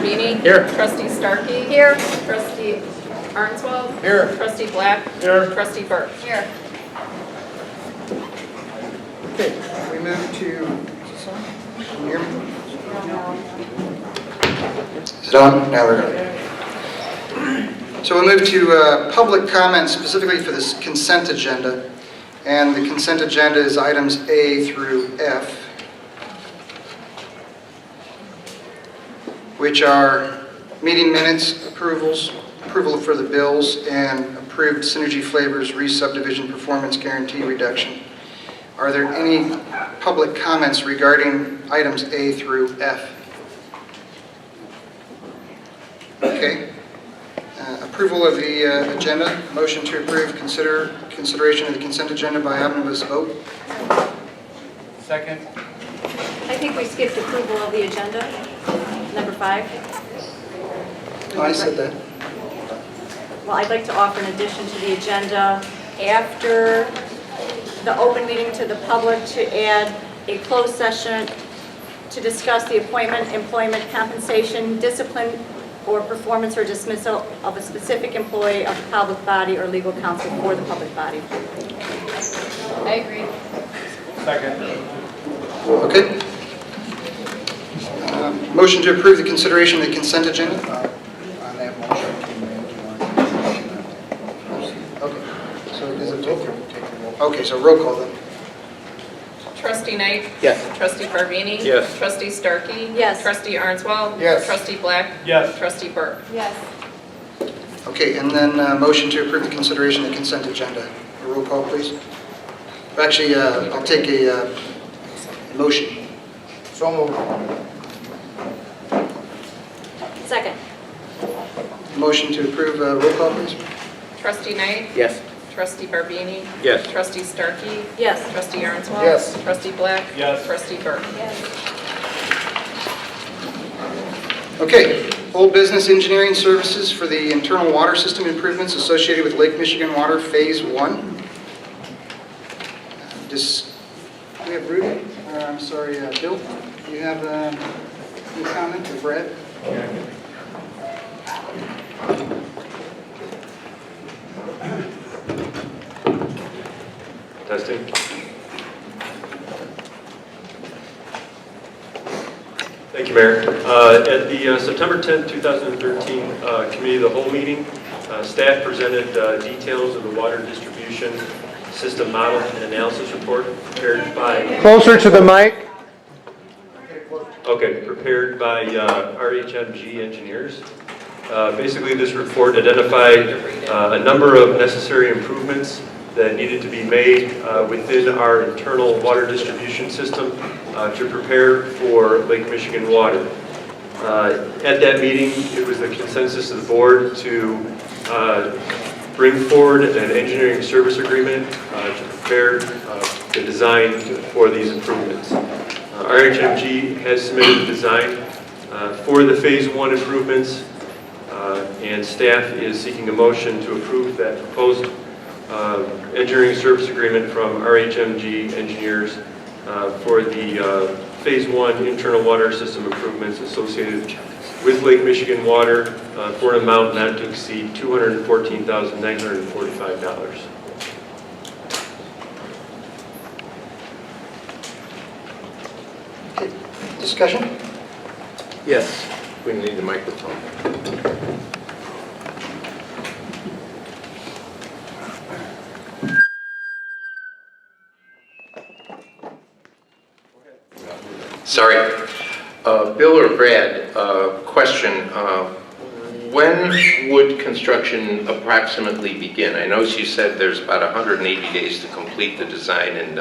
Barbini. Here. Trustee Starkey. Here. Trustee Arnswald. Here. Trustee Black. Here. Trustee Burke. Here. Okay, we move to, hear me? Is it on? Now we're going. So we'll move to public comment specifically for this consent agenda. And the consent agenda is items A through F, which are meeting minutes approvals, approval for the bills, and approved Synergy Flavors re-subdivision performance guarantee reduction. Are there any public comments regarding items A through F? Okay. Approval of the agenda. Motion to approve consideration of the consent agenda by omnibus vote. Second. I think we skipped approval of the agenda, number 5. I said that. Well, I'd like to offer an addition to the agenda after the open meeting to the public to add a closed session to discuss the appointment, employment, compensation, discipline, or performance or dismissal of a specific employee of the public body or legal counsel for the public body. I agree. Second. Okay. Motion to approve the consideration of the consent agenda. On that motion, Okay. So is it take the roll. Okay, so roll call then. Trustee Knight. Yes. Trustee Barbini. Yes. Trustee Starkey. Yes. Trustee Arnswald. Yes. Trustee Black. Yes. Trustee Burke. Yes. Okay, and then motion to approve the consideration of the consent agenda. A roll call, please. Actually, I'll take a motion. So moved. Second. Motion to approve, roll call, please. Trustee Knight. Yes. Trustee Barbini. Yes. Trustee Starkey. Yes. Trustee Arnswald. Yes. Trustee Black. Yes. Trustee Burke. Okay, old business engineering services for the internal water system improvements associated with Lake Michigan Water Phase 1. We have Rudy, I'm sorry, Bill, do you have any comment, or Brad? Testing. Thank you, Mayor. At the September 10th, 2013 Committee of the Whole meeting, staff presented details of the water distribution system model and analysis report prepared by... Closer to the mic. Okay, prepared by RHMG engineers. Basically, this report identified a number of necessary improvements that needed to be made within our internal water distribution system to prepare for Lake Michigan water. At that meeting, it was the consensus of the board to bring forward an engineering service agreement to prepare the design for these improvements. RHMG has submitted the design for the Phase 1 improvements, and staff is seeking a motion to approve that proposed engineering service agreement from RHMG engineers for the Phase 1 internal water system improvements associated with Lake Michigan water for an amount not to exceed $214,945. Discussion? Yes. We need the microphone. Sorry. Bill or Brad, question. When would construction approximately begin? I know you said there's about 180 days to complete the design and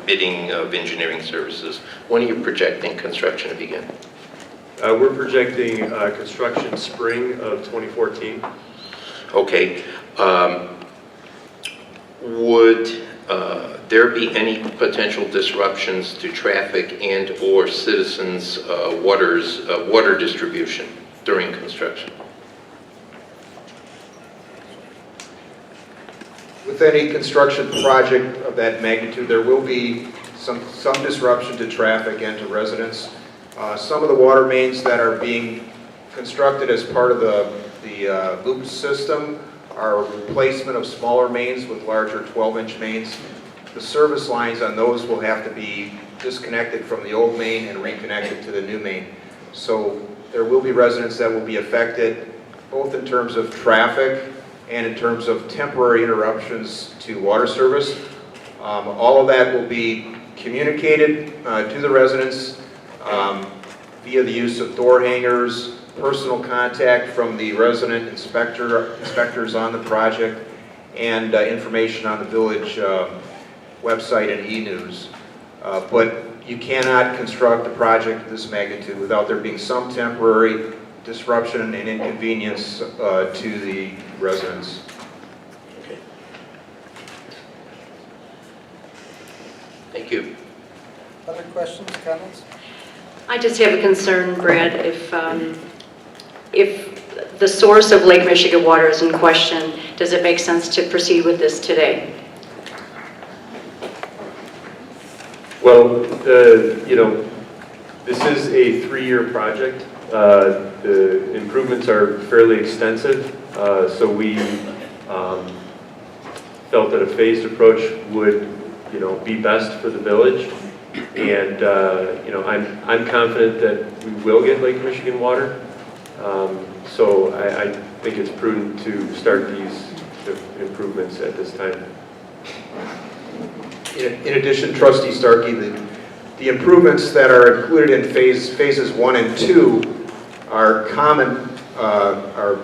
bidding of engineering services. When are you projecting construction to begin? We're projecting construction spring of 2014. Okay. Would there be any potential disruptions to traffic and or citizens' water distribution during construction? With any construction project of that magnitude, there will be some disruption to traffic and to residents. Some of the water mains that are being constructed as part of the loop system are replacement of smaller mains with larger 12-inch mains. The service lines on those will have to be disconnected from the old main and reconnected to the new main. So there will be residents that will be affected, both in terms of traffic and in terms of temporary interruptions to water service. All of that will be communicated to the residents via the use of door hangers, personal contact from the resident inspectors on the project, and information on the village website and e-news. But you cannot construct a project of this magnitude without there being some temporary disruption and inconvenience to the residents. Thank you. Other questions, comments? I just have a concern, Brad, if the source of Lake Michigan water is in question, does it make sense to proceed with this today? Well, you know, this is a 3-year project. The improvements are fairly extensive, so we felt that a phased approach would, you know, be best for the village. And you know, I'm confident that we will get Lake Michigan water. So I think it's prudent to start these improvements at this time. In addition, Trustee Starkey, the improvements that are included in phases 1 and 2 are common, are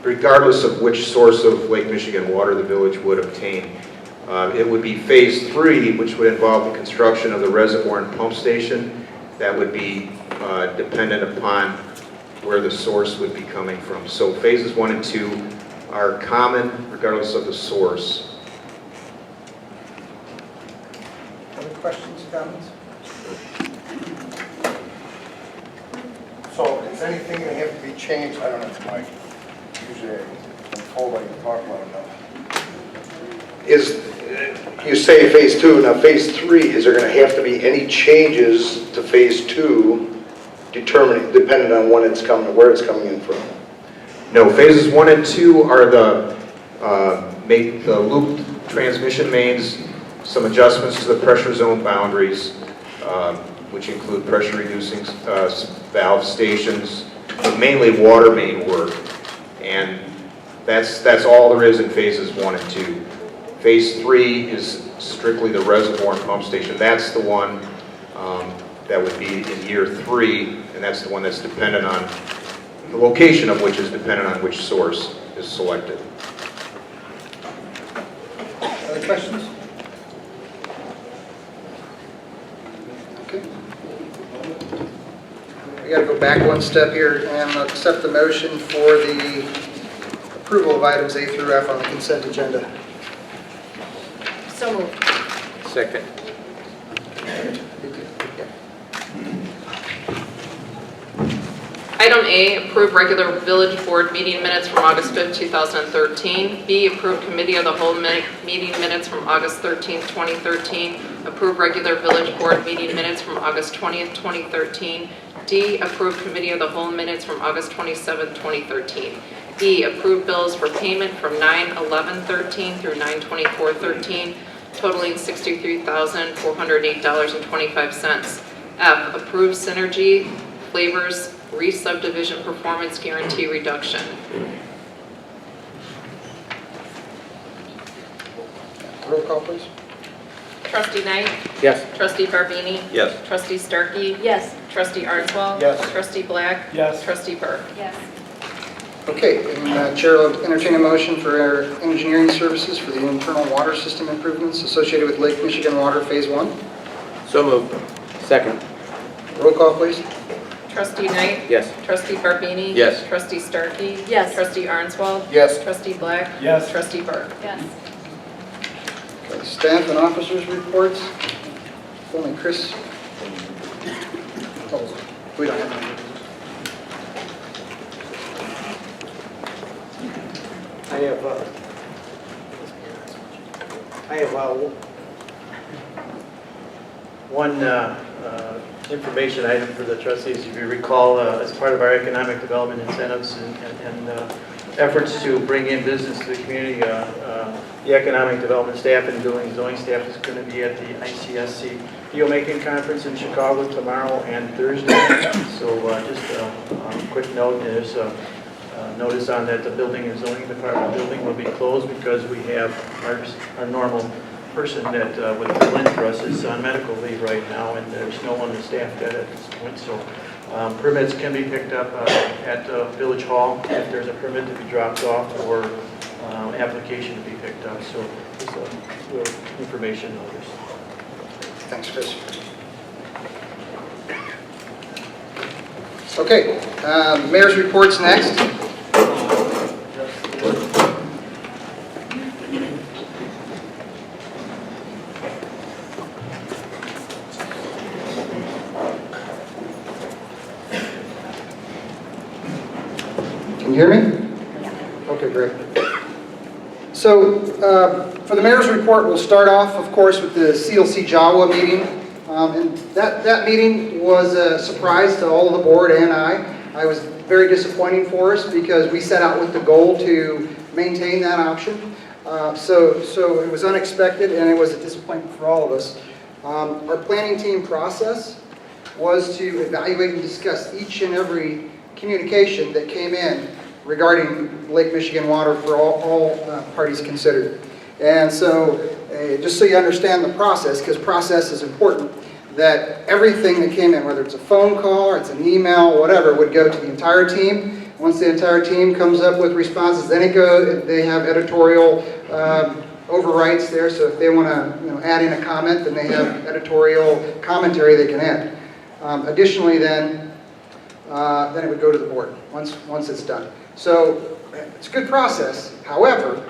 regardless of which source of Lake Michigan water the village would obtain. It would be phase 3, which would involve the construction of the reservoir and pump station. That would be dependent upon where the source would be coming from. So phases 1 and 2 are common regardless of the source. Other questions, comments? So is anything going to have to be changed? I don't know, Mike. Usually I'm told I can talk about enough. You say phase 2, now phase 3, is there going to have to be any changes to phase 2 depending on when it's coming, where it's coming in from? No, phases 1 and 2 are the loop transmission mains, some adjustments to the pressure zone boundaries, which include pressure reducing valve stations, but mainly water main work. And that's all there is in phases 1 and 2. Phase 3 is strictly the reservoir and pump station. That's the one that would be in year 3, and that's the one that's dependent on, the location of which is dependent on which source is selected. Other questions? Okay. We got to go back one step here and accept the motion for the approval of items A through F on the consent agenda. So moved. Second. Item A, approve regular village board meeting minutes from August 5th, 2013. B, approve committee of the whole meeting minutes from August 13th, 2013. Approve regular village board meeting minutes from August 20th, 2013. D, approve committee of the whole minutes from August 27th, 2013. E, approve bills for payment from 9/11/13 through 9/24/13, totaling $63,408.25. F, approve Synergy Flavors re-subdivision performance guarantee reduction. Roll call, please. Trustee Knight? Yes. Trustee Barbini? Yes. Trustee Starkey? Yes. Trustee Arnswald? Yes. Trustee Black? Yes. Trustee Burke? Yes. Okay, and Chair will entertain a motion for our engineering services for the internal water system improvements associated with Lake Michigan Water Phase 1. So moved. Second. Roll call, please. Trustee Knight? Yes. Trustee Barbini? Yes. Trustee Starkey? Yes. Trustee Arnswald? Yes. Trustee Black? Yes. Trustee Burke? Yes. Okay, staff and officers reports. Only Chris. Colson. We don't have any. I have one information item for the trustees. If you recall, as part of our economic development incentives and efforts to bring in business to the community, the economic development staff and building zoning staff is going to be at the ICSC Deal-Making Conference in Chicago tomorrow and Thursday. So just a quick note, there's a notice on that the building and zoning department building will be closed because we have our normal person that would fill in for us is on medical leave right now, and there's no one to staff that at this point. So permits can be picked up at Village Hall if there's a permit to be dropped off or application to be picked up. So just a little information notice. Thanks, Chris. Okay, mayor's reports next. Can you hear me? Okay, great. So for the mayor's report, we'll start off, of course, with the CLCJAWA meeting. And that meeting was a surprise to all of the board and I was very disappointing for us because we set out with the goal to maintain that option. So it was unexpected and it was a disappointment for all of us. Our planning team process was to evaluate and discuss each and every communication that came in regarding Lake Michigan water for all parties considered. And so, just so you understand the process, because process is important, that everything that came in, whether it's a phone call or it's an email, whatever, would go to the entire team. Once the entire team comes up with responses, then they have editorial overrights there, so if they want to add in a comment, then they have editorial commentary they can add. Additionally, then it would go to the board once it's done. So it's a good process. However,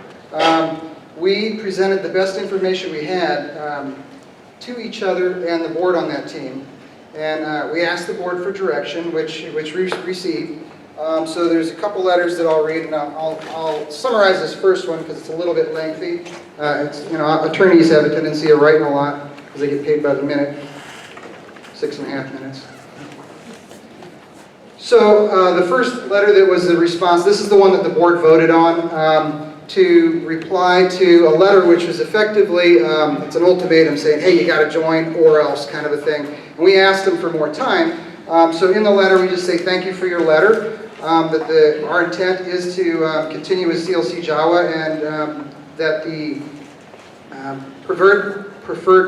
we presented the best information we had to each other and the board on that team. And we asked the board for direction, which we received. So there's a couple letters that I'll read, and I'll summarize this first one because it's a little bit lengthy. Attorneys have a tendency of writing a lot because they get paid by the minute, 6.5 minutes. So the first letter that was the response, this is the one that the board voted on, to reply to a letter which was effectively, it's an ultimatum saying, hey, you got to join or else kind of a thing. And we asked them for more time. So in the letter, we just say thank you for your letter, that our intent is to continue with CLCJAWA and that the preferred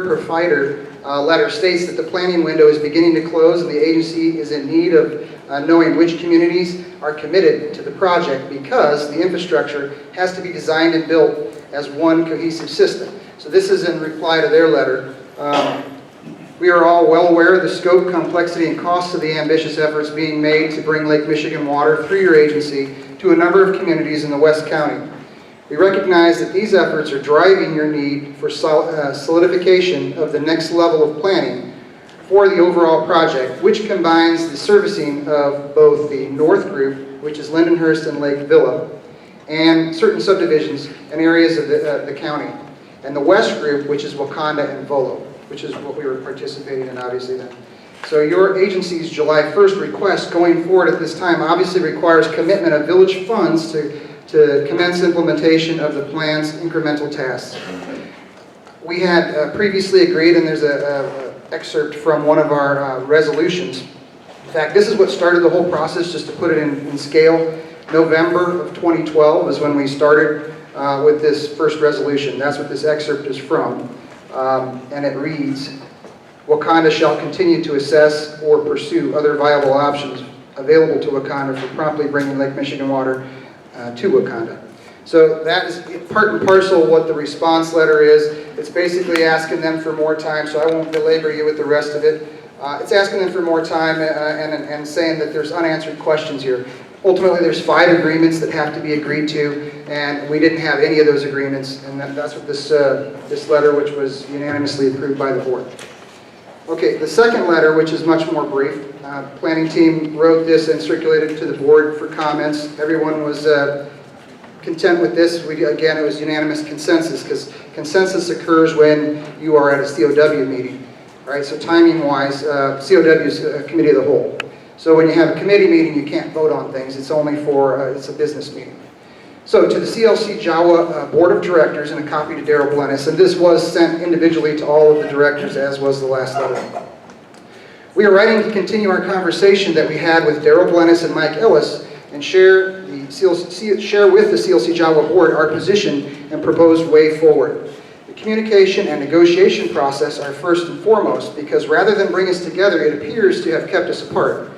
provider letter states that the planning window is beginning to close and the agency is in need of knowing which communities are committed to the project because the infrastructure has to be designed and built as one cohesive system. So this is in reply to their letter. We are all well aware of the scope, complexity, and costs of the ambitious efforts being made to bring Lake Michigan water through your agency to a number of communities in the West County. We recognize that these efforts are driving your need for solidification of the next level of planning for the overall project, which combines the servicing of both the North Group, which is Lindenhurst and Lake Villa, and certain subdivisions and areas of the county, and the West Group, which is Wauconda and Volo, which is what we were participating in, obviously, then. So your agency's July 1st request going forward at this time obviously requires commitment of village funds to commence implementation of the plan's incremental tasks. We had previously agreed, and there's an excerpt from one of our resolutions. In fact, this is what started the whole process, just to put it in scale. November of 2012 is when we started with this first resolution. That's what this excerpt is from. And it reads, Wauconda shall continue to assess or pursue other viable options available to Wauconda for promptly bringing Lake Michigan water to Wauconda. So that is part and parcel of what the response letter is. It's basically asking them for more time, so I won't belabor you with the rest of it. It's asking them for more time and saying that there's unanswered questions here. Ultimately, there's 5 agreements that have to be agreed to, and we didn't have any of those agreements, and that's what this letter, which was unanimously approved by the board. Okay, the second letter, which is much more brief, planning team wrote this and circulated it to the board for comments. Everyone was content with this. Again, it was unanimous consensus, because consensus occurs when you are at a COW meeting. All right, so timing-wise, COW is a committee of the whole. So when you have a committee meeting, you can't vote on things. It's only for, it's a business meeting. So to the CLCJAWA Board of Directors, and a copy to Daryl Blennis, and this was sent individually to all of the directors, as was the last letter. We are writing to continue our conversation that we had with Daryl Blennis and Mike Ellis, and share with the CLCJAWA Board our position and proposed way forward. The communication and negotiation process are first and foremost, because rather than bring us together, it appears to have kept us apart.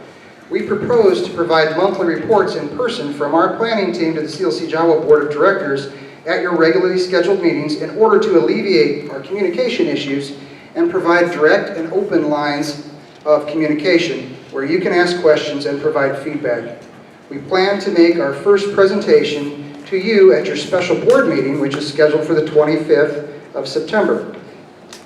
We propose to provide monthly reports in person from our planning team to the CLCJAWA Board of Directors at your regularly scheduled meetings in order to alleviate our communication issues and provide direct and open lines of communication where you can ask questions and provide feedback. We plan to make our first presentation to you at your special board meeting, which is scheduled for the 25th of September.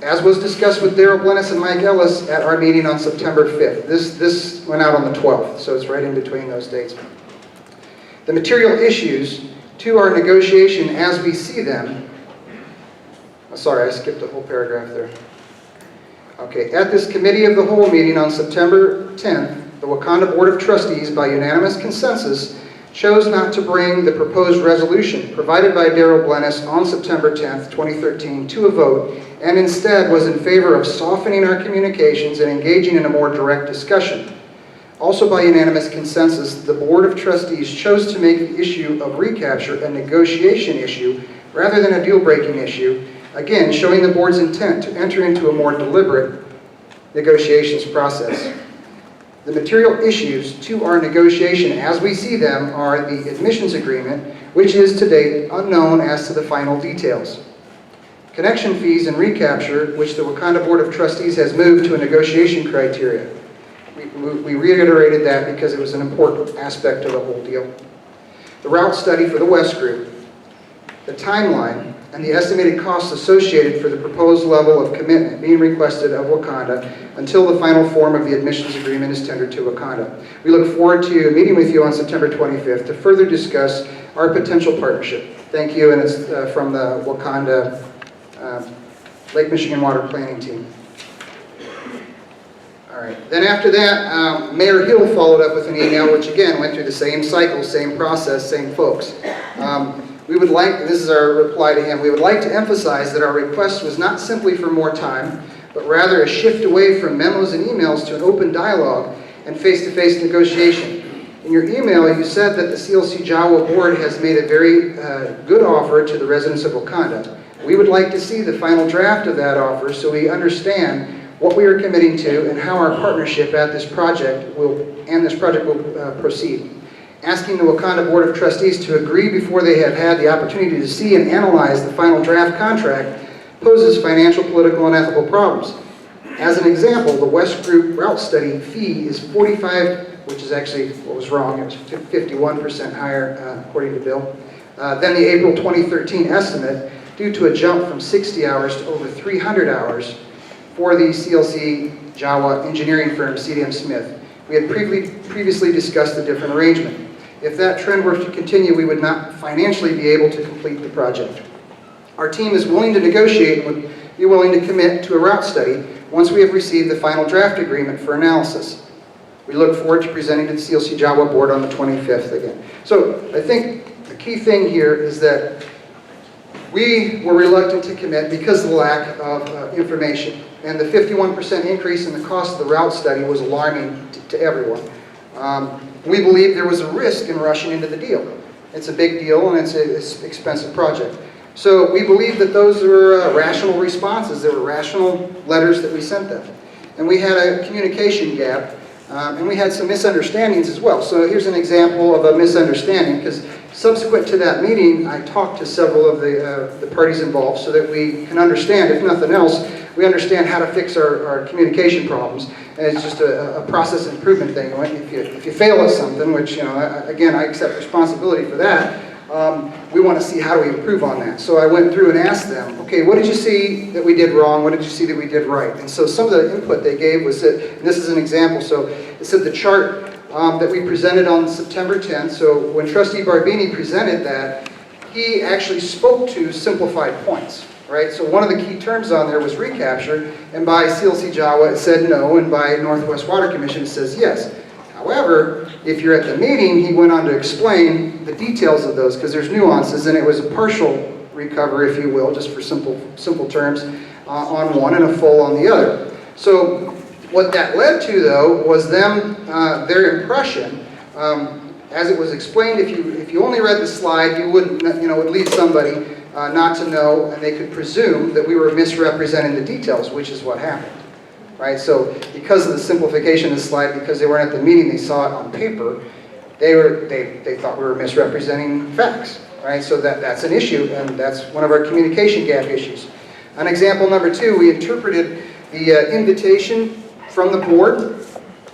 As was discussed with Daryl Blennis and Mike Ellis at our meeting on September 5th. This went out on the 12th, so it's right in between those dates. The material issues to our negotiation as we see them, sorry, I skipped a whole paragraph there. Okay, at this committee of the whole meeting on September 10th, the Wauconda Board of Trustees, by unanimous consensus, chose not to bring the proposed resolution provided by Daryl Blennis on September 10th, 2013 to a vote, and instead was in favor of softening our communications and engaging in a more direct discussion. Also by unanimous consensus, the Board of Trustees chose to make the issue of recapture a negotiation issue rather than a deal-breaking issue, again showing the board's intent to enter into a more deliberate negotiations process. The material issues to our negotiation as we see them are the admissions agreement, which is to date unknown as to the final details. Connection fees and recapture, which the Wauconda Board of Trustees has moved to a negotiation criteria. We reiterated that because it was an important aspect of the whole deal. The route study for the West Group, the timeline, and the estimated costs associated for the proposed level of commitment being requested of Wauconda until the final form of the admissions agreement is tendered to Wauconda. We look forward to meeting with you on September 25th to further discuss our potential partnership. Thank you, and it's from the Wauconda Lake Michigan Water Planning Team. All right. Then after that, Mayor Hill followed up with an email, which again went through the same cycle, same process, same folks. We would like, and this is our reply to him, we would like to emphasize that our request was not simply for more time, but rather a shift away from memos and emails to an open dialogue and face-to-face negotiation. In your email, you said that the CLCJAWA Board has made a very good offer to the residents of Wauconda. We would like to see the final draft of that offer so we understand what we are committing to and how our partnership at this project will proceed. Asking the Wauconda Board of Trustees to agree before they have had the opportunity to see and analyze the final draft contract poses financial, political, and ethical problems. As an example, the West Group route study fee is $45, which is actually what was wrong, it was 51% higher according to Bill, than the April 2013 estimate due to a jump from 60 hours to over 300 hours for the CLCJAWA engineering firm CDM Smith. We had previously discussed a different arrangement. If that trend were to continue, we would not financially be able to complete the project. Our team is willing to negotiate and would be willing to commit to a route study once we have received the final draft agreement for analysis. We look forward to presenting to the CLCJAWA Board on the 25th again. So I think the key thing here is that we were reluctant to commit because of the lack of information. And the 51% increase in the cost of the route study was alarming to everyone. We believe there was a risk in rushing into the deal. It's a big deal and it's an expensive project. So we believe that those were rational responses. There were rational letters that we sent them. And we had a communication gap and we had some misunderstandings as well. So here's an example of a misunderstanding, because subsequent to that meeting, I talked to several of the parties involved so that we can understand, if nothing else, we understand how to fix our communication problems. And it's just a process improvement thing. If you fail at something, which, you know, again, I accept responsibility for that, we want to see how do we improve on that. So I went through and asked them, okay, what did you see that we did wrong? What did you see that we did right? And so some of the input they gave was that, and this is an example, so it said the chart that we presented on September 10th, so when Trustee Barbini presented that, he actually spoke to simplified points, right? So one of the key terms on there was recapture, and by CLCJAWA it said no, and by Northwest Water Commission it says yes. However, if you're at the meeting, he went on to explain the details of those, because there's nuances, and it was a partial recover, if you will, just for simple terms, on one and a full on the other. So what that led to, though, was their impression. As it was explained, if you only read the slide, you wouldn't, it would lead somebody not to know, and they could presume that we were misrepresenting the details, which is what happened. Right? So because of the simplification of the slide, because they weren't at the meeting, they saw it on paper, they thought we were misrepresenting facts. Right? So that's an issue, and that's one of our communication gap issues. On example number 2, we interpreted the invitation from the board,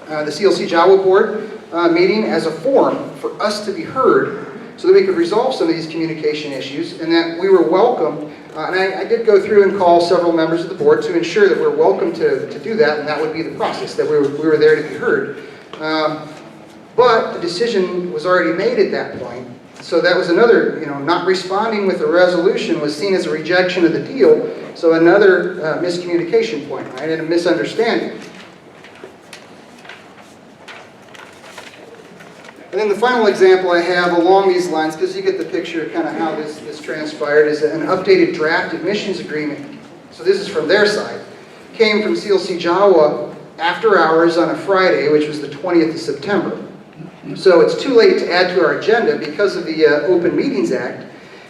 the CLCJAWA board meeting, as a forum for us to be heard so that we could resolve some of these communication issues, and that we were welcome. And I did go through and call several members of the board to ensure that we're welcome to do that, and that would be the process, that we were there to be heard. But the decision was already made at that point. So that was another, not responding with a resolution was seen as a rejection of the deal. So another miscommunication point, right, and a misunderstanding. And then the final example I have along these lines, because you get the picture of kind of how this transpired, is an updated draft admissions agreement. So this is from their side. Came from CLCJAWA after hours on a Friday, which was the 20th of September. So it's too late to add to our agenda because of the Open Meetings Act.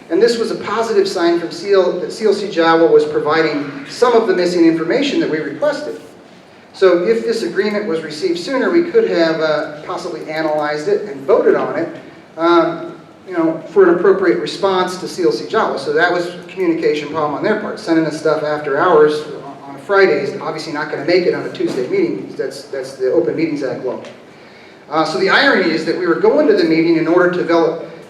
And this was a positive sign from that CLCJAWA was providing some of the missing information that we requested. So if this agreement was received sooner, we could have possibly analyzed it and voted on it, for an appropriate response to CLCJAWA. So that was a communication problem on their part. Sending us stuff after hours on a Friday is obviously not going to make it on a Tuesday meeting. That's the Open Meetings Act law. So the irony is that we were going to the meeting in order to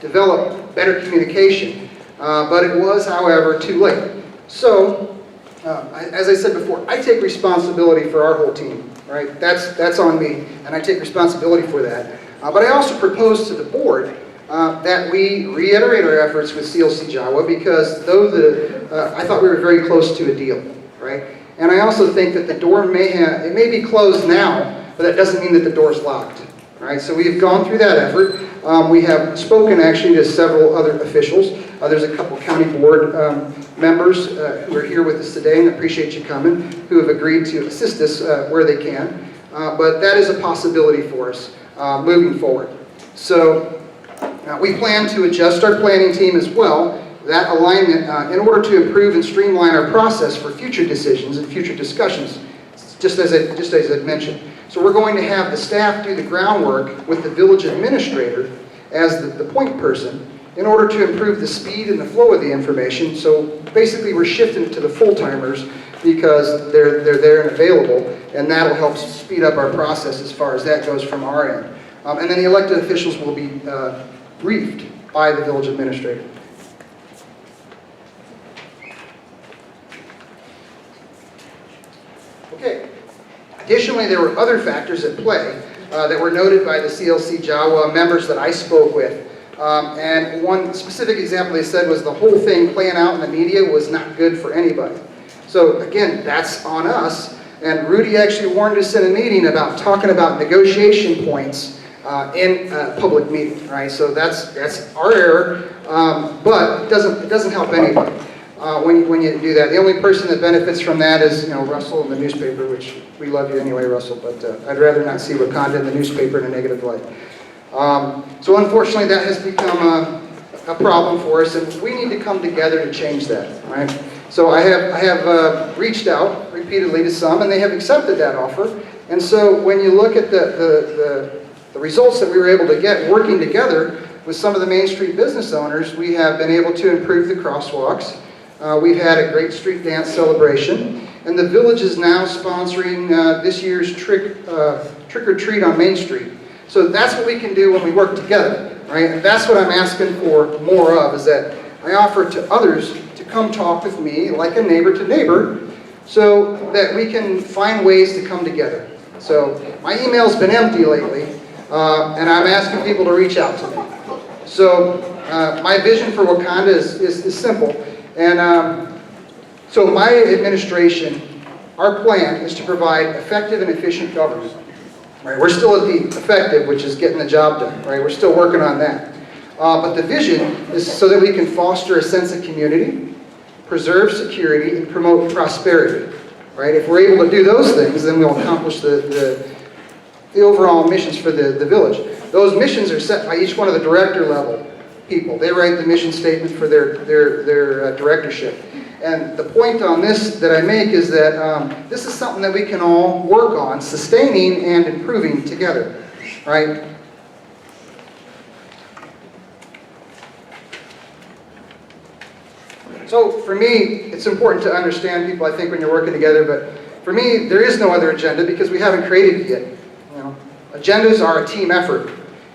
develop better communication, but it was, however, too late. So, as I said before, I take responsibility for our whole team, right? That's on me, and I take responsibility for that. But I also propose to the board that we reiterate our efforts with CLCJAWA, because I thought we were very close to a deal, right? And I also think that the door it may be closed now, but that doesn't mean that the door's locked. Right, so we've gone through that effort. We have spoken actually to several other officials. There's a couple county board members who are here with us today, and I appreciate you coming, who have agreed to assist us where they can. But that is a possibility for us moving forward. So we plan to adjust our planning team as well, that alignment, in order to improve and streamline our process for future decisions and future discussions, just as I mentioned. So we're going to have the staff do the groundwork with the village administrator as the point person in order to improve the speed and the flow of the information. So basically we're shifting it to the full-timers because they're there and available, and that'll help speed up our process as far as that goes from our end. And then the elected officials will be briefed by the village administrator. Okay. Additionally, there were other factors at play that were noted by the CLCJAWA members that I spoke with. And one specific example they said was the whole thing playing out in the media was not good for anybody. So again, that's on us. And Rudy actually warned us in a meeting about talking about negotiation points in a public meeting, right? So that's our error, but it doesn't help anybody. When you do that. The only person that benefits from that is, Russell in the newspaper, which we love you anyway, Russell, but I'd rather not see Wauconda in the newspaper in a negative light. So unfortunately, that has become a problem for us, and we need to come together to change that, right? So I have reached out repeatedly to some, and they have accepted that offer. And so when you look at the results that we were able to get working together with some of the Main Street business owners, we have been able to improve the crosswalks. We've had a great street dance celebration, and the village is now sponsoring this year's trick or treat on Main Street. So that's what we can do when we work together, right? And that's what I'm asking for more of, is that I offer to others to come talk with me like a neighbor to neighbor, so that we can find ways to come together. So my email's been empty lately, and I'm asking people to reach out to me. So my vision for Wauconda is simple. And So my administration, our plan is to provide effective and efficient government. Right? We're still at the effective, which is getting the job done. Right? We're still working on that. But the vision is so that we can foster a sense of community, preserve security, and promote prosperity. Right? If we're able to do those things, then we'll accomplish the overall missions for the village. Those missions are set by each one of the director level people. They write the mission statement for their directorship. And the point on this that I make is that this is something that we can all work on, sustaining and improving together, right? So for me, it's important to understand people, I think, when you're working together, but for me, there is no other agenda because we haven't created it yet. You know, agendas are a team effort.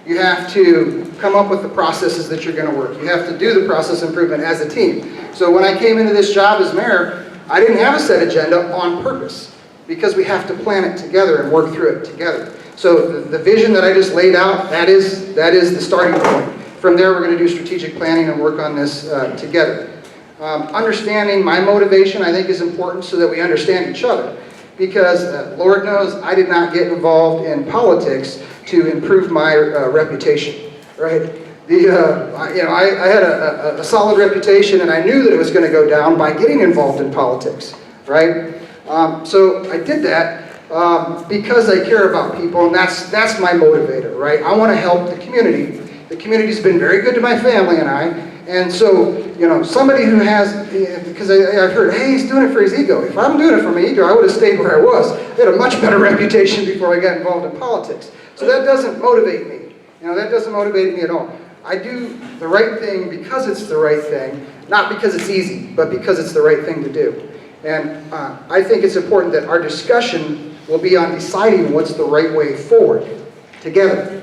You have to come up with the processes that you're going to work. You have to do the process improvement as a team. So when I came into this job as mayor, I didn't have a set agenda on purpose because we have to plan it together and work through it together. So the vision that I just laid out, that is the starting point. From there, we're going to do strategic planning and work on this together. Understanding my motivation, I think, is important so that we understand each other. Because Lord knows I did not get involved in politics to improve my reputation, right? I had a solid reputation, and I knew that it was going to go down by getting involved in politics, right? So I did that because I care about people, and that's my motivator, right? I want to help the community. The community's been very good to my family and I, and so, you know, somebody who has, because I've heard, hey, he's doing it for his ego. If I'm doing it for my ego, I would have stayed where I was. I had a much better reputation before I got involved in politics. So that doesn't motivate me. You know, that doesn't motivate me at all. I do the right thing because it's the right thing, not because it's easy, but because it's the right thing to do. And I think it's important that our discussion will be on deciding what's the right way forward together.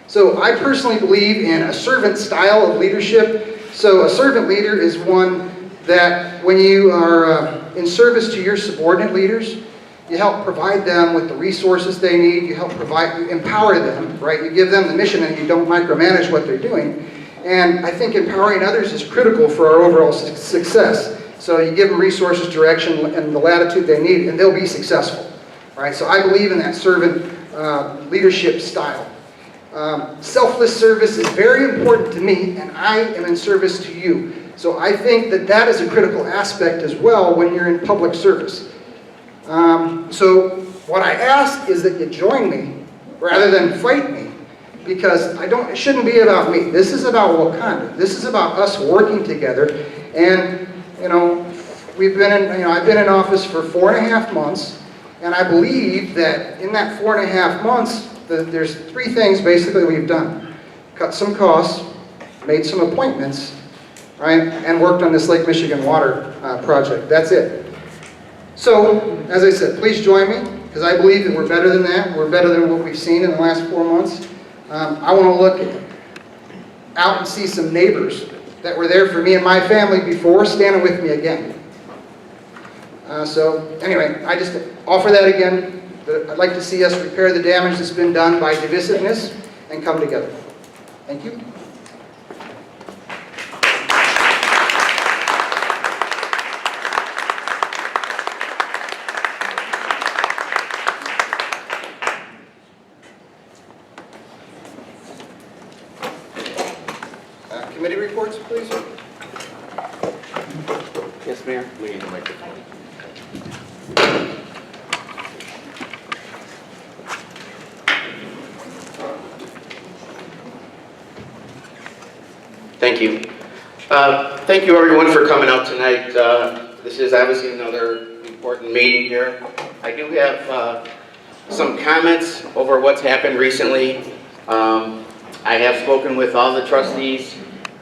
So I personally believe in a servant style of leadership. So a servant leader is one that when you are in service to your subordinate leaders, you help provide them with the resources they need, you help empower them, right? You give them the mission and you don't micromanage what they're doing. And I think empowering others is critical for our overall success. So you give them resources, direction, and the latitude they need, and they'll be successful, right? So I believe in that servant leadership style. Selfless service is very important to me, and I am in service to you. So I think that that is a critical aspect as well when you're in public service. So what I ask is that you join me rather than fight me, because it shouldn't be about me. This is about Wauconda. This is about us working together. And you know, I've been in office for 4.5 months, and I believe that in that 4.5 months, there's 3 things basically we've done: cut some costs, made some appointments, right, and worked on this Lake Michigan water project. That's it. So, as I said, please join me, because I believe that we're better than that. We're better than what we've seen in the last 4 months. I want to look out and see some neighbors that were there for me and my family before, standing with me again. So, anyway, I just offer that again. I'd like to see us repair the damage that's been done by divisiveness and come together. Thank you. Committee reports, please. Yes, Mayor. We need the microphone. Thank you. Thank you everyone for coming out tonight. This is obviously another important meeting here. I do have some comments over what's happened recently. I have spoken with all the trustees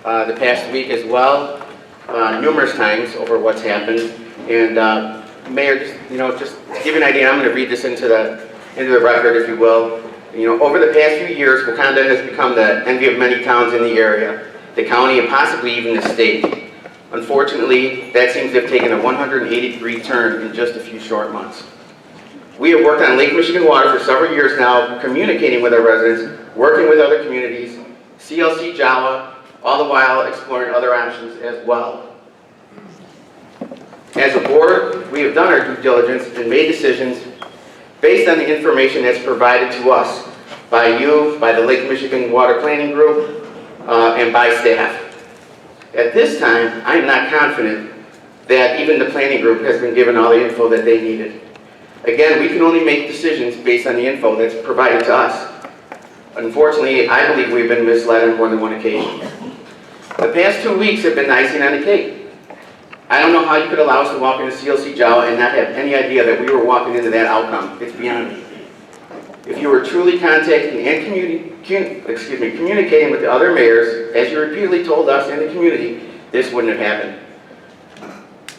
the past week as well, numerous times over what's happened. And Mayor, just to give you an idea, I'm going to read this into the record, if you will. Over the past few years, Wauconda has become the envy of many towns in the area, the county, and possibly even the state. Unfortunately, that seems to have taken a 180-degree turn in just a few short months. We have worked on Lake Michigan water for several years now, communicating with our residents, working with other communities, CLCJAWA, all the while exploring other options as well. As a board, we have done our due diligence and made decisions based on the information that's provided to us by you, by the Lake Michigan Water Planning Group, and by staff. At this time, I am not confident that even the planning group has been given all the info that they needed. Again, we can only make decisions based on the info that's provided to us. Unfortunately, I believe we've been misled on more than one occasion. The past 2 weeks have been the icing on the cake. I don't know how you could allow us to walk into CLCJAWA and not have any idea that we were walking into that outcome. It's beyond me. If you were truly contacting and communicating with the other mayors, as you repeatedly told us in the community, this wouldn't have happened.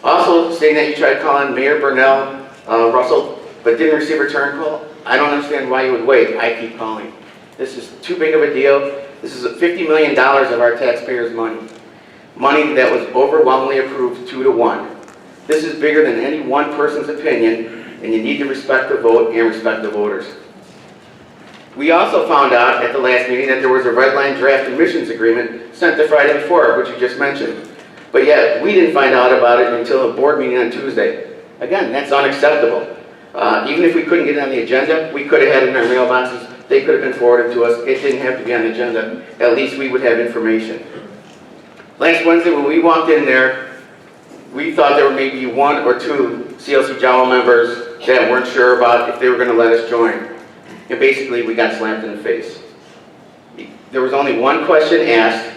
Also, saying that you tried calling Mayor Burnell, Russell, but didn't receive a return call, I don't understand why you would wait. I keep calling. This is too big of a deal. This is $50 million of our taxpayers' money. Money that was overwhelmingly approved 2-1. This is bigger than any one person's opinion, and you need to respect the vote and respect the voters. We also found out at the last meeting that there was a red line draft admissions agreement sent the Friday before, which you just mentioned. But yet, we didn't find out about it until a board meeting on Tuesday. Again, that's unacceptable. Even if we couldn't get it on the agenda, we could have had it in our mailboxes. They could have been forwarded to us. It didn't have to be on the agenda. At least we would have information. Last Wednesday, when we walked in there, we thought there were maybe 1 or 2 CLCJAWA members that weren't sure about if they were going to let us join. And basically, we got slapped in the face. There was only one question asked,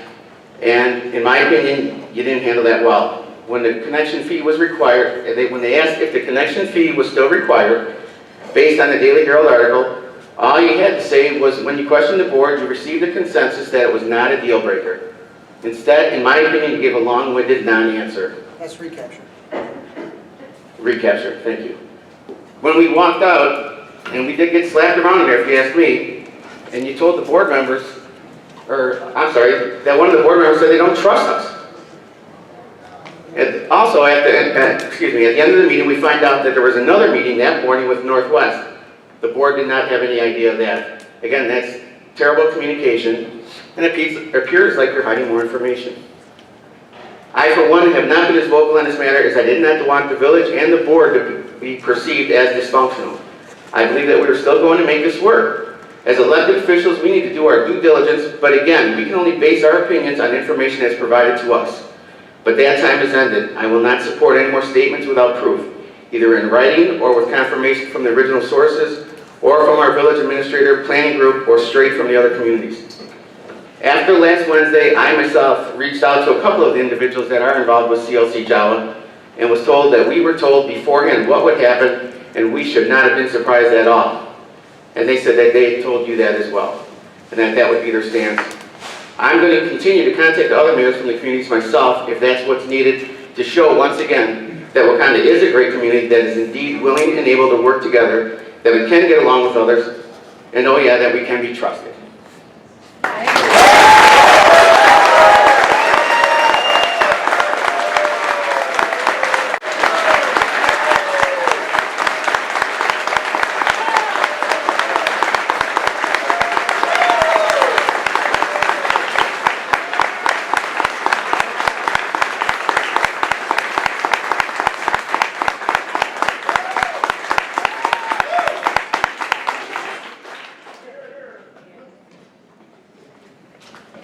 and in my opinion, you didn't handle that well. When the connection fee was required, when they asked if the connection fee was still required, based on the Daily Herald article, all you had to say was when you questioned the board, you received a consensus that it was not a deal breaker. Instead, in my opinion, you gave a long-winded non-answer. That's recapture. Recapture, thank you. When we walked out, and we did get slapped around in there, if you ask me, and you told the board members, that one of the board members said they don't trust us. And also, at the end of the meeting, we find out that there was another meeting that morning with Northwest. The board did not have any idea of that. Again, that's terrible communication, and it appears like you're hiding more information. I, for one, have not been as vocal on this matter as I did not want the village and the board to be perceived as dysfunctional. I believe that we're still going to make this work. As elected officials, we need to do our due diligence, but again, we can only base our opinions on information that's provided to us. But that time has ended. I will not support any more statements without proof, either in writing or with confirmation from the original sources, or from our village administrator, planning group, or straight from the other communities. After last Wednesday, I myself reached out to a couple of the individuals that are involved with CLCJAWA and was told that we were told beforehand what would happen and we should not have been surprised at all. And they said that they told you that as well, and that that would be their stance. I'm going to continue to contact the other mayors from the communities myself if that's what's needed to show once again that Wauconda is a great community that is indeed willing and able to work together, that we can get along with others, and oh yeah, that we can be trusted.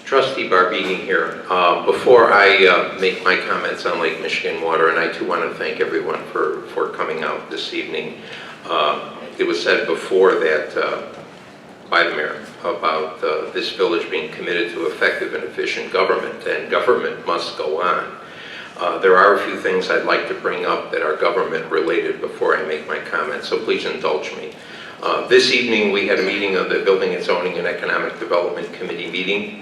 Trustee Barbini here. Before I make my comments on Lake Michigan Water, and I too want to thank everyone for coming out this evening. It was said before that by the mayor about this village being committed to effective and efficient government, and government must go on. There are a few things I'd like to bring up that are government related before I make my comments, so please indulge me. This evening we had a meeting of the Building and Zoning and Economic Development Committee meeting.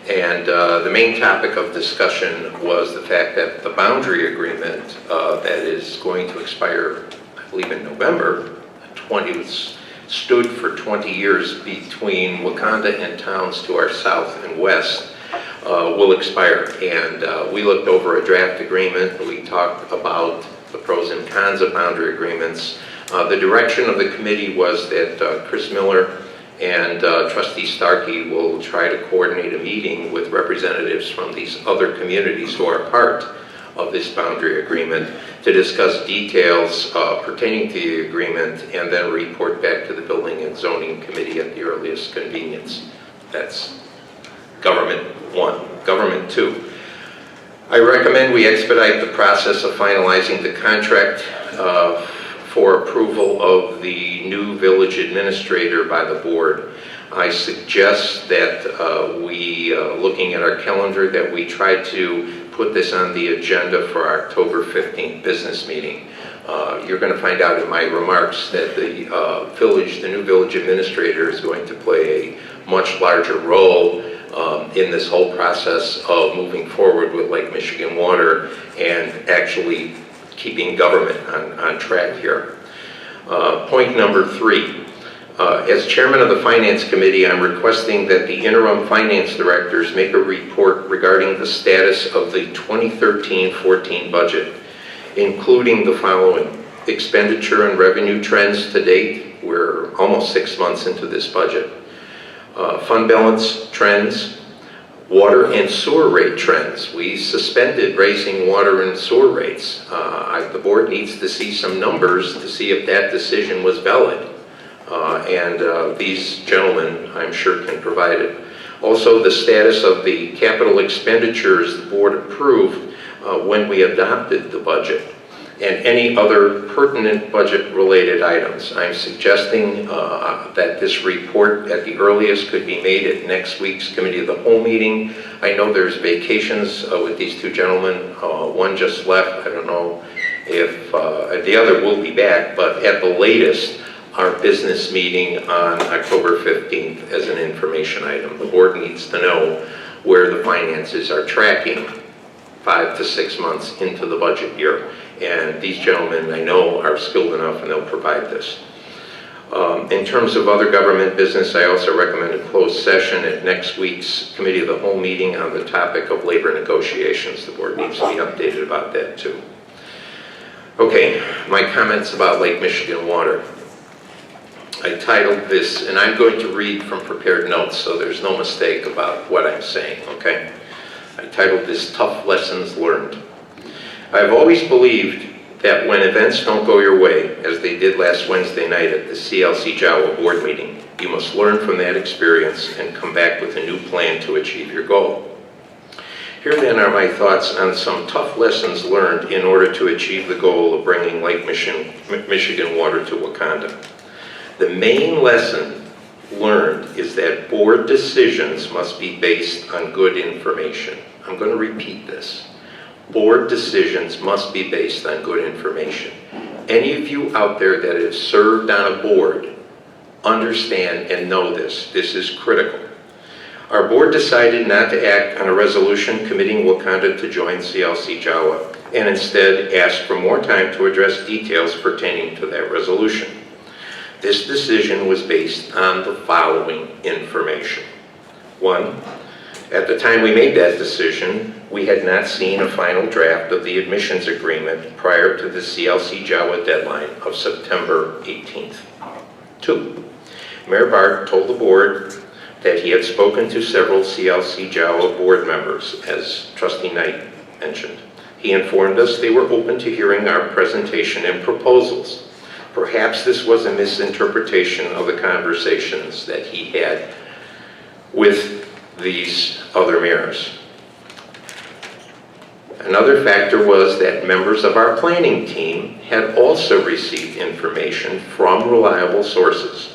And the main topic of discussion was the fact that the boundary agreement that is going to expire, I believe in November, stood for 20 years between Wauconda and towns to our south and west, will expire. And we looked over a draft agreement. We talked about the pros and cons of boundary agreements. The direction of the committee was that Chris Miller and Trustee Starkey will try to coordinate a meeting with representatives from these other communities who are part of this boundary agreement to discuss details pertaining to the agreement and then report back to the Building and Zoning Committee at the earliest convenience. That's Government 1. Government 2. I recommend we expedite the process of finalizing the contract for approval of the new village administrator by the board. I suggest that looking at our calendar, that we try to put this on the agenda for our October 15th business meeting. You're going to find out in my remarks that the new village administrator is going to play a much larger role in this whole process of moving forward with Lake Michigan Water and actually keeping government on track here. Point number 3. As chairman of the Finance Committee, I'm requesting that the interim finance directors make a report regarding the status of the 2013-14 budget, including the following: expenditure and revenue trends to date. We're almost 6 months into this budget. Fund balance trends, water and sewer rate trends. We suspended raising water and sewer rates. The board needs to see some numbers to see if that decision was valid. These gentlemen, I'm sure, can provide it. Also, the status of the capital expenditures the board approved when we adopted the budget, and any other pertinent budget-related items. I'm suggesting that this report at the earliest could be made at next week's Committee of the Whole meeting. I know there's vacations with these two gentlemen. One just left. I don't know if the other will be back, but at the latest, our business meeting on October 15th as an information item. The board needs to know where the finances are tracking 5 to 6 months into the budget year. And these gentlemen, I know, are skilled enough and they'll provide this. In terms of other government business, I also recommend a closed session at next week's Committee of the Whole meeting on the topic of labor negotiations. The board needs to be updated about that too. Okay, my comments about Lake Michigan Water. I titled this, and I'm going to read from prepared notes so there's no mistake about what I'm saying, okay? I titled this Tough Lessons Learned. I've always believed that when events don't go your way, as they did last Wednesday night at the CLCJAWA board meeting, you must learn from that experience and come back with a new plan to achieve your goal. Here then are my thoughts on some tough lessons learned in order to achieve the goal of bringing Lake Michigan Water to Wauconda. The main lesson learned is that board decisions must be based on good information. I'm going to repeat this. Board decisions must be based on good information. Any of you out there that have served on a board understand and know this. This is critical. Our board decided not to act on a resolution committing Wauconda to join CLCJAWA and instead asked for more time to address details pertaining to that resolution. This decision was based on the following information. 1, at the time we made that decision, we had not seen a final draft of the admissions agreement prior to the CLCJAWA deadline of September 18th. 2, Mayor Bart told the board that he had spoken to several CLCJAWA board members, as Trustee Knight mentioned. He informed us they were open to hearing our presentation and proposals. Perhaps this was a misinterpretation of the conversations that he had with these other mayors. Another factor was that members of our planning team had also received information from reliable sources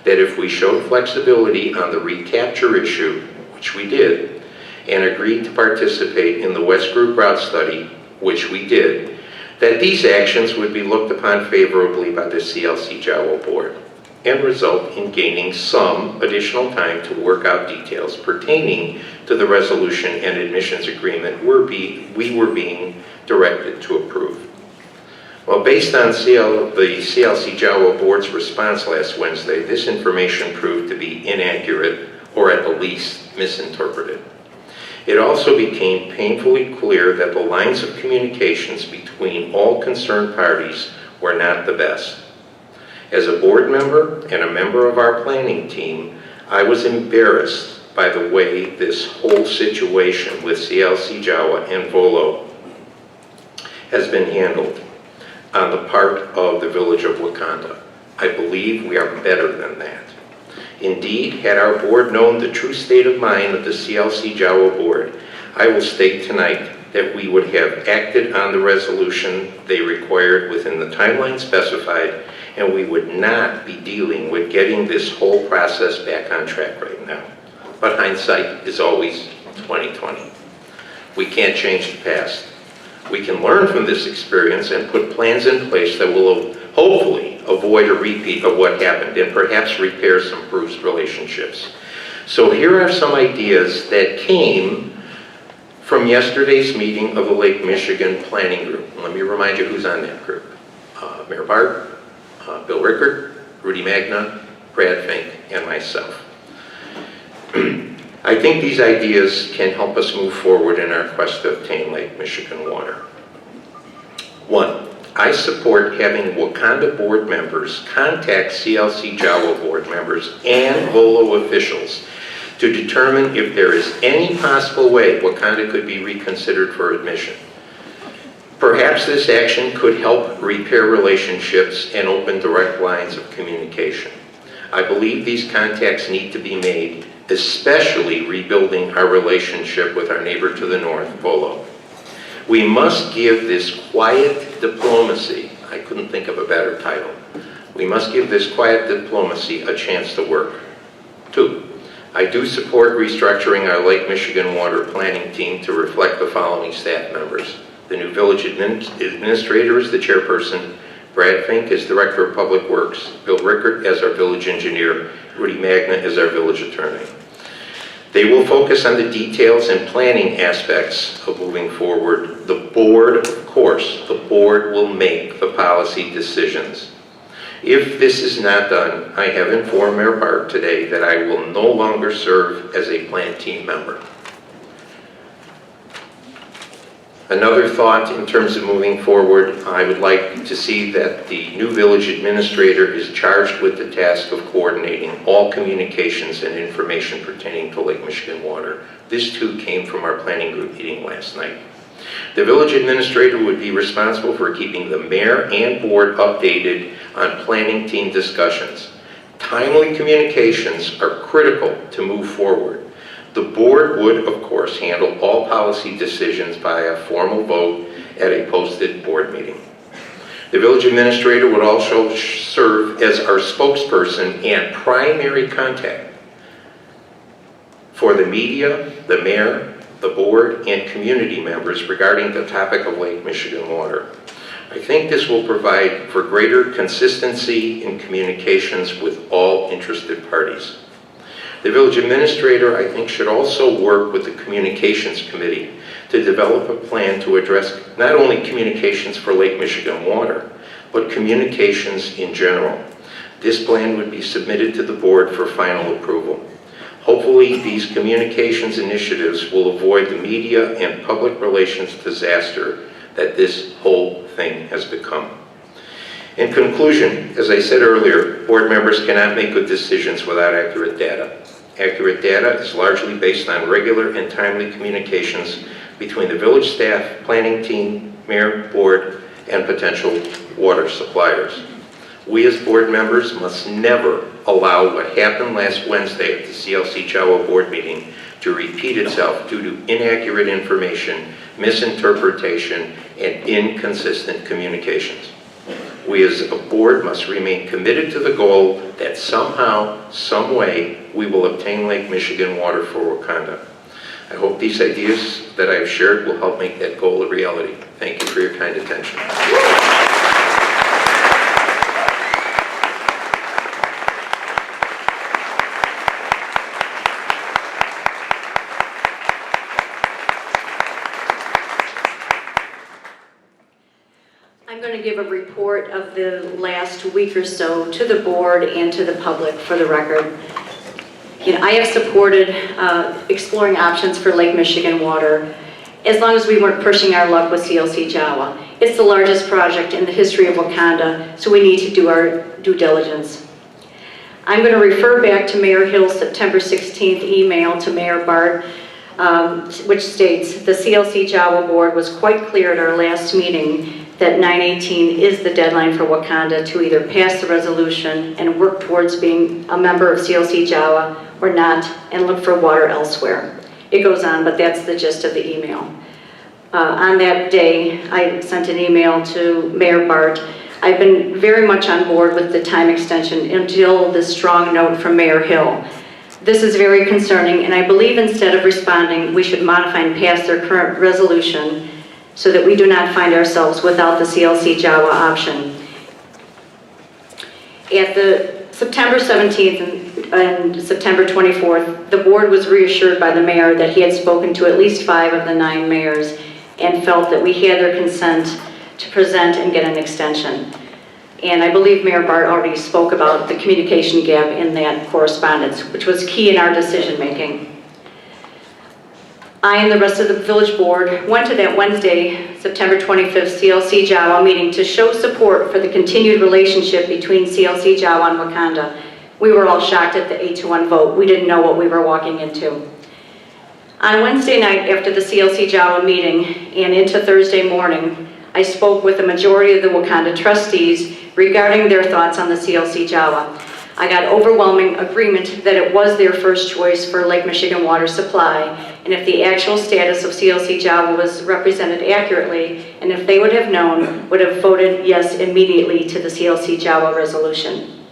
that if we showed flexibility on the recapture issue, which we did, and agreed to participate in the West Group route study, which we did, that these actions would be looked upon favorably by the CLCJAWA board and result in gaining some additional time to work out details pertaining to the resolution and admissions agreement we were being directed to approve. Well, based on the CLCJAWA board's response last Wednesday, this information proved to be inaccurate or at the least misinterpreted. It also became painfully clear that the lines of communications between all concerned parties were not the best. As a board member and a member of our planning team, I was embarrassed by the way this whole situation with CLCJAWA and Volo has been handled on the part of the Village of Wauconda. I believe we are better than that. Indeed, had our board known the true state of mind of the CLCJAWA board, I will state tonight that we would have acted on the resolution they required within the timeline specified, and we would not be dealing with getting this whole process back on track right now. But hindsight is always 20/20. We can't change the past. We can learn from this experience and put plans in place that will hopefully avoid a repeat of what happened and perhaps repair some bruised relationships. So here are some ideas that came from yesterday's meeting of the Lake Michigan Planning Group. Let me remind you who's on that group. Mayor Bart, Bill Rickard, Rudy Magna, Brad Fink, and myself. I think these ideas can help us move forward in our quest to obtain Lake Michigan water. 1, I support having Wauconda board members contact CLCJAWA board members and VOLO officials to determine if there is any possible way Wauconda could be reconsidered for admission. Perhaps this action could help repair relationships and open direct lines of communication. I believe these contacts need to be made, especially rebuilding our relationship with our neighbor to the north, VOLO. We must give this quiet diplomacy, I couldn't think of a better title, we must give this quiet diplomacy a chance to work. 2, I do support restructuring our Lake Michigan water planning team to reflect the following staff members. The new village administrator is the chairperson, Brad Fink is Director of Public Works, Bill Rickard as our village engineer, Rudy Magna is our village attorney. They will focus on the details and planning aspects of moving forward. The board, of course, the board will make the policy decisions. If this is not done, I have informed Mayor Bart today that I will no longer serve as a plant team member. Another thought in terms of moving forward, I would like to see that the new village administrator is charged with the task of coordinating all communications and information pertaining to Lake Michigan water. This too came from our planning group meeting last night. The village administrator would be responsible for keeping the mayor and board updated on planning team discussions. Timely communications are critical to move forward. The board would, of course, handle all policy decisions by a formal vote at a posted board meeting. The village administrator would also serve as our spokesperson and primary contact for the media, the mayor, the board, and community members regarding the topic of Lake Michigan water. I think this will provide for greater consistency in communications with all interested parties. The village administrator, I think, should also work with the communications committee to develop a plan to address not only communications for Lake Michigan water, but communications in general. This plan would be submitted to the board for final approval. Hopefully, these communications initiatives will avoid the media and public relations disaster that this whole thing has become. In conclusion, as I said earlier, board members cannot make good decisions without accurate data. Accurate data is largely based on regular and timely communications between the village staff, planning team, mayor, board, and potential water suppliers. We as board members must never allow what happened last Wednesday at the CLCJAWA board meeting to repeat itself due to inaccurate information, misinterpretation, and inconsistent communications. We as a board must remain committed to the goal that somehow, some way, we will obtain Lake Michigan water for Wauconda. I hope these ideas that I've shared will help make that goal a reality. Thank you for your kind attention. I'm going to give a report of the last week or so to the board and to the public for the record. I have supported exploring options for Lake Michigan water as long as we weren't pushing our luck with CLCJAWA. It's the largest project in the history of Wauconda, so we need to do our due diligence. I'm going to refer back to Mayor Hill's September 16th email to Mayor Bart which states, the CLCJAWA board was quite clear at our last meeting that 9/18 is the deadline for Wauconda to either pass the resolution and work towards being a member of CLCJAWA or not, and look for water elsewhere. It goes on, but that's the gist of the email. On that day, I sent an email to Mayor Bart. I've been very much on board with the time extension until the strong note from Mayor Hill. This is very concerning, and I believe instead of responding, we should modify and pass their current resolution so that we do not find ourselves without the CLCJAWA option. At the September 17th and September 24th, the board was reassured by the mayor that he had spoken to at least 5 of the 9 mayors and felt that we had their consent to present and get an extension. And I believe Mayor Bart already spoke about the communication gap in that correspondence, which was key in our decision-making. I and the rest of the village board went to that Wednesday, September 25th CLCJAWA meeting to show support for the continued relationship between CLCJAWA and Wauconda. We were all shocked at the 8-1 vote. We didn't know what we were walking into. On Wednesday night after the CLCJAWA meeting and into Thursday morning, I spoke with the majority of the Wauconda trustees regarding their thoughts on the CLCJAWA. I got overwhelming agreement that it was their first choice for Lake Michigan water supply, and if the actual status of CLCJAWA was represented accurately, and if they would have known, would have voted yes immediately to the CLCJAWA resolution.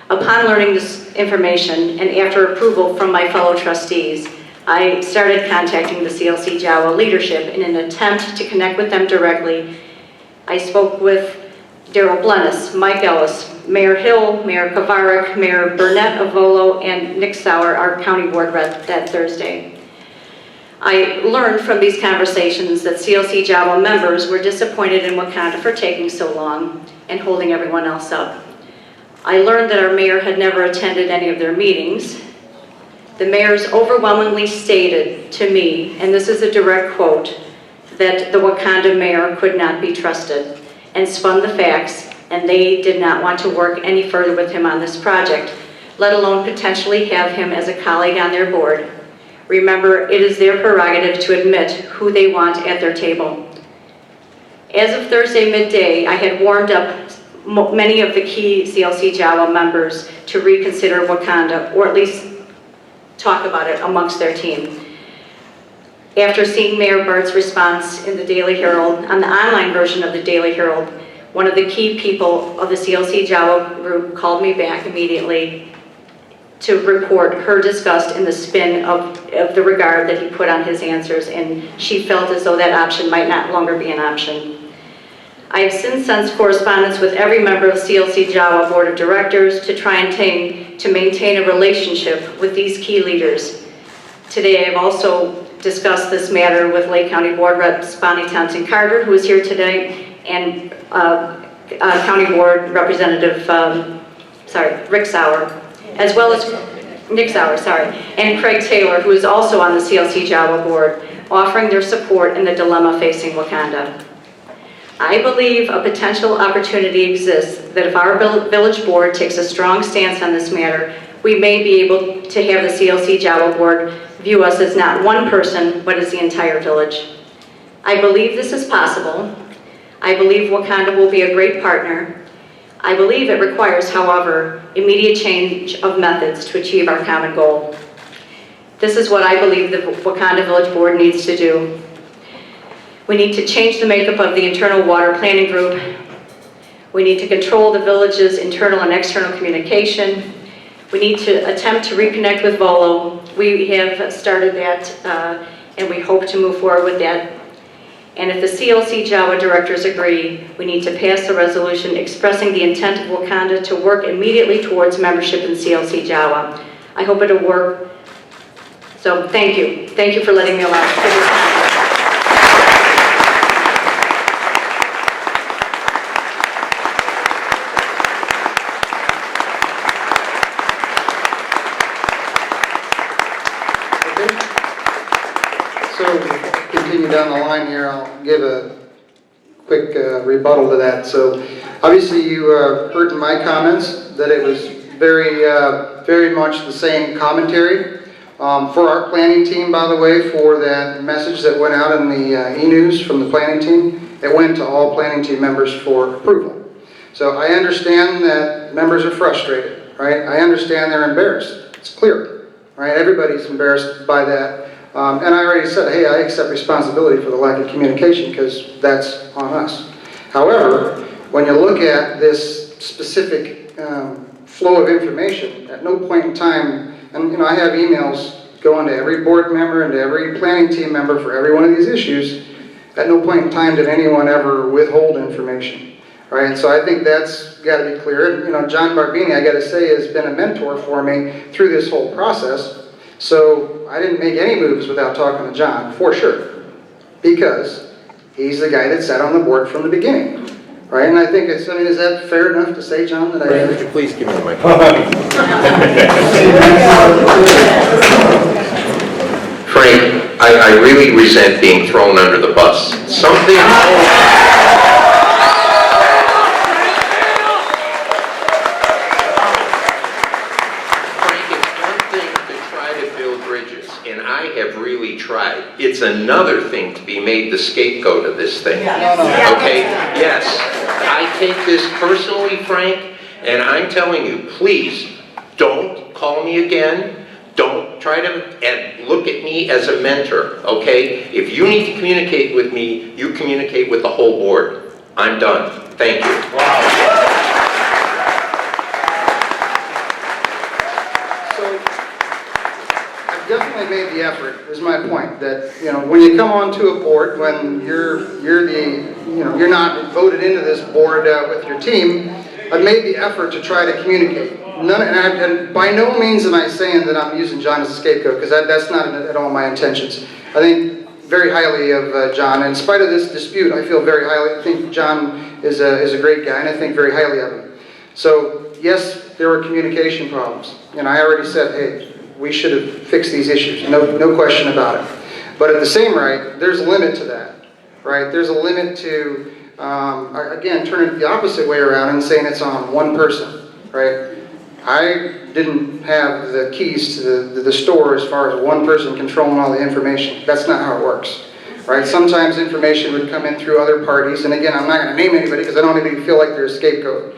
Upon learning this information, and after approval from my fellow trustees, I started contacting the CLCJAWA leadership in an attempt to connect with them directly. I spoke with Daryl Blennis, Mike Ellis, Mayor Hill, Mayor Kovarik, Mayor Burnett of Volo, and Nick Sauer, our county board rep, that Thursday. I learned from these conversations that CLCJAWA members were disappointed in Wauconda for taking so long and holding everyone else up. I learned that our mayor had never attended any of their meetings. The mayors overwhelmingly stated to me, and this is a direct quote, that the Wauconda mayor could not be trusted, and spun the facts, and they did not want to work any further with him on this project, let alone potentially have him as a colleague on their board. Remember, it is their prerogative to admit who they want at their table. As of Thursday midday, I had warmed up many of the key CLCJAWA members to reconsider Wauconda, or at least talk about it amongst their team. After seeing Mayor Bart's response in the Daily Herald, on the online version of the Daily Herald, one of the key people of the CLCJAWA group called me back immediately to report her disgust in the spin of the regard that he put on his answers, and she felt as though that option might not longer be an option. I have since sent correspondence with every member of CLCJAWA Board of Directors to try and maintain a relationship with these key leaders. Today I've also discussed this matter with Lake County Board Reps Bonnie Thompson Carter, who is here today, and County Board Representative, Rick Sauer, as well as Nick Sauer, and Craig Taylor, who is also on the CLCJAWA Board, offering their support in the dilemma facing Wauconda. I believe a potential opportunity exists that if our village board takes a strong stance on this matter, we may be able to have the CLCJAWA board view us as not one person, but as the entire village. I believe this is possible. I believe Wauconda will be a great partner. I believe it requires, however, immediate change of methods to achieve our common goal. This is what I believe the Wauconda Village Board needs to do. We need to change the makeup of the internal water planning group. We need to control the village's internal and external communication. We need to attempt to reconnect with Volo. We have started that, and we hope to move forward with that. And if the CLCJAWA directors agree, we need to pass a resolution expressing the intent of Wauconda to work immediately towards membership in CLCJAWA. I hope it'll work. So thank you. Thank you for letting me allow this time. Continue down the line here, I'll give a quick rebuttal to that. So obviously you heard in my comments that it was very much the same commentary. For our planning team, by the way, for that message that went out in the e-news from the planning team, it went to all planning team members for approval. So I understand that members are frustrated, right? I understand they're embarrassed. It's clear, right? Everybody's embarrassed by that. And I already said, hey, I accept responsibility for the lack of communication because that's on us. However, when you look at this specific flow of information, at no point in time, and you know, I have emails going to every board member and to every planning team member for every one of these issues. At no point in time did anyone ever withhold information, right? So I think that's got to be clear. And, you know, John Barbini, I got to say, has been a mentor for me through this whole process. So I didn't make any moves without talking to John, for sure, because he's the guy that sat on the board from the beginning, right? And I think it's, I mean, is that fair enough to say, John, that Frank, would you please give me the microphone? Frank, I really resent being thrown under the bus. Something... tried. It's another thing to be made the scapegoat of this thing. Okay? Yes. I take this personally, Frank, and I'm telling you, please, don't call me again. Don't try to look at me as a mentor, okay? If you need to communicate with me, you communicate with the whole board. I'm done. Thank you. Wow. Definitely made the effort, is my point, that, you know, when you come onto a board, when you're not voted into this board with your team, I've made the effort to try to communicate. And by no means am I saying that I'm using John as a scapegoat, because that's not at all my intentions. I think very highly of John. In spite of this dispute, I feel very highly. I think John is a great guy, and I think very highly of him. So, yes, there were communication problems. And I already said, hey, we should have fixed these issues, no question about it. But at the same rate, there's a limit to that, right? There's a limit to, again, turning it the opposite way around and saying it's on one person, right? I didn't have the keys to the store as far as one person controlling all the information. That's not how it works, right? Sometimes information would come in through other parties, and again, I'm not going to name anybody because I don't even feel like they're a scapegoat,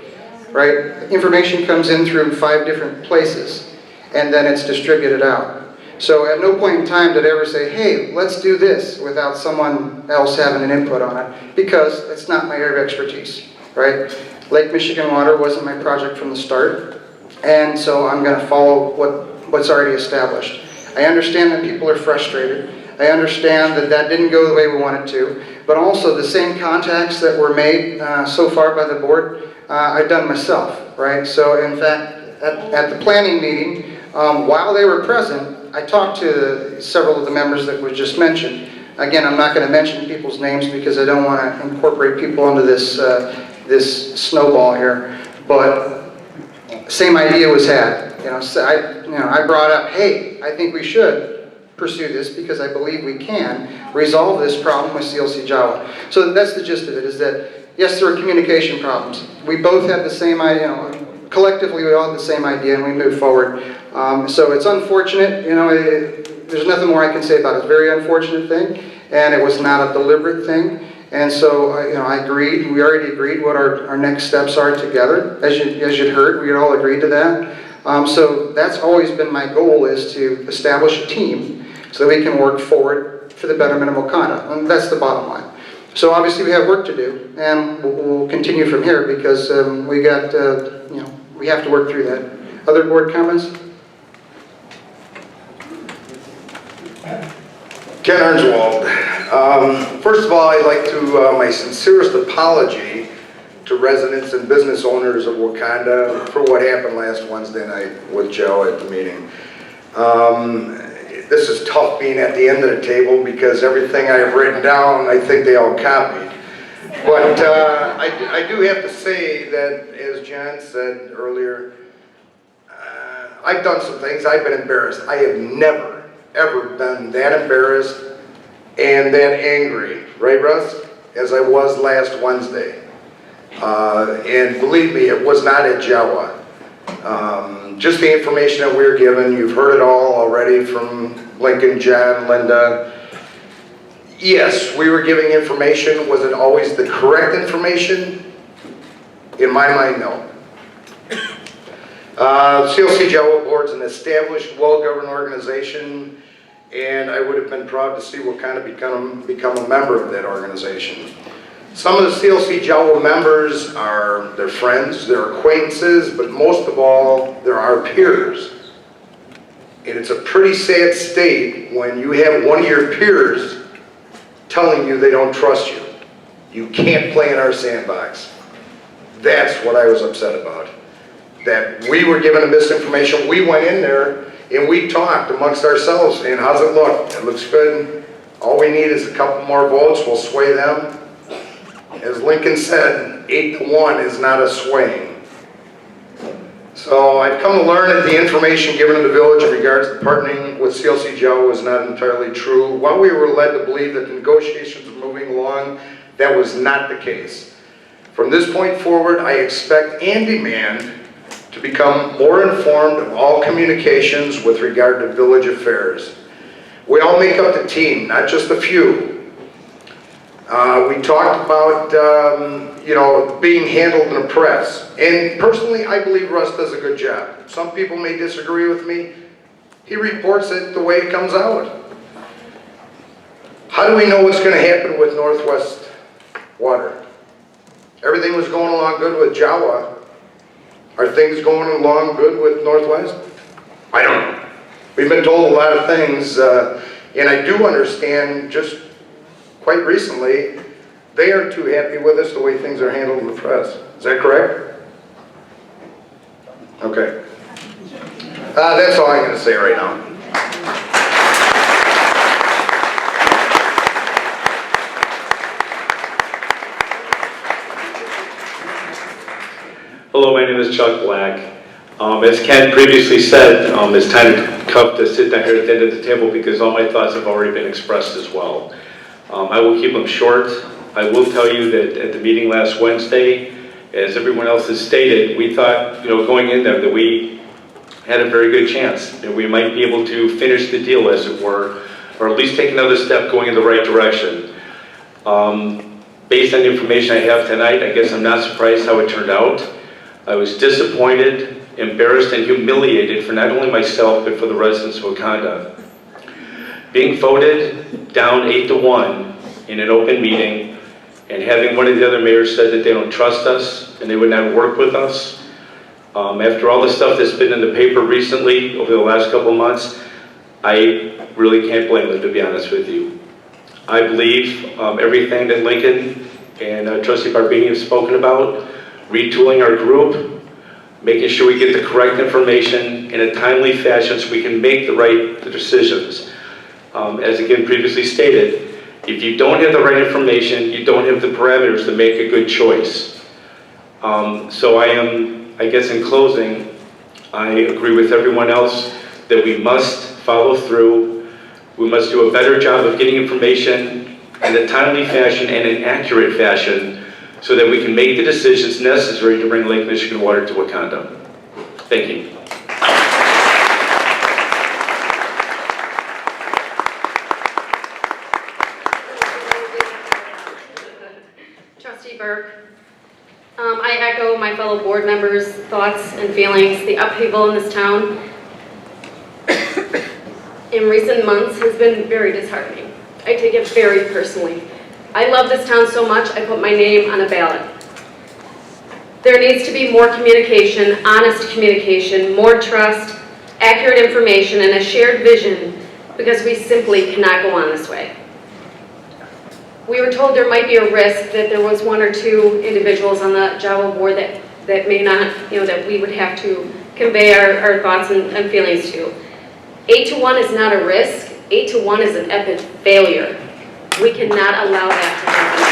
right? Information comes in through 5 different places, and then it's distributed out. So at no point in time did I ever say, hey, let's do this without someone else having an input on it, because it's not my area of expertise, right? Lake Michigan water wasn't my project from the start, and so I'm going to follow what's already established. I understand that people are frustrated. I understand that that didn't go the way we wanted to, but also the same contacts that were made so far by the board, I've done myself, right? So in fact, at the planning meeting, while they were present, I talked to several of the members that were just mentioned. Again, I'm not going to mention people's names because I don't want to incorporate people into this this snowball here. But same idea was had. So I brought up, hey, I think we should pursue this because I believe we can resolve this problem with CLCJAWA. So that's the gist of it. Is that yes, there were communication problems. We both had the same idea. Collectively, we all had the same idea, and we moved forward. So it's unfortunate, there's nothing more I can say about it. It's a very unfortunate thing, and it was not a deliberate thing. And so, I agreed. We already agreed what our next steps are together. As you'd heard, we had all agreed to that. So that's always been my goal, is to establish a team so that we can work forward for the betterment of Wauconda. And that's the bottom line. So obviously we have work to do, and we'll continue from here because we got, we have to work through that. Other board comments? Ken Arnswald. First of all, I'd like to my sincerest apology to residents and business owners of Wauconda for what happened last Wednesday night with Joe at the meeting. This is tough being at the end of the table because everything I have written down, I think they all copied. But I do have to say that, as John said earlier, I've done some things. I've been embarrassed. I have never, ever been that embarrassed and that angry, right, Russ, as I was last Wednesday. And believe me, it was not at JAWA. Just the information that we're given, you've heard it all already from Lincoln, John, Linda. Yes, we were giving information. Was it always the correct information? In my mind, no. CLCJAWA Board's an established, well-governed organization, and I would have been proud to see Wauconda become a member of that organization. Some of the CLCJAWA members are their friends, their acquaintances, but most of all, they're our peers. And it's a pretty sad state when you have one of your peers telling you they don't trust you. You can't play in our sandbox. That's what I was upset about. That we were given a misinformation. We went in there and we talked amongst ourselves, and how's it look? It looks good. All we need is a couple more votes. We'll sway them. As Lincoln said, 8-1 is not a swaying. So I've come to learn that the information given to the village in regards to partnering with CLCJAWA was not entirely true. While we were led to believe that the negotiations were moving along, that was not the case. From this point forward, I expect and demand to become more informed of all communications with regard to village affairs. We all make up the team, not just a few. We talked about, being handled in the press. And personally, I believe Russ does a good job. Some people may disagree with me. He reports it the way it comes out. How do we know what's going to happen with Northwest Water? Everything was going along good with JAWA. Are things going along good with Northwest? I don't know. We've been told a lot of things, and I do understand just quite recently, they aren't too happy with us the way things are handled in the press. Is that correct? Okay. That's all I'm going to say right now. Hello, my name is Chuck Black. As Ken previously said, it's time to sit down here at the end of the table because all my thoughts have already been expressed as well. I will keep them short. I will tell you that at the meeting last Wednesday, as everyone else has stated, we thought, going in there that we had a very good chance that we might be able to finish the deal, as it were, or at least take another step going in the right direction. Based on the information I have tonight, I guess I'm not surprised how it turned out. I was disappointed, embarrassed, and humiliated for not only myself, but for the residents of Wauconda. Being voted down 8-1 in an open meeting, and having one of the other mayors said that they don't trust us and they would not work with us. After all the stuff that's been in the paper recently over the last couple of months, I really can't blame them, to be honest with you. I believe everything that Lincoln and Trustee Barbini have spoken about, retooling our group, making sure we get the correct information in a timely fashion so we can make the right decisions. As again previously stated, if you don't have the right information, you don't have the parameters to make a good choice. So I guess in closing, I agree with everyone else that we must follow through. We must do a better job of getting information in a timely fashion and an accurate fashion so that we can make the decisions necessary to bring Lake Michigan water to Wauconda. Thank you. Trustee Burke, I echo my fellow board members' thoughts and feelings. The upheaval in this town in recent months has been very disheartening. I take it very personally. I love this town so much, I put my name on a ballot. There needs to be more communication, honest communication, more trust, accurate information, and a shared vision, because we simply cannot go on this way. We were told there might be a risk that there was one or two individuals on the JAWA board that may not, that we would have to convey our thoughts and feelings to. 8-1 is not a risk. 8-1 is an epic failure. We cannot allow that to happen.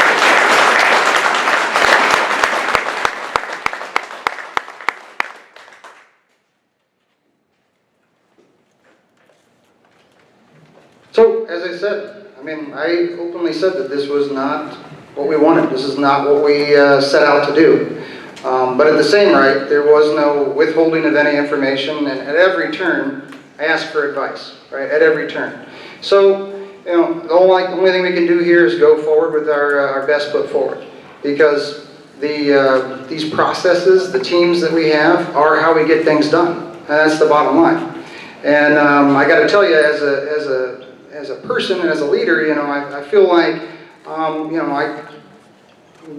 So, as I said, I openly said that this was not what we wanted. This is not what we set out to do. But at the same right, there was no withholding of any information, and at every turn, I asked for advice, right, at every turn. So, you know, the only thing we can do here is go forward with our best foot forward, because these processes, the teams that we have, are how we get things done, and that's the bottom line. And I got to tell you, as a person and as a leader, you know, I feel like, you know, I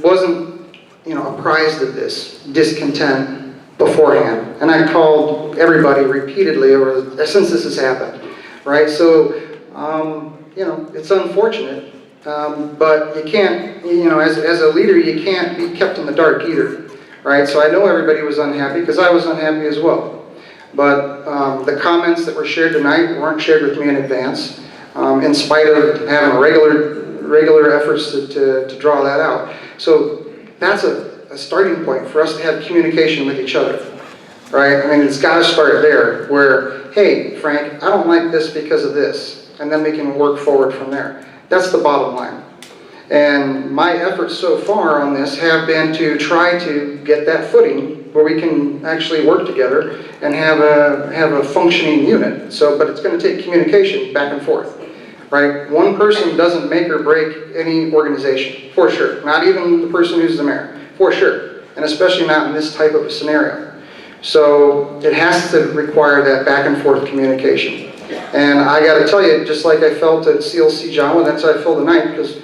wasn't, you know, apprised of this discontent beforehand, and I called everybody repeatedly since this has happened, right? So, you know, it's unfortunate, but you can't, you know, as a leader, you can't be kept in the dark either, right? So I know everybody was unhappy, because I was unhappy as well. But the comments that were shared tonight weren't shared with me in advance, in spite of having regular efforts to draw that out. So that's a starting point for us to have communication with each other, right? I mean, it's got to start there, where, hey, Frank, I don't like this because of this, and then we can work forward from there. That's the bottom line. And my efforts so far on this have been to try to get that footing where we can actually work together and have a functioning unit. So, but it's going to take communication back and forth, right? One person doesn't make or break any organization, for sure. Not even the person who's the mayor, for sure. And especially not in this type of a scenario. So it has to require that back and forth communication. And I got to tell you, just like I felt at CLCJAWA, that's how I feel tonight, because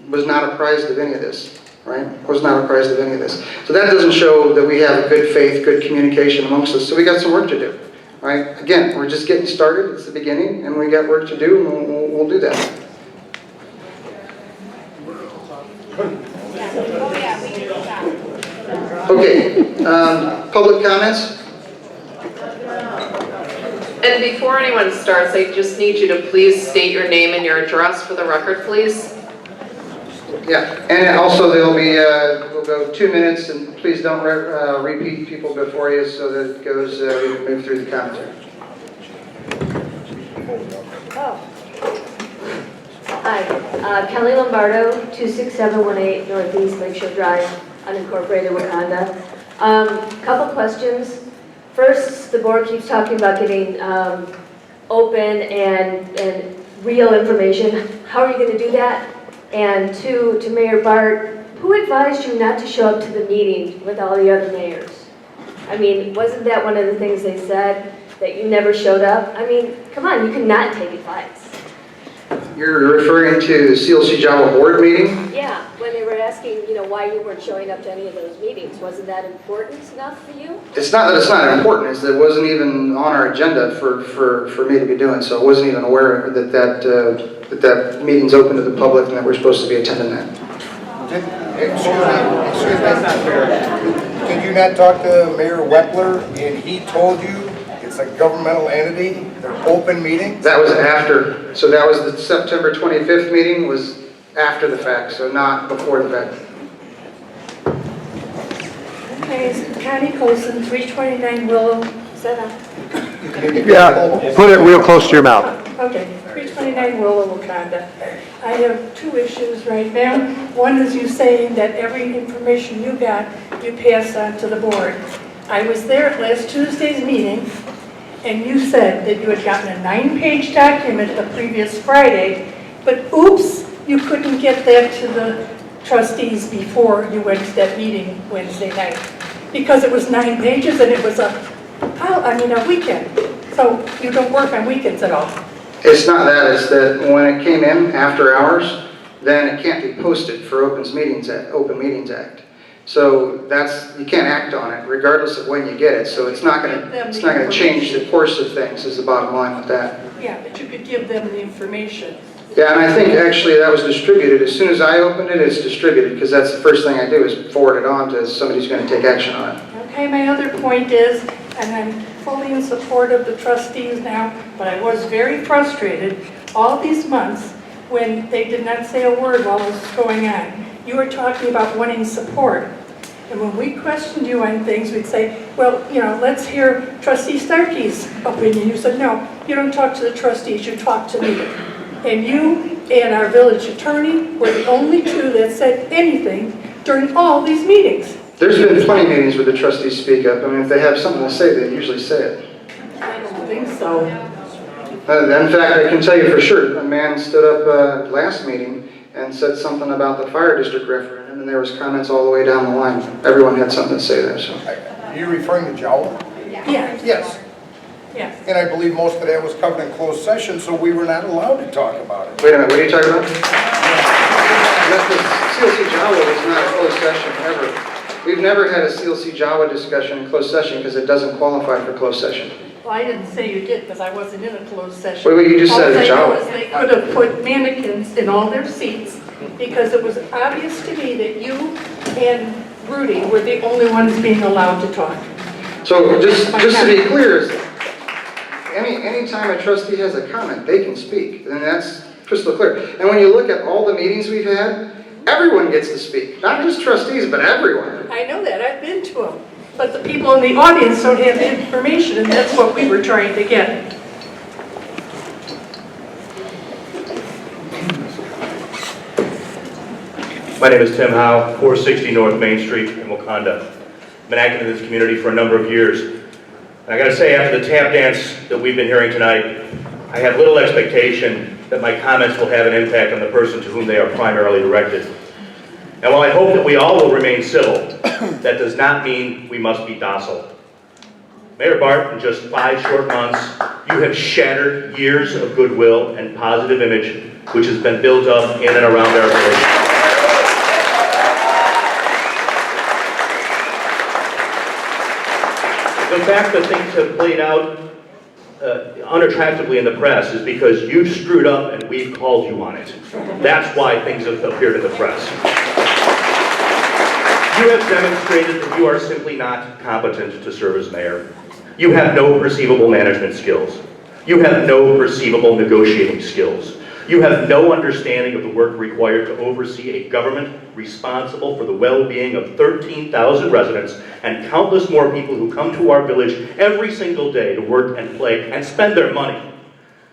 was not apprised of any of this, right? Was not apprised of any of this. So that doesn't show that we have good faith, good communication amongst us. So we got some work to do, right? Again, we're just getting started. It's the beginning, and we got work to do, and we'll do that. Okay, public comments? And before anyone starts, I just need you to please state your name and your address for the record, please. Yeah, and also there'll be, we'll go 2 minutes, and please don't repeat people before you, so that it goes, we can move through the commentary. Hi, Kelly Lombardo, 26718 Northeast Lakeshore Drive, unincorporated Wauconda. Couple questions. First, the board keeps talking about getting open and real information. How are you going to do that? And two, to Mayor Bart, who advised you not to show up to the meeting with all the other mayors? I mean, wasn't that one of the things they said, that you never showed up? I mean, come on, you cannot take advice. You're referring to the CLCJAWA board meeting? Yeah, when they were asking, you know, why you weren't showing up to any of those meetings. Wasn't that important enough for you? It's not that it's not important, it's that it wasn't even on our agenda for me to be doing, so I wasn't even aware that meeting's open to the public and that we're supposed to be attending that. Excuse me. Did you not talk to Mayor Weppler and he told you it's a governmental entity, they're open meetings? That was after, so that was the September 25th meeting was after the fact, so not before the fact. Okay, it's Connie Colson, 329 Willow, is that on? Yeah, put it real close to your mouth. Okay, 329 Willow, Wauconda. I have two issues right now. One is you saying that every information you got, you pass on to the board. I was there at last Tuesday's meeting, and you said that you had gotten a 9-page document the previous Friday, but oops, you couldn't get that to the trustees before you went to that meeting Wednesday night, because it was 9 pages and it was a weekend. So you don't work on weekends at all. It's not that, it's that when it came in after hours, then it can't be posted for Open Meetings Act. So that's, you can't act on it regardless of when you get it. So it's not going to change the course of things is the bottom line with that. Yeah, but you could give them the information. Yeah, and I think actually that was distributed. As soon as I opened it, it's distributed because that's the first thing I do is forward it on to somebody who's going to take action on it. Okay, my other point is, and I'm fully in support of the trustees now, but I was very frustrated all these months when they did not say a word while this was going on. You were talking about wanting support. And when we questioned you on things, we'd say, well, you know, let's hear Trustee Starkey's opinion. You said, no, you don't talk to the trustees, you talk to me. And you and our village attorney were the only two that said anything during all these meetings. There's been plenty of meetings where the trustees speak up. I mean, if they have something to say, they usually say it. I don't think so. In fact, I can tell you for sure, a man stood up last meeting and said something about the fire district referendum, and there was comments all the way down the line. Everyone had something to say there, so. Are you referring to JAWA? Yeah. Yes. Yeah. And I believe most of that was covered in closed session, so we were not allowed to talk about it. Wait a minute, what are you talking about? CLCJAWA was not a closed session ever. We've never had a CLCJAWA discussion in closed session because it doesn't qualify for closed session. Well, I didn't say you did because I wasn't in a closed session. Wait, you just said All I know JAWA. is they could have put mannequins in all their seats because it was obvious to me that you and Rudy were the only ones being allowed to talk. So just to be clear, anytime a trustee has a comment, they can speak, and that's crystal clear. And when you look at all the meetings we've had, everyone gets to speak, not just trustees, but everyone. I know that, I've been to them. But the people in the audience don't have the information, and that's what we were trying to get. My name is Tim Howe, 460 North Main Street in Wauconda. I've been active in this community for a number of years. And I gotta say, after the tap dance that we've been hearing tonight, I have little expectation that my comments will have an impact on the person to whom they are primarily directed. And while I hope that we all will remain civil, that does not mean we must be docile. Mayor Bart, in just 5 short months, you have shattered years of goodwill and positive image which has been built up in and around our village. The fact that things have played out unattractively in the press is because you've screwed up and we've called you on it. That's why things have appeared in the press. You have demonstrated that you are simply not competent to serve as mayor. You have no perceivable management skills. You have no perceivable negotiating skills. You have no understanding of the work required to oversee a government responsible for the well-being of 13,000 residents and countless more people who come to our village every single day to work and play and spend their money.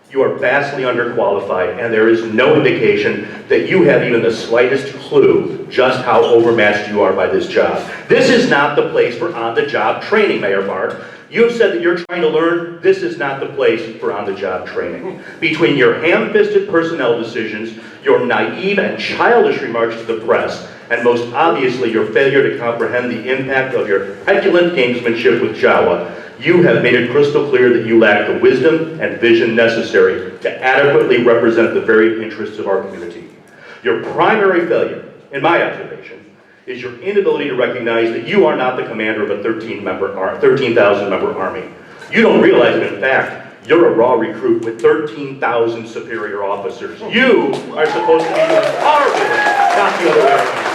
You are vastly underqualified, and there is no indication that you have even the slightest clue just how overmatched you are by this job. This is not the place for on-the-job training, Mayor Bart. You have said that you're trying to learn. This is not the place for on-the-job training. Between your ham-fisted personnel decisions, your naive and childish remarks to the press, and most obviously your failure to comprehend the impact of your petulant gamesmanship with JAWA, you have made it crystal clear that you lack the wisdom and vision necessary to adequately represent the very interests of our community. Your primary failure, in my observation, is your inability to recognize that you are not the commander of a 13,000 member army. You don't realize that, in fact, you're a raw recruit with 13,000 superior officers. You are supposed to be doing our work, not the other way around.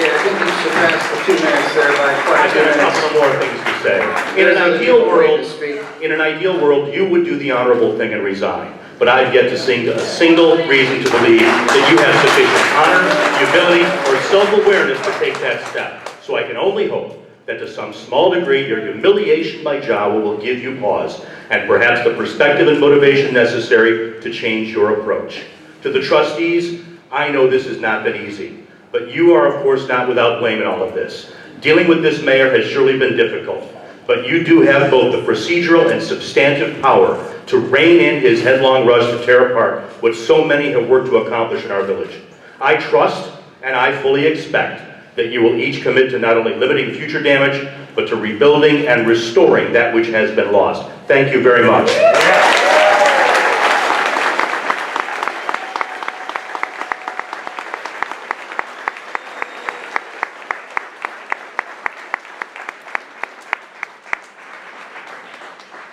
Yeah, I think you surpassed the 2 minutes there by quite I've got a couple more things to say. In an ideal world, you would do the honorable thing and resign. But I've yet to see a single reason to believe that you have sufficient honor, humility, or self-awareness to take that step. So I can only hope that to some small degree your humiliation by JAWA will give you pause, and perhaps the perspective and motivation necessary to change your approach. To the trustees, I know this has not been easy, but you are of course not without blame in all of this. Dealing with this mayor has surely been difficult, but you do have both the procedural and substantive power to rein in his headlong rush to tear apart what so many have worked to accomplish in our village. I trust and I fully expect that you will each commit to not only limiting future damage, but to rebuilding and restoring that which has been lost. Thank you very much.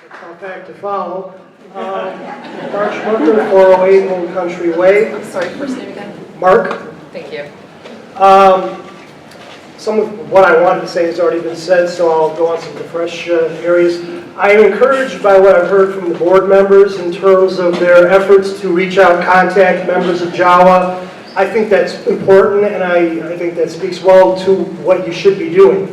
Compact to follow. Mark Schmucker, 408 Old Country Way. I'm sorry, first name again? Mark. Thank you. Some of what I wanted to say has already been said, so I'll go on some of the fresh areas. I am encouraged by what I've heard from the board members in terms of their efforts to reach out, contact members of JAWA. I think that's important, and I think that speaks well to what you should be doing.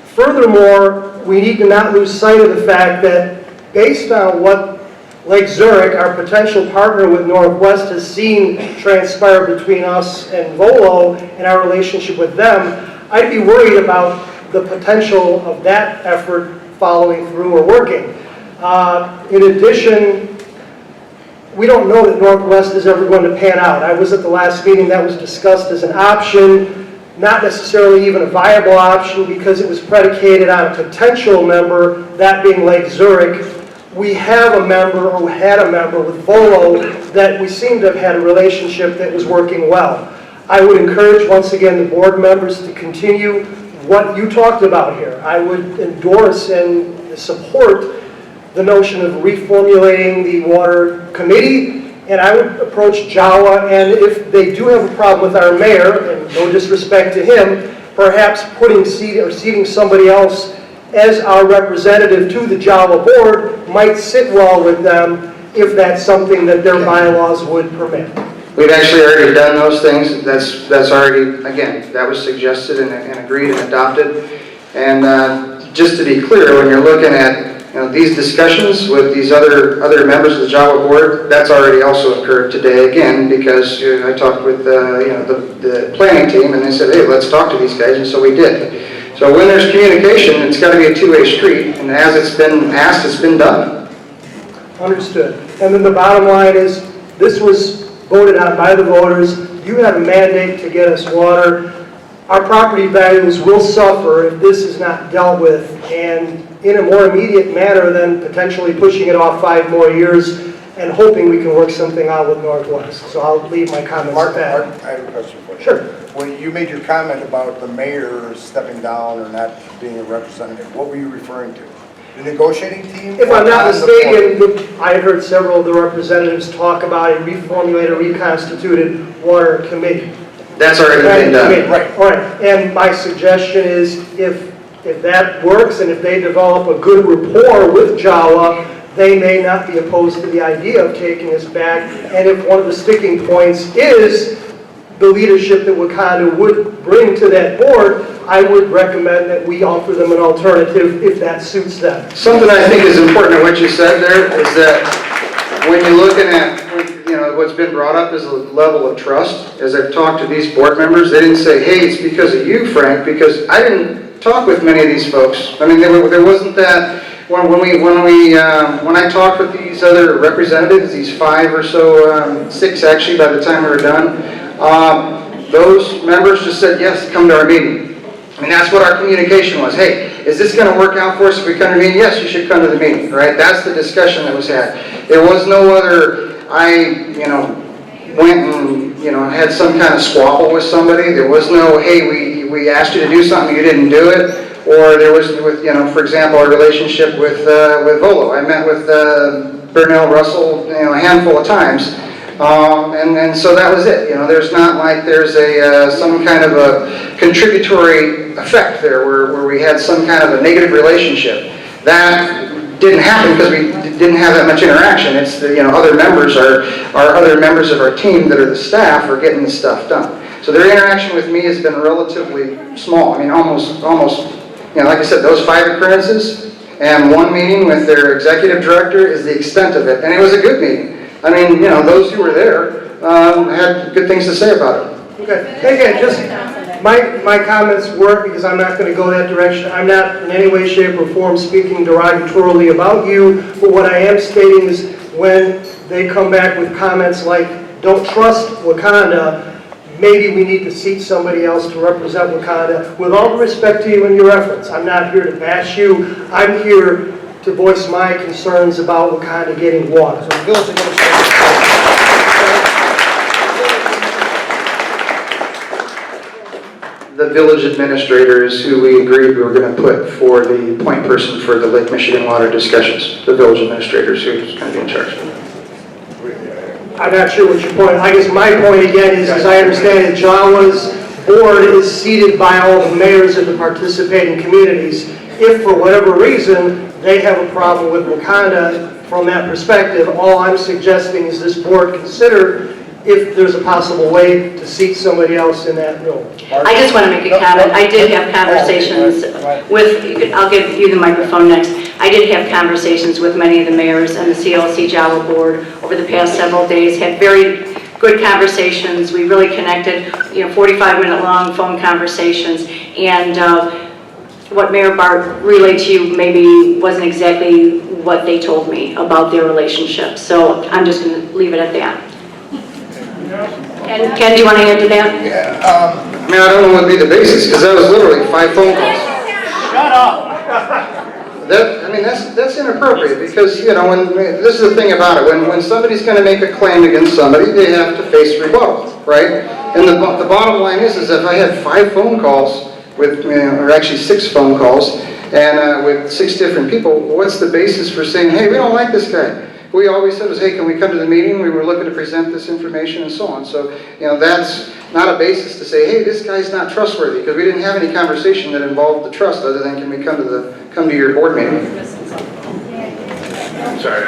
Furthermore, we need to not lose sight of the fact that based on what Lake Zurich, our potential partner with Northwest, has seen transpire between us and Volo and our relationship with them, I'd be worried about the potential of that effort following through or working. In addition, we don't know that Northwest is ever going to pan out. I was at the last meeting that was discussed as an option, not necessarily even a viable option because it was predicated on a potential member, that being Lake Zurich. We have a member, or had a member with Volo that we seem to have had a relationship that was working well. I would encourage, once again, the board members to continue what you talked about here. I would endorse and support the notion of reformulating the water committee, and I would approach JAWA, and if they do have a problem with our mayor, and no disrespect to him, perhaps seating somebody else as our representative to the JAWA board might sit well with them if that's something that their bylaws would permit. We've actually already done those things. That's already, again, that was suggested and agreed and adopted. And just to be clear, when you're looking at these discussions with these other members of the JAWA board, that's already also occurred today again because I talked with the planning team and they said, hey, let's talk to these guys, and so we did. So when there's communication, it's got to be a two-way street, and as it's been asked, it's been done. Understood. And then the bottom line is, this was voted on by the voters. You have a mandate to get us water. Our property values will suffer if this is not dealt with, and in a more immediate manner than potentially pushing it off 5 more years and hoping we can work something out with Northwest. So I'll leave my comments at that. Mark, I have a question for you. Sure. When you made your comment about the mayor stepping down or not being a representative, what were you referring to? The negotiating team? If I'm not mistaken, I heard several of the representatives talk about a reformulated, reconstituted water committee. That's already been done. Right. All right. And my suggestion is if that works and if they develop a good rapport with JAWA, they may not be opposed to the idea of taking us back. And if one of the sticking points is the leadership that Wauconda would bring to that board, I would recommend that we offer them an alternative if that suits them. Something I think is important in what you said there is that when you're looking at, what's been brought up is a level of trust. As I've talked to these board members, they didn't say, hey, it's because of you, Frank, because I didn't talk with many of these folks. I mean, there wasn't that. When I talked with these other representatives, these 5 or so, 6 actually by the time we were done, those members just said, yes, come to our meeting. And that's what our communication was. Hey, is this going to work out for us if we come to the meeting? Yes, you should come to the meeting, right? That's the discussion that was had. There was no other, went and, had some kind of squabble with somebody. There was no, hey, we asked you to do something, you didn't do it. Or there was, for example, our relationship with Volo. I met with Burnell Russell, a handful of times. And so that was it. There's not like there's some kind of a contributory effect there where we had some kind of a negative relationship. That didn't happen because we didn't have that much interaction. It's the other members are other members of our team that are the staff are getting the stuff done. So their interaction with me has been relatively small. I mean, almost. Like I said, those 5 occurrences and 1 meeting with their executive director is the extent of it, and it was a good meeting. I mean, those who were there had good things to say about it. Okay. Again, just my comments work because I'm not going to go that direction. I'm not in any way, shape, or form speaking derogatorily about you, but what I am stating is when they come back with comments like, don't trust Wauconda, maybe we need to seat somebody else to represent Wauconda. With all respect to you and your efforts, I'm not here to bash you. I'm here to voice my concerns about Wauconda getting water. So the village The village administrators who we agreed we were going to put for the point person for the Lake Michigan water discussions, the village administrators who's going to be in charge. I'm not sure what your point. I guess my point again is, as I understand it, JAWA's board is seated by all the mayors of the participating communities. If for whatever reason they have a problem with Wauconda from that perspective, all I'm suggesting is this board consider if there's a possible way to seat somebody else in that role. I just want to make a comment. I did have conversations with, I'll give you the microphone next. I did have conversations with many of the mayors and the CLCJAWA board over the past several days, had very good conversations. We really connected, 45-minute long phone conversations. And what Mayor Bart relayed to you maybe wasn't exactly what they told me about their relationship. So I'm just going to leave it at that. And Ken, do you want to add to that? Yeah, I mean, I don't know what would be the basis, because that was literally 5 phone calls. Shut up! That's inappropriate, because, this is the thing about it, when somebody's going to make a claim against somebody, they have to face rebuttal, right? And the bottom line is if I had 5 phone calls with, or actually 6 phone calls, and with 6 different people, what's the basis for saying, hey, we don't like this guy? We always said was, hey, can we come to the meeting? We were looking to present this information and so on. So, that's not a basis to say, hey, this guy's not trustworthy, because we didn't have any conversation that involved the trust other than can we come to your board meeting? Sorry,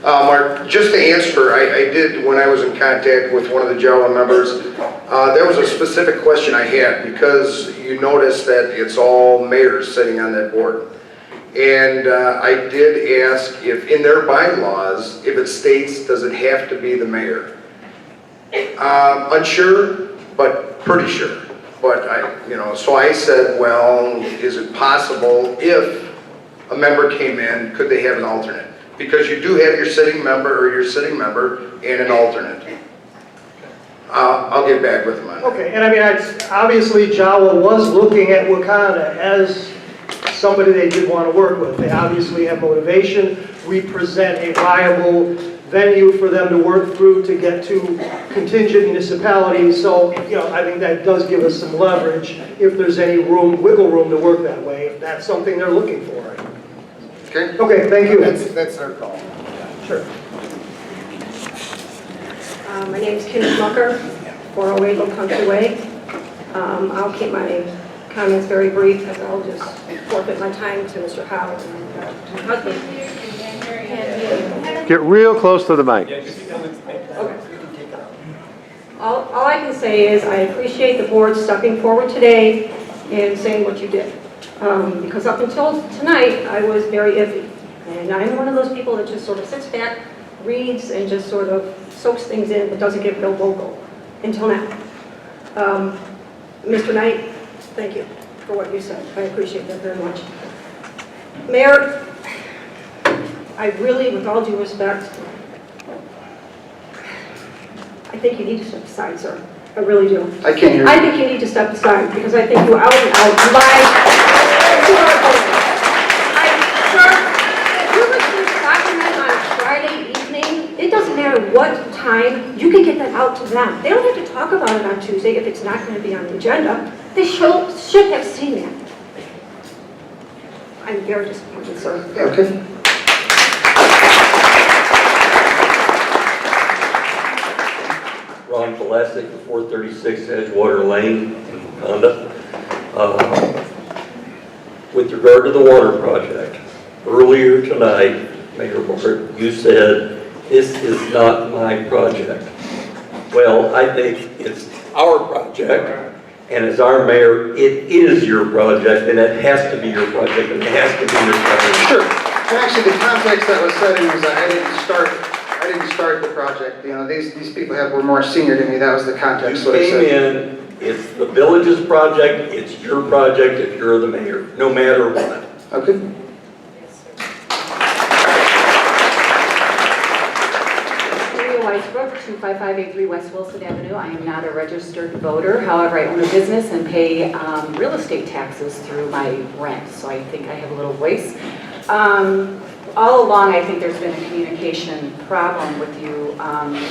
Mark, just to answer, I did, when I was in contact with one of the JAWA members, there was a specific question I had, because you notice that it's all mayors sitting on that board. And I did ask if in their bylaws, if it states, does it have to be the mayor? Unsure, but pretty sure. But so I said, well, is it possible if a member came in, could they have an alternate? Because you do have your sitting member and an alternate. I'll get back with them on that. Okay, and obviously JAWA was looking at Wauconda as somebody they did want to work with. They obviously have motivation. We present a viable venue for them to work through to get to contingent municipalities. So, I think that does give us some leverage if there's any wiggle room to work that way, if that's something they're looking for. Okay. Okay, thank you. That's their call. Sure. My name is Kim Schmucker, 408 Old Country Way. I'll keep my comments very brief, because I'll just forfeit my time to Mr. Howe and my husband. Get real close to the mic. All I can say is I appreciate the board stepping forward today and saying what you did. Because up until tonight, I was very iffy. And I'm one of those people that just sort of sits back, reads, and just sort of soaks things in, but doesn't get real vocal until now. Mr. Knight, thank you for what you said. I appreciate that very much. Mayor, I really, with all due respect, I think you need to step aside, sir. I really do. I can't hear you. I think you need to step aside, because I think you out and out lied to our voters. Sir, if you listen to document on a Friday evening, it doesn't matter what time, you can get that out to them. They don't have to talk about it on Tuesday if it's not going to be on the agenda. They should have seen that. I'm very disappointed, sir. Okay. Vlasic, 436 Edgewater Lane, Wauconda. With regard to the water project, earlier tonight, Mayor Bart, you said, this is not my project. Well, I think it's our project, and as our mayor, it is your project, and it has to be your project, and it has to be your project. Sure. And actually, the context that was set in was that I didn't start the project. These people were more senior than me. That was the context. You came in, it's the village's project, it's your project if you're the mayor, no matter what. Okay. Weisbruch, 25583 West Wilson Avenue. I am not a registered voter. However, I own a business and pay real estate taxes through my rent, so I think I have a little voice. All along, I think there's been a communication problem with you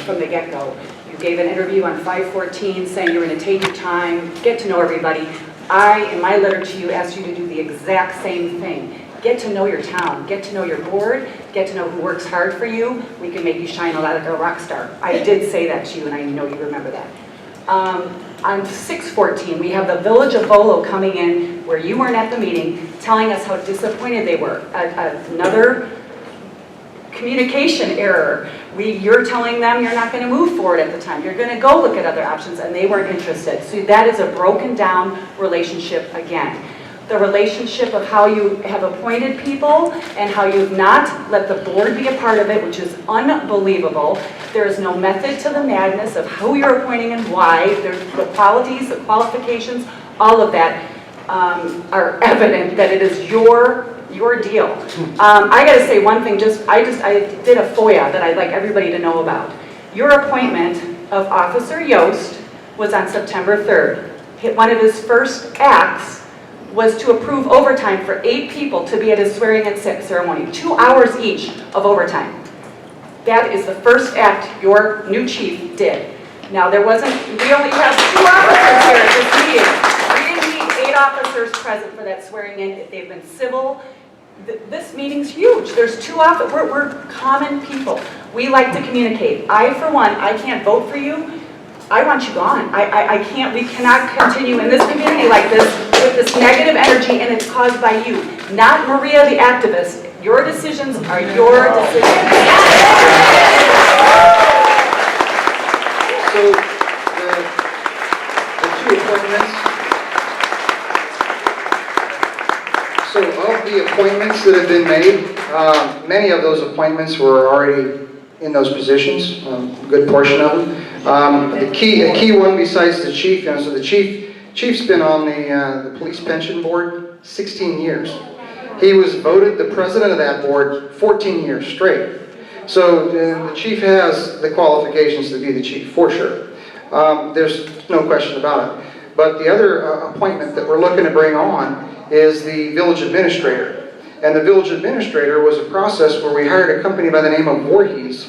from the get-go. You gave an interview on 5/14 saying you're going to take your time, get to know everybody. I, in my letter to you, asked you to do the exact same thing. Get to know your town, get to know your board, get to know who works hard for you. We can make you shine like a rock star. I did say that to you, and I know you remember that. On 6/14, we have the Village of Volo coming in, where you weren't at the meeting, telling us how disappointed they were. Another communication error. You're telling them you're not going to move forward at the time. You're going to go look at other options, and they weren't interested. So that is a broken down relationship again. The relationship of how you have appointed people and how you've not let the board be a part of it, which is unbelievable. There is no method to the madness of who you're appointing and why. There's the qualities, the qualifications, all of that are evident that it is your deal. I got to say one thing. I did a FOIA that I'd like everybody to know about. Your appointment of Officer Yost was on September 3rd. One of his first acts was to approve overtime for 8 people to be at his swearing-in ceremony, 2 hours each of overtime. That is the first act your new chief did. Now, we only have 2 officers here at this meeting. We didn't need 8 officers present for that swearing-in. They've been civil. This meeting's huge. There's 2 officers. We're common people. We like to communicate. I, for one, I can't vote for you. I want you gone. We cannot continue in this community like this with this negative energy, and it's caused by you, not Maria the activist. Your decisions are your decisions. So the 2 appointments. So of the appointments that have been made, many of those appointments were already in those positions, a good portion of them. A key one besides the chief, so the chief's been on the police pension board 16 years. He was voted the president of that board 14 years straight. So the chief has the qualifications to be the chief, for sure. There's no question about it. But the other appointment that we're looking to bring on is the village administrator. And the village administrator was a process where we hired a company by the name of Voorhees.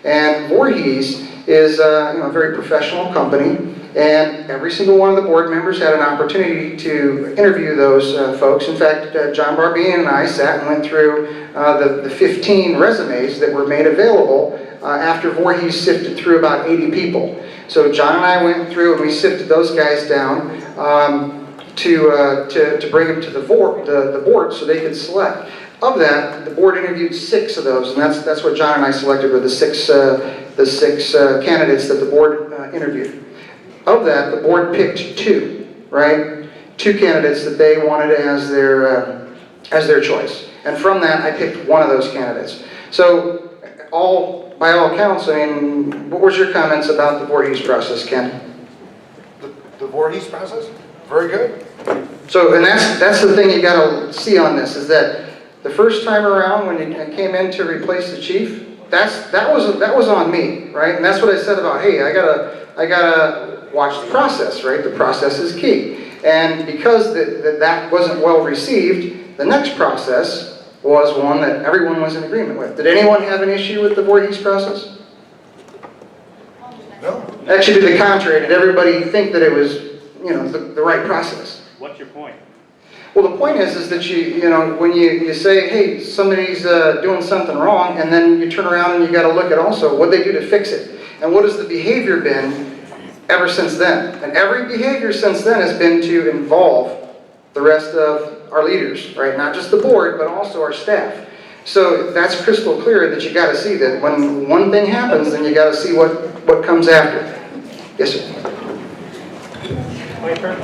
And Voorhees is a very professional company, and every single one of the board members had an opportunity to interview those folks. In fact, John Barbini and I sat and went through the 15 resumes that were made available after Voorhees sifted through about 80 people. So John and I went through and we sifted those guys down to bring them to the board so they could select. Of that, the board interviewed 6 of those, and that's what John and I selected were the six candidates that the board interviewed. Of that, the board picked 2, right? 2 candidates that they wanted as their choice, and from that, I picked one of those candidates. So, by all accounts, I mean, what was your comments about the Voorhees process, Ken? The Voorhees process? Very good. So, and that's the thing you got to see on this is that the first time around when you came in to replace the chief, that was on me, right? And that's what I said about, hey, I gotta watch the process, right? The process is key. And because that wasn't well received, the next process was one that everyone was in agreement with. Did anyone have an issue with the Voorhees process? No. Actually, to the contrary, did everybody think that it was, the right process? What's your point? Well, the point is that when you say, hey, somebody's doing something wrong, and then you turn around and you got to look at also what they do to fix it, and what has the behavior been ever since then. And every behavior since then has been to involve the rest of our leaders, right? Not just the board, but also our staff. So that's crystal clear that you got to see that when one thing happens, then you got to see what comes after. Yes, sir. My turn?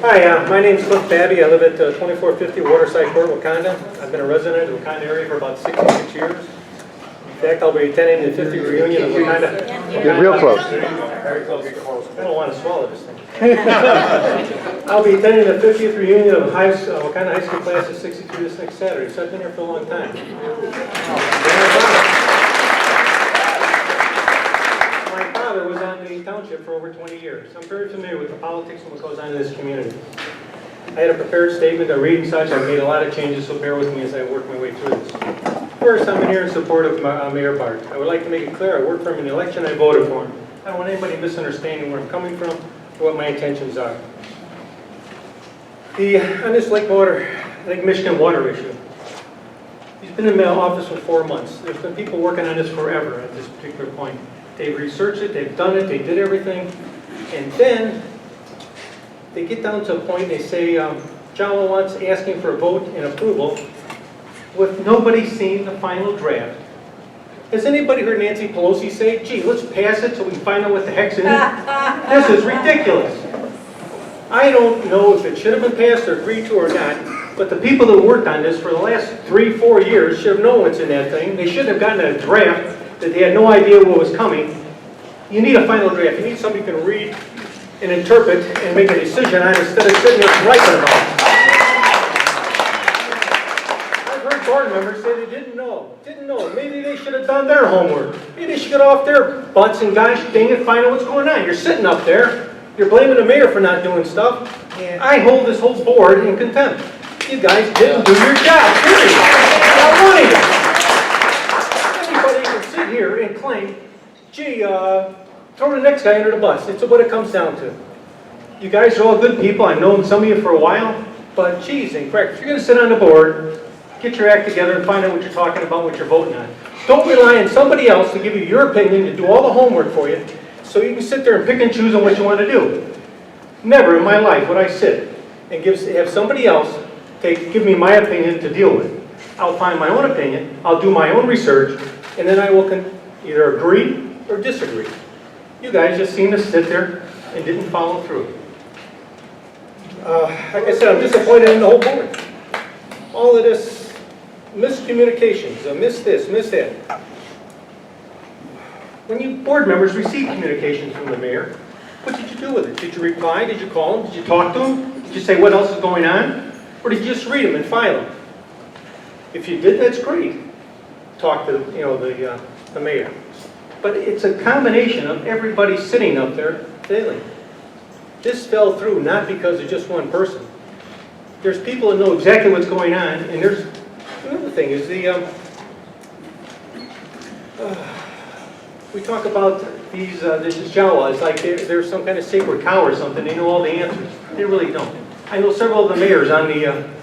Hi, my name is Babbey. I live at 2450 Waterside Court, Wauconda. I've been a resident of the Wauconda area for about 66 years. In fact, I'll be attending the 50th reunion of Wauconda. Get real close. Very close. I don't want to swallow this thing. I'll be attending the 50th reunion of Wauconda High School class of 62 this next Saturday, so I've been here for a long time. My father was on the township for over 20 years. I'm very familiar with the politics and what goes on in this community. I had a prepared statement to read and such. I've made a lot of changes, so bear with me as I work my way through this. First, I'm here in support of Mayor Bart. I would like to make it clear I worked for him in the election. I voted for him. I don't want anybody misunderstanding where I'm coming from or what my intentions are. On this Lake Michigan water issue, he's been in the office for 4 months. There's been people working on this forever at this particular point. They've researched it, they've done it, they did everything, and then they get down to a point, they say, JAWA wants asking for a vote and approval with nobody seeing the final draft. Has anybody heard Nancy Pelosi say, gee, let's pass it so we can find out what the heck's in it? This is ridiculous. I don't know if it should have been passed or agreed to or not, but the people that worked on this for the last 3-4 years should have known what's in that thing. They shouldn't have gotten a draft that they had no idea what was coming. You need a final draft. You need somebody who can read and interpret and make a decision on it instead of sitting there griping about it. I've heard board members say they didn't know. Maybe they should have done their homework. Maybe they should get off their butts and gosh dang it, find out what's going on. You're sitting up there. You're blaming the mayor for not doing stuff. I hold this whole board in contempt. You guys didn't do your job, period. Not one of you. Anybody can sit here and claim, gee, throw the next guy under the bus. It's what it comes down to. You guys are all good people. I've known some of you for a while. But geez, in fact, if you're going to sit on the board, get your act together and find out what you're talking about, what you're voting on. Don't rely on somebody else to give you your opinion, to do all the homework for you, so you can sit there and pick and choose on what you want to do. Never in my life would I sit and have somebody else give me my opinion to deal with. I'll find my own opinion, I'll do my own research, and then I will either agree or disagree. You guys just seem to sit there and didn't follow through. Like I said, I'm disappointed in the whole board. All of this miscommunications, miss this, miss that. When you board members receive communications from the mayor, what did you do with it? Did you reply? Did you call him? Did you talk to him? Did you say what else is going on? Or did you just read them and file them? If you did, that's great. Talk to the mayor. But it's a combination of everybody sitting up there failing. This fell through not because of just one person. There's people that know exactly what's going on, and there's another thing is we talk about these JAWA, it's like they're some kind of sacred cow or something. They know all the answers. They really don't. I know several of the mayors on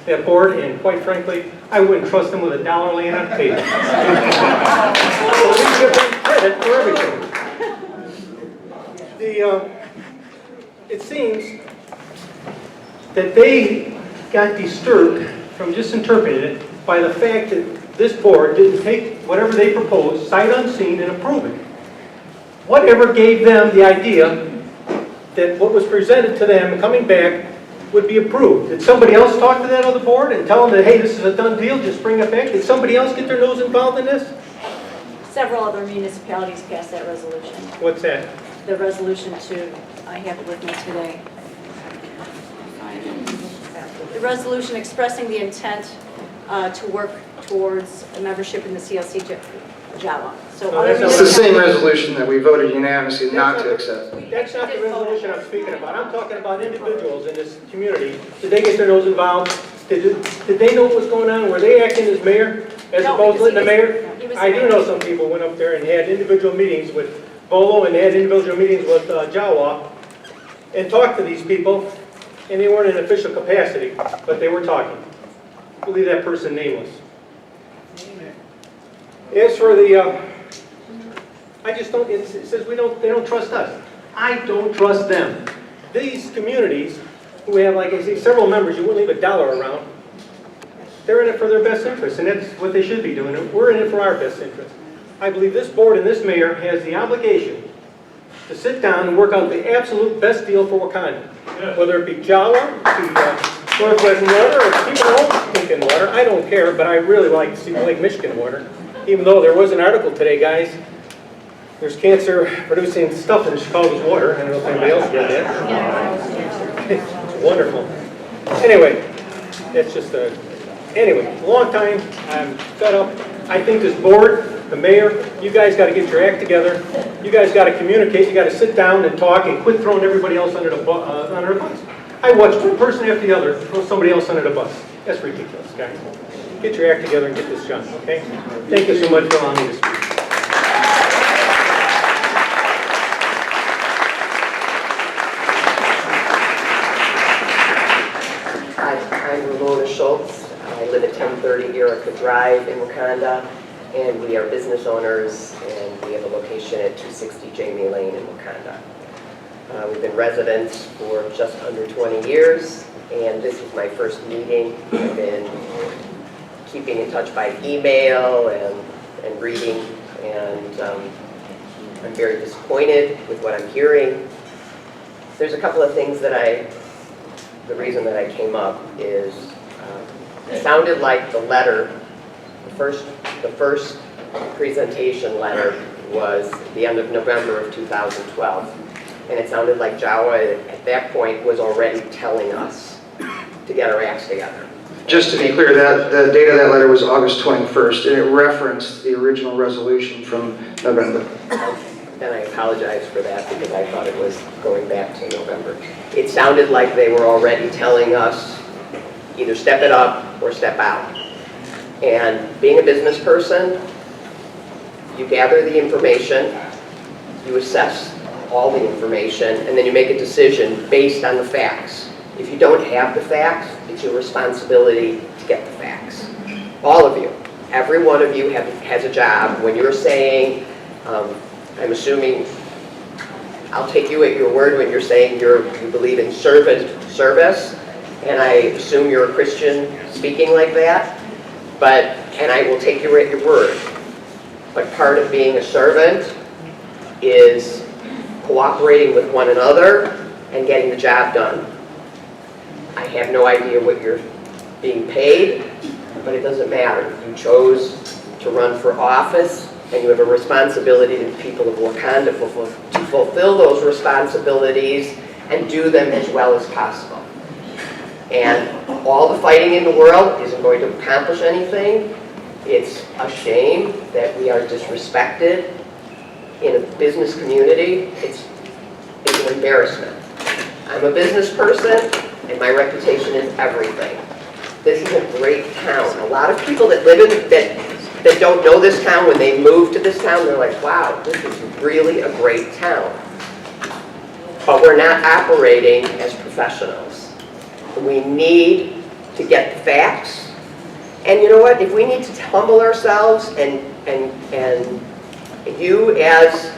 that board, and quite frankly, I wouldn't trust them with $1 laying on the table. So we give them credit for everything. It seems that they got disturbed from just interpreting it by the fact that this board didn't take whatever they proposed, sight unseen, and approve it. Whatever gave them the idea that what was presented to them coming back would be approved? Did somebody else talk to that other board and tell them that, hey, this is a done deal, just bring it back? Did somebody else get their nose involved in this? Several other municipalities passed that resolution. What's that? The resolution I have it with me today. The resolution expressing the intent to work towards a membership in the CLCJAWA. So it's the same resolution that we voted unanimously not to accept. That's not the resolution I'm speaking about. I'm talking about individuals in this community. Did they get their nose involved? Did they know what was going on? Were they acting as mayor as opposed to the mayor? I do know some people went up there and had individual meetings with Bolo and had individual meetings with JAWA and talked to these people, and they weren't in an official capacity, but they were talking. We'll leave that person nameless. As for I just don't, it says they don't trust us. I don't trust them. These communities, who have, like I say, several members, you wouldn't leave $1 around, they're in it for their best interest, and that's what they should be doing. We're in it for our best interest. I believe this board and this mayor has the obligation to sit down and work out the absolute best deal for Wauconda. Whether it be JAWA, Northwest Water, or keeping our own Fink water, I don't care, but I really like to see Lake Michigan water. Even though there was an article today, guys, there's cancer-producing stuff in Chicago's water. I don't know if anybody else read that. It's wonderful. Anyway, that's just anyway, long time. I'm fed up. I think this board, the mayor, you guys got to get your act together. You guys got to communicate. You got to sit down and talk and quit throwing everybody else under the bus. I watched one person after the other throw somebody else under the bus. That's ridiculous, guys. Get your act together and get this done, okay? Thank you so much for allowing me to speak. Hi, I'm Ramona Schultz. I live at 1030 Erica Drive in Wauconda, and we are business owners, and we have a location at 260 Jamie Lane in Wauconda. We've been residents for just under 20 years, and this is my first meeting. I've been keeping in touch by email and reading, and I'm very disappointed with what I'm hearing. There's a couple of things that the reason that I came up is it sounded like the letter, the first presentation letter was the end of November of 2012. And it sounded like JAWA at that point was already telling us to get our acts together. Just to be clear, that the date of that letter was August 21st, and it referenced the original resolution from November. And I apologize for that because I thought it was going back to November. It sounded like they were already telling us either step it up or step out. And being a business person, you gather the information, you assess all the information, and then you make a decision based on the facts. If you don't have the facts, it's your responsibility to get the facts. All of you, every one of you has a job. When you're saying, I'm assuming, I'll take you at your word when you're saying you believe in service, and I assume you're a Christian speaking like that, and I will take you at your word. But part of being a servant is cooperating with one another and getting the job done. I have no idea what you're being paid, but it doesn't matter. You chose to run for office, and you have a responsibility to the people of Wauconda to fulfill those responsibilities and do them as well as possible. And all the fighting in the world isn't going to accomplish anything. It's a shame that we are disrespected in a business community. It's an embarrassment. I'm a business person, and my reputation is everything. This is a great town. A lot of people that live in that don't know this town, when they move to this town, they're like, wow, this is really a great town. But we're not operating as professionals. We need to get the facts. And you know what? If we need to humble ourselves and you as,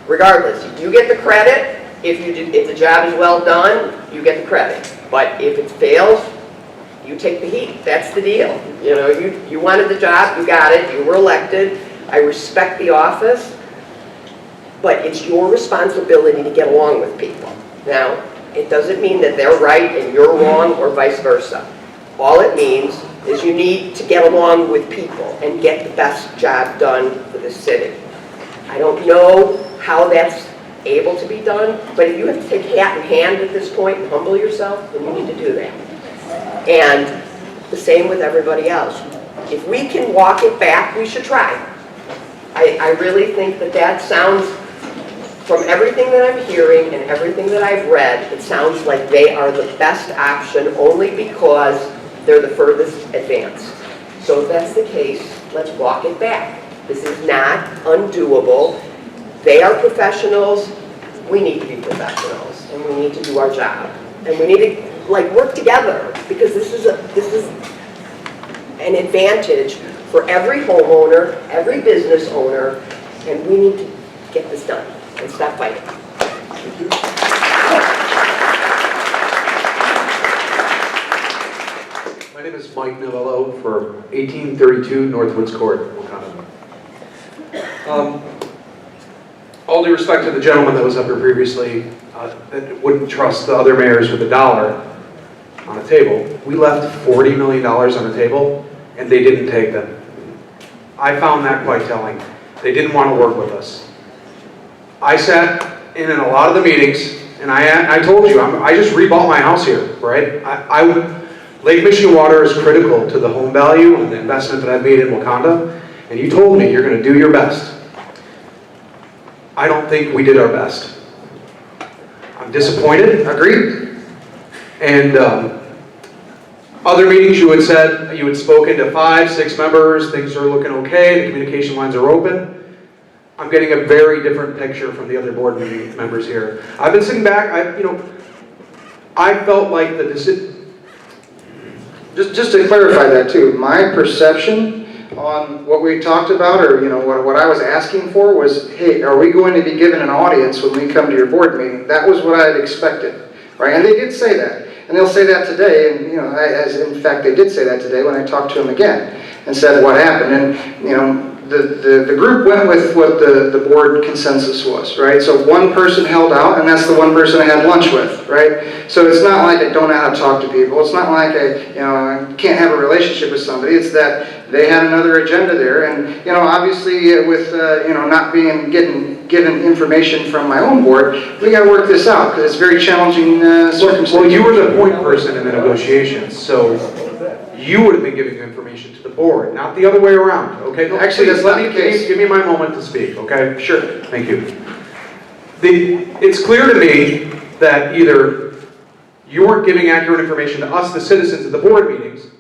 regardless, you get the credit. If the job is well done, you get the credit. But if it fails, you take the heat. That's the deal. You know, you wanted the job, you got it, you were elected. I respect the office, but it's your responsibility to get along with people. Now, it doesn't mean that they're right and you're wrong or vice versa. All it means is you need to get along with people and get the best job done for the city. I don't know how that's able to be done, but if you have to take hat in hand at this point and humble yourself, then you need to do that. And the same with everybody else. If we can walk it back, we should try. I really think that sounds, from everything that I'm hearing and everything that I've read, it sounds like they are the best option only because they're the furthest advanced. So if that's the case, let's walk it back. This is not undoable. They are professionals. We need to be professionals, and we need to do our job. And we need to work together, because this is an advantage for every homeowner, every business owner, and we need to get this done and stop fighting. My name is Mike Novello for 1832 Northwoods Court, Wauconda. All due respect to the gentleman that was up here previously that wouldn't trust the other mayors with $1 on a table, we left $40 million on the table and they didn't take them. I found that quite telling. They didn't want to work with us. I sat in a lot of the meetings, and I told you, I just rebought my house here, right? Lake Michigan water is critical to the home value and the investment that I've made in Wauconda, and you told me you're going to do your best. I don't think we did our best. I'm disappointed, agreed. And other meetings you had said, you had spoken to 5, 6 members, things are looking okay, the communication lines are open. I'm getting a very different picture from the other board meeting members here. I've been sitting back, I felt like the decision. Just to clarify that too, my perception on what we talked about, or what I was asking for was, hey, are we going to be given an audience when we come to your board meeting? That was what I had expected, right? And they did say that. And they'll say that today, and, as in fact they did say that today when I talked to them again and said what happened. And, the group went with what the board consensus was, right? So one person held out, and that's the one person I had lunch with, right? So it's not like I don't know how to talk to people. It's not like I can't have a relationship with somebody. It's that they had another agenda there, and obviously with not being given information from my own board, we got to work this out because it's very challenging circumstances. Well, you were the point person in the negotiations, so you would have been giving information to the board, not the other way around, okay? No, Actually, please, that's not the case. Give me my moment to speak, okay? Sure. Thank you. It's clear to me that either you weren't giving accurate information to us, the citizens, at the board meetings,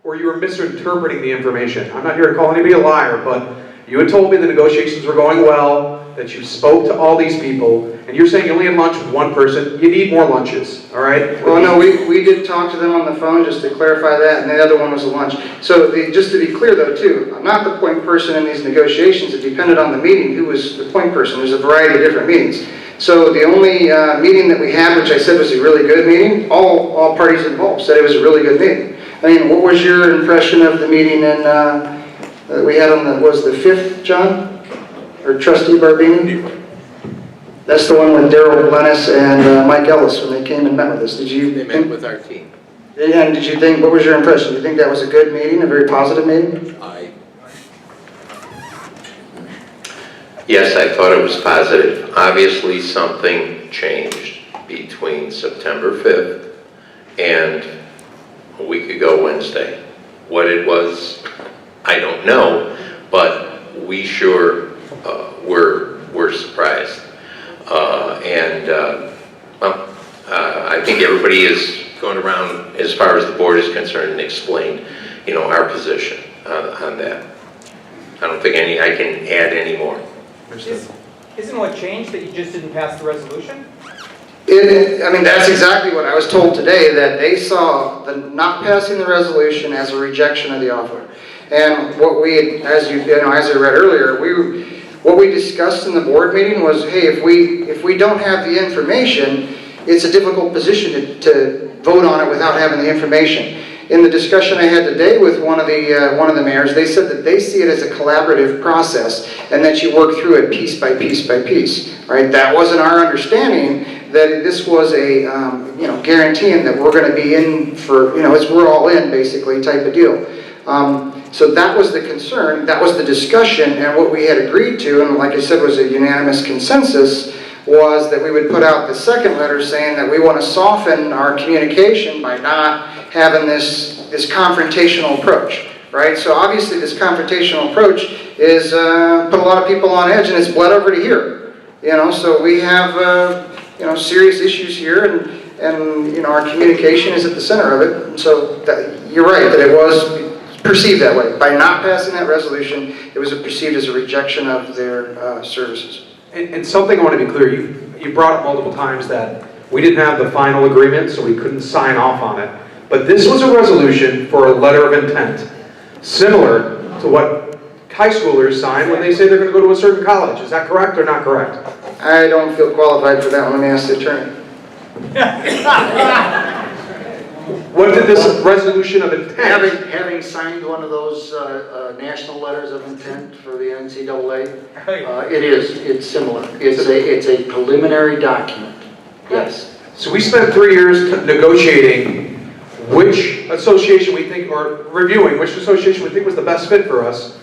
or you were misinterpreting the information. I'm not here to call anybody a liar, but you had told me the negotiations were going well, that you spoke to all these people, and you're saying you only had lunch with one person. You need more lunches, all right? Well, no, we did talk to them on the phone just to clarify that, and the other one was a lunch. So just to be clear, though, too, I'm not the point person in these negotiations. It depended on the meeting who was the point person. There's a variety of different meetings. So the only meeting that we had, which I said was a really good meeting, all parties involved said it was a really good meeting. I mean, what was your impression of the meeting that we had on was the 5th, John? Or Trustee Barbini? That's the one with Daryl Lennis and Mike Ellis when they came and met with us. They met with our team. And did you think, what was your impression? Do you think that was a good meeting, a very positive meeting? Yes, I thought it was positive. Obviously, something changed between September 5th and a week ago Wednesday. What it was, I don't know, but we sure were surprised. I think everybody is going around, as far as the board is concerned, and explained, our position on that. I don't think I can add any more. Isn't what changed that you just didn't pass the resolution? I mean, that's exactly what I was told today, that they saw the not passing the resolution as a rejection of the offer. And what we, as I read earlier, what we discussed in the board meeting was, hey, if we don't have the information, it's a difficult position to vote on it without having the information. In the discussion I had today with one of the mayors, they said that they see it as a collaborative process and that you work through it piece by piece by piece. Right? That wasn't our understanding. That this was a guaranteeing that we're going to be in for we're all in basically type of deal. So that was the concern, that was the discussion, and what we had agreed to, and like I said was a unanimous consensus, was that we would put out the second letter saying that we want to soften our communication by not having this confrontational approach, right? So obviously this confrontational approach is put a lot of people on edge, and it's bled over to here. So we have serious issues here, and our communication is at the center of it. And so you're right that it was perceived that way. By not passing that resolution, it was perceived as a rejection of their services. And something I want to be clear, you brought up multiple times that we didn't have the final agreement, so we couldn't sign off on it. But this was a resolution for a letter of intent, similar to what high schoolers sign when they say they're going to go to a certain college. Is that correct or not correct? I don't feel qualified for that one. Let me ask the attorney. What did this resolution of intent? Having signed one of those national letters of intent for the NCAA, it's similar. It's a preliminary document. Yes. So we spent 3 years negotiating which association we think, or reviewing which association we think was the best fit for us.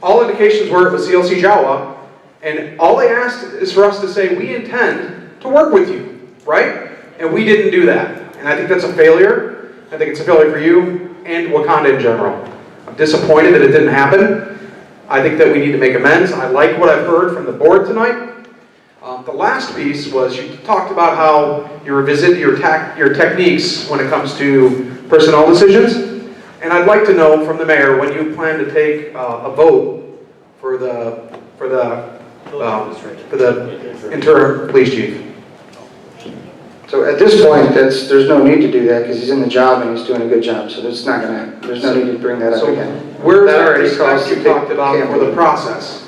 All indications were it was CLCJAWA, and all they asked is for us to say we intend to work with you, right? And we didn't do that. And I think that's a failure. I think it's a failure for you and Wauconda in general. I'm disappointed that it didn't happen. I think that we need to make amends. I like what I've heard from the board tonight. The last piece was you talked about how you revisit your techniques when it comes to personnel decisions. And I'd like to know from the mayor when you plan to take a vote for the interim police chief. So at this point, there's no need to do that because he's in the job and he's doing a good job. So it's not going to. There's no need to bring that up again. Where's that respect you talked about for the process?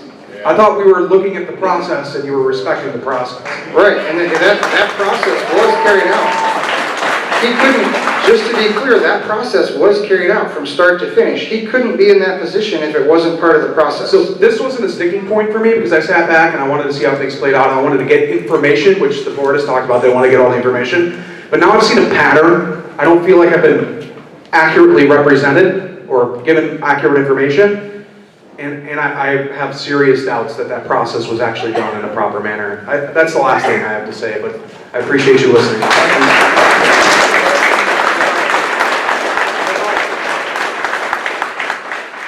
I thought we were looking at the process and you were respecting the process. Right, and that process was carried out. He couldn't, just to be clear, that process was carried out from start to finish. He couldn't be in that position if it wasn't part of the process. So this wasn't a sticking point for me because I sat back and I wanted to see how things played out. And I wanted to get information, which the board has talked about. They want to get all the information. But now I've seen a pattern. I don't feel like I've been accurately represented or given accurate information. And I have serious doubts that that process was actually done in a proper manner. That's the last thing I have to say, but I appreciate you listening.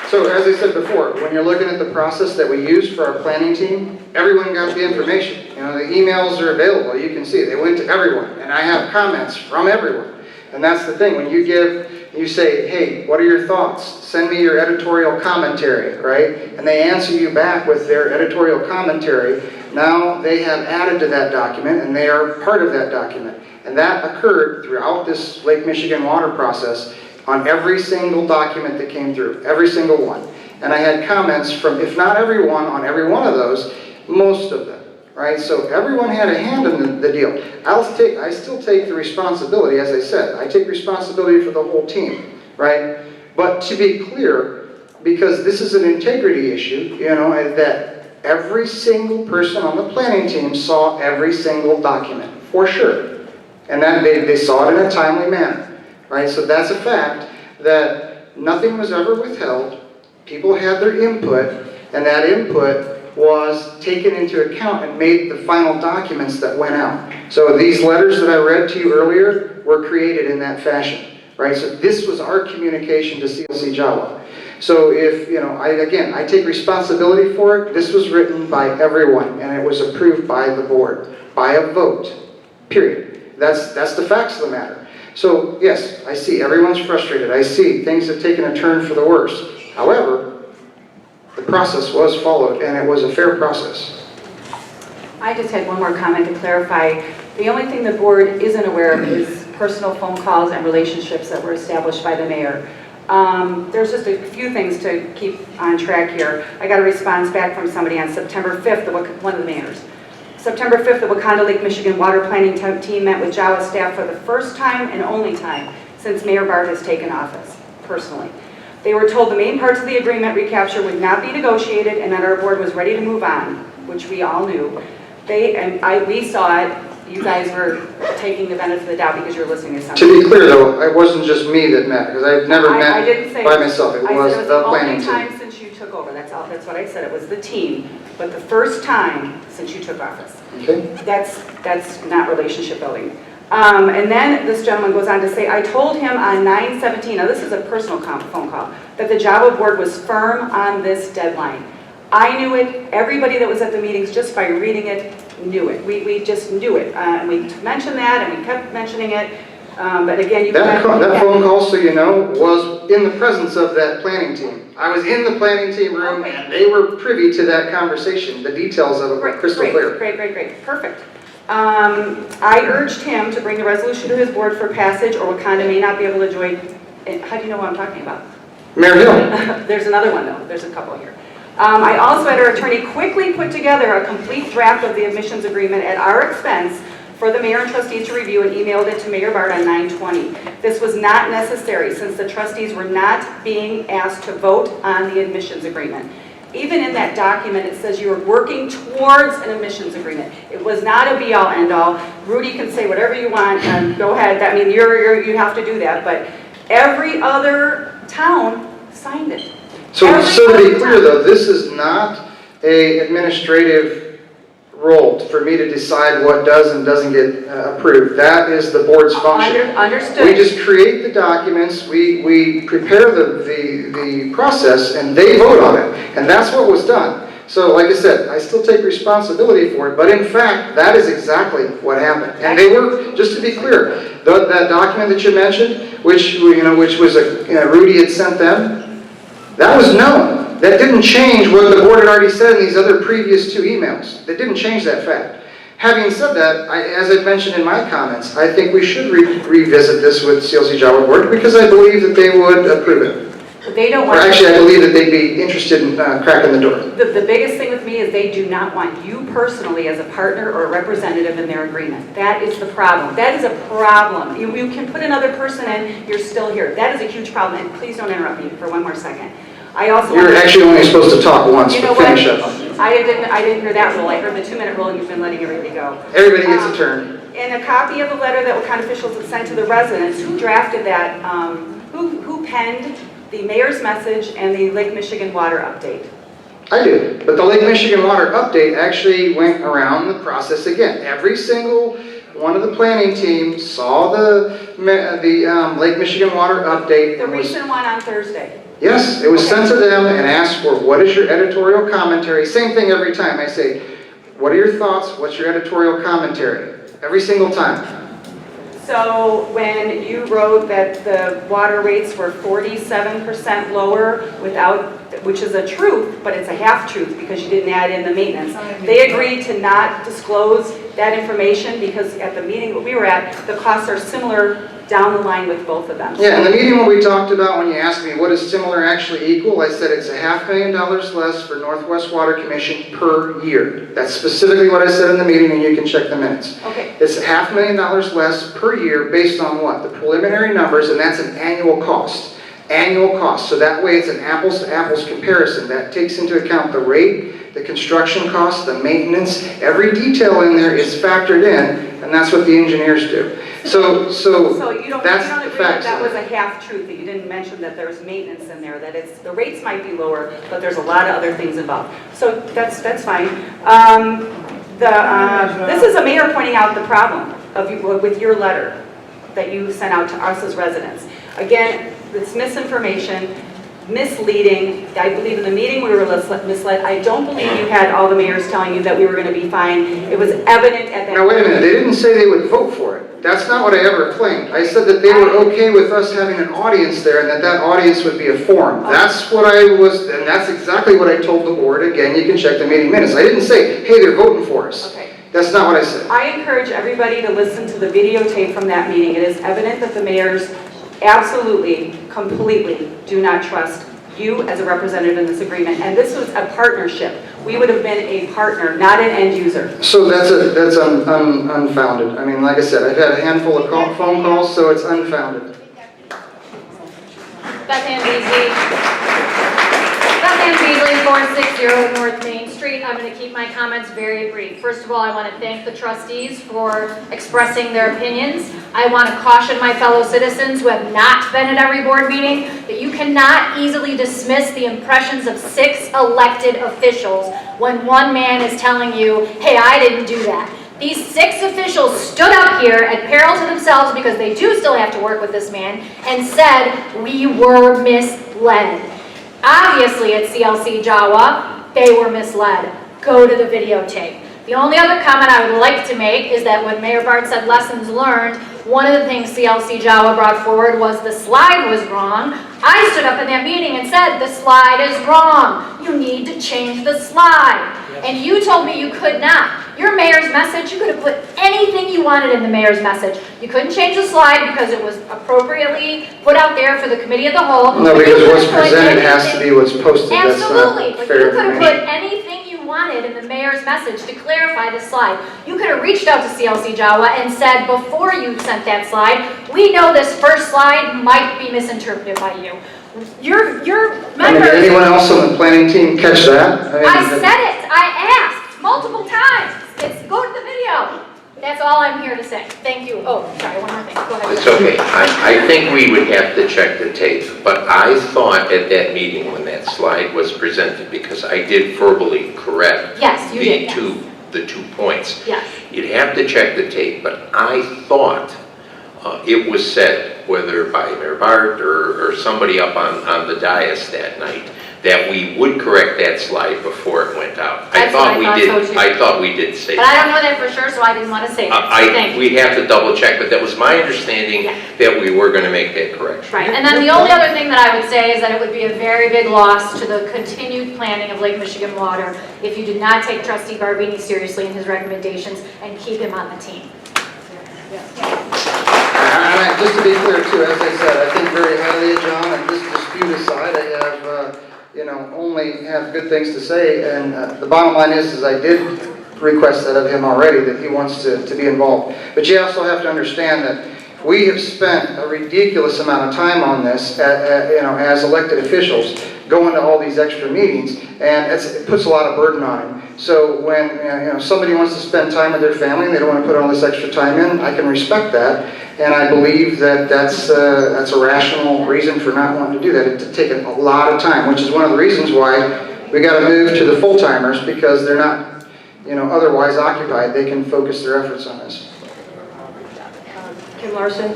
So as I said before, when you're looking at the process that we used for our planning team, everyone got the information. You know, the emails are available. You can see they went to everyone, and I have comments from everyone. And that's the thing. When you say, hey, what are your thoughts? Send me your editorial commentary, right? And they answer you back with their editorial commentary. Now they have added to that document, and they are part of that document. And that occurred throughout this Lake Michigan water process on every single document that came through, every single one. And I had comments from, if not everyone, on every one of those, most of them, right? So everyone had a hand in the deal. I still take the responsibility, as I said. I take responsibility for the whole team, right? But to be clear, because this is an integrity issue, you know, that every single person on the planning team saw every single document, for sure. And that they saw it in a timely manner. Right, so that's a fact that nothing was ever withheld. People had their input, and that input was taken into account and made the final documents that went out. So these letters that I read to you earlier were created in that fashion, right? So this was our communication to CLCJAWA. So if, you know, I take responsibility for it. This was written by everyone, and it was approved by the board, by a vote, period. That's the facts of the matter. So, yes, I see everyone's frustrated. I see things have taken a turn for the worse. However, the process was followed, and it was a fair process. I just had one more comment to clarify. The only thing the board isn't aware of is personal phone calls and relationships that were established by the mayor. There's just a few things to keep on track here. I got a response back from somebody on September 5th, one of the mayors. September 5th, the Wauconda Lake Michigan water planning team met with JAWA staff for the first time and only time since Mayor Bart has taken office, personally. They were told the main parts of the agreement recapture would not be negotiated and that our board was ready to move on, which we all knew. We saw it. You guys were taking the benefit of the doubt because you're listening to something. To be clear, though, it wasn't just me that met, because I've never met by myself. It was the planning team. the only time since you took over. That's what I said. It was the team, but the first time since you took office. Okay. That's not relationship building. And then this gentleman goes on to say, I told him on 9/17, now this is a personal phone call, that the JAWA board was firm on this deadline. I knew it. Everybody that was at the meetings, just by reading it, knew it. We just knew it. And we mentioned that, and we kept mentioning it. But again, that phone call, so you know, was in the presence of that planning team. I was in the planning team room, and they were privy to that conversation. The details of it were crystal clear. Great. Perfect. I urged him to bring the resolution to his board for passage, or Wauconda may not be able to join. How do you know what I'm talking about? Mayor Hill. There's another one, though. There's a couple here. I also had our attorney quickly put together a complete draft of the admissions agreement at our expense for the mayor and trustees to review and emailed it to Mayor Bart on 9/20. This was not necessary since the trustees were not being asked to vote on the admissions agreement. Even in that document, it says you are working towards an admissions agreement. It was not a be-all, end-all. Rudy can say whatever you want, and go ahead. I mean, you have to do that, but every other town signed it. So to be clear, though, this is not an administrative role for me to decide what does and doesn't get approved. That is the board's function. Understood. We just create the documents, we prepare the process, and they vote on it. And that's what was done. So like I said, I still take responsibility for it, but in fact, that is exactly what happened. And they were, just to be clear, that document that you mentioned, which was Rudy had sent them, that was known. That didn't change what the board had already said in these other previous two emails. That didn't change that fact. Having said that, as I mentioned in my comments, I think we should revisit this with CLCJAWA board because I believe that they would approve it. They don't Or want. actually, I believe that they'd be interested in cracking the door. The biggest thing with me is they do not want you personally as a partner or a representative in their agreement. That is the problem. That is a problem. You can put another person in, you're still here. That is a huge problem, and please don't interrupt me for one more second. I also. You're actually only supposed to talk once, You know but what? finish up. I didn't hear that rule. I heard the 2-minute rule, and you've been letting everybody go. Everybody gets a turn. In a copy of a letter that Wauconda officials have sent to the residents, who drafted that, who penned the mayor's message and the Lake Michigan water update? I do, but the Lake Michigan water update actually went around the process again. Every single one of the planning team saw the Lake Michigan water update. The recent one on Thursday. Yes, it was sent to them and asked for, what is your editorial commentary? Same thing every time. I say, what are your thoughts? What's your editorial commentary? Every single time. So when you wrote that the water rates were 47% lower without, which is a truth, but it's a half-truth because you didn't add in the maintenance. They agreed to not disclose that information because at the meeting that we were at, the costs are similar down the line with both of them. Yeah, in the meeting what we talked about, when you asked me what is similar actually equal, I said it's $500,000 less for Northwest Water Commission per year. That's specifically what I said in the meeting, and you can check the minutes. Okay. It's $500,000 less per year based on what? The preliminary numbers, and that's an annual cost. Annual cost. So that way it's an apples to apples comparison. That takes into account the rate, the construction cost, the maintenance. Every detail in there is factored in, and that's what the engineers do. So you don't that's agree the that facts. that was a half-truth, that you didn't mention that there's maintenance in there, that it's, the rates might be lower, but there's a lot of other things involved. So that's fine. This is a mayor pointing out the problem of you, with your letter that you sent out to us as residents. Again, it's misinformation, misleading. I believe in the meeting we were misled. I don't believe you had all the mayors telling you that we were going to be fine. It was evident at that. Now wait a minute, they didn't say they would vote for it. That's not what I ever claimed. I said that they were okay with us having an audience there and that audience would be a forum. That's what I was, and that's exactly what I told the board. Again, you can check the meeting minutes. I didn't say, hey, they're voting for us. Okay. That's not what I said. I encourage everybody to listen to the videotape from that meeting. It is evident that the mayors absolutely, completely do not trust you as a representative in this agreement. And this was a partnership. We would have been a partner, not an end user. So that's unfounded. I mean, like I said, I've had a handful of phone calls, so it's unfounded. Beth Beasley, 460 North Main Street. I'm going to keep my comments very brief. First of all, I want to thank the trustees for expressing their opinions. I want to caution my fellow citizens who have not been at every board meeting that you cannot easily dismiss the impressions of 6 elected officials when one man is telling you, hey, I didn't do that. These 6 officials stood up here at peril to themselves because they do still have to work with this man and said we were misled. Obviously at CLCJAWA, they were misled. Go to the videotape. The only other comment I would like to make is that when Mayor Bart said lessons learned, one of the things CLCJAWA brought forward was the slide was wrong. I stood up in that meeting and said, the slide is wrong. You need to change the slide. And you told me you could not. Your mayor's message, you could have put anything you wanted in the mayor's message. You couldn't change the slide because it was appropriately put out there for the committee of the whole. No, because what's presented has to be what's posted. Absolutely, That's not but fair you could have put information. anything you wanted in the mayor's message to clarify the slide. You could have reached out to CLCJAWA and said before you sent that slide, we know this first slide might be misinterpreted by you. Your members. I mean, did anyone else on the planning team catch that? I said it. I asked multiple times. Go to the video. That's all I'm here to say. Thank you. Oh, sorry, one more thing. Go ahead. It's okay. I think we would have to check the tape, but I thought at that meeting when that slide was presented, because I did verbally correct Yes, you did, yes. the 2 points. Yes. You'd have to check the tape, but I thought it was said, whether by Mayor Bart or somebody up on the dais that night, that we would correct that slide before it went out. That's what I thought so too. I thought we did say But I don't know that for sure, so I didn't want to say it. So thank you. we'd have to double check, but that was my understanding that we were going to make that correction. Right, and then the only other thing that I would say is that it would be a very big loss to the continued planning of Lake Michigan water if you did not take Trustee Barbini seriously in his recommendations and keep him on the team. Just to be clear too, as I said, I think very highly of John, and this dispute aside, I have, only have good things to say. And the bottom line is I did request that of him already, that he wants to be involved. But you also have to understand that we have spent a ridiculous amount of time on this, as elected officials, going to all these extra meetings, and it puts a lot of burden on him. So when somebody wants to spend time with their family and they don't want to put all this extra time in, I can respect that, and I believe that that's a rational reason for not wanting to do that. It's taken a lot of time, which is one of the reasons why we got to move to the full-timers, because they're not, otherwise occupied. They can focus their efforts on this. Kim Larson,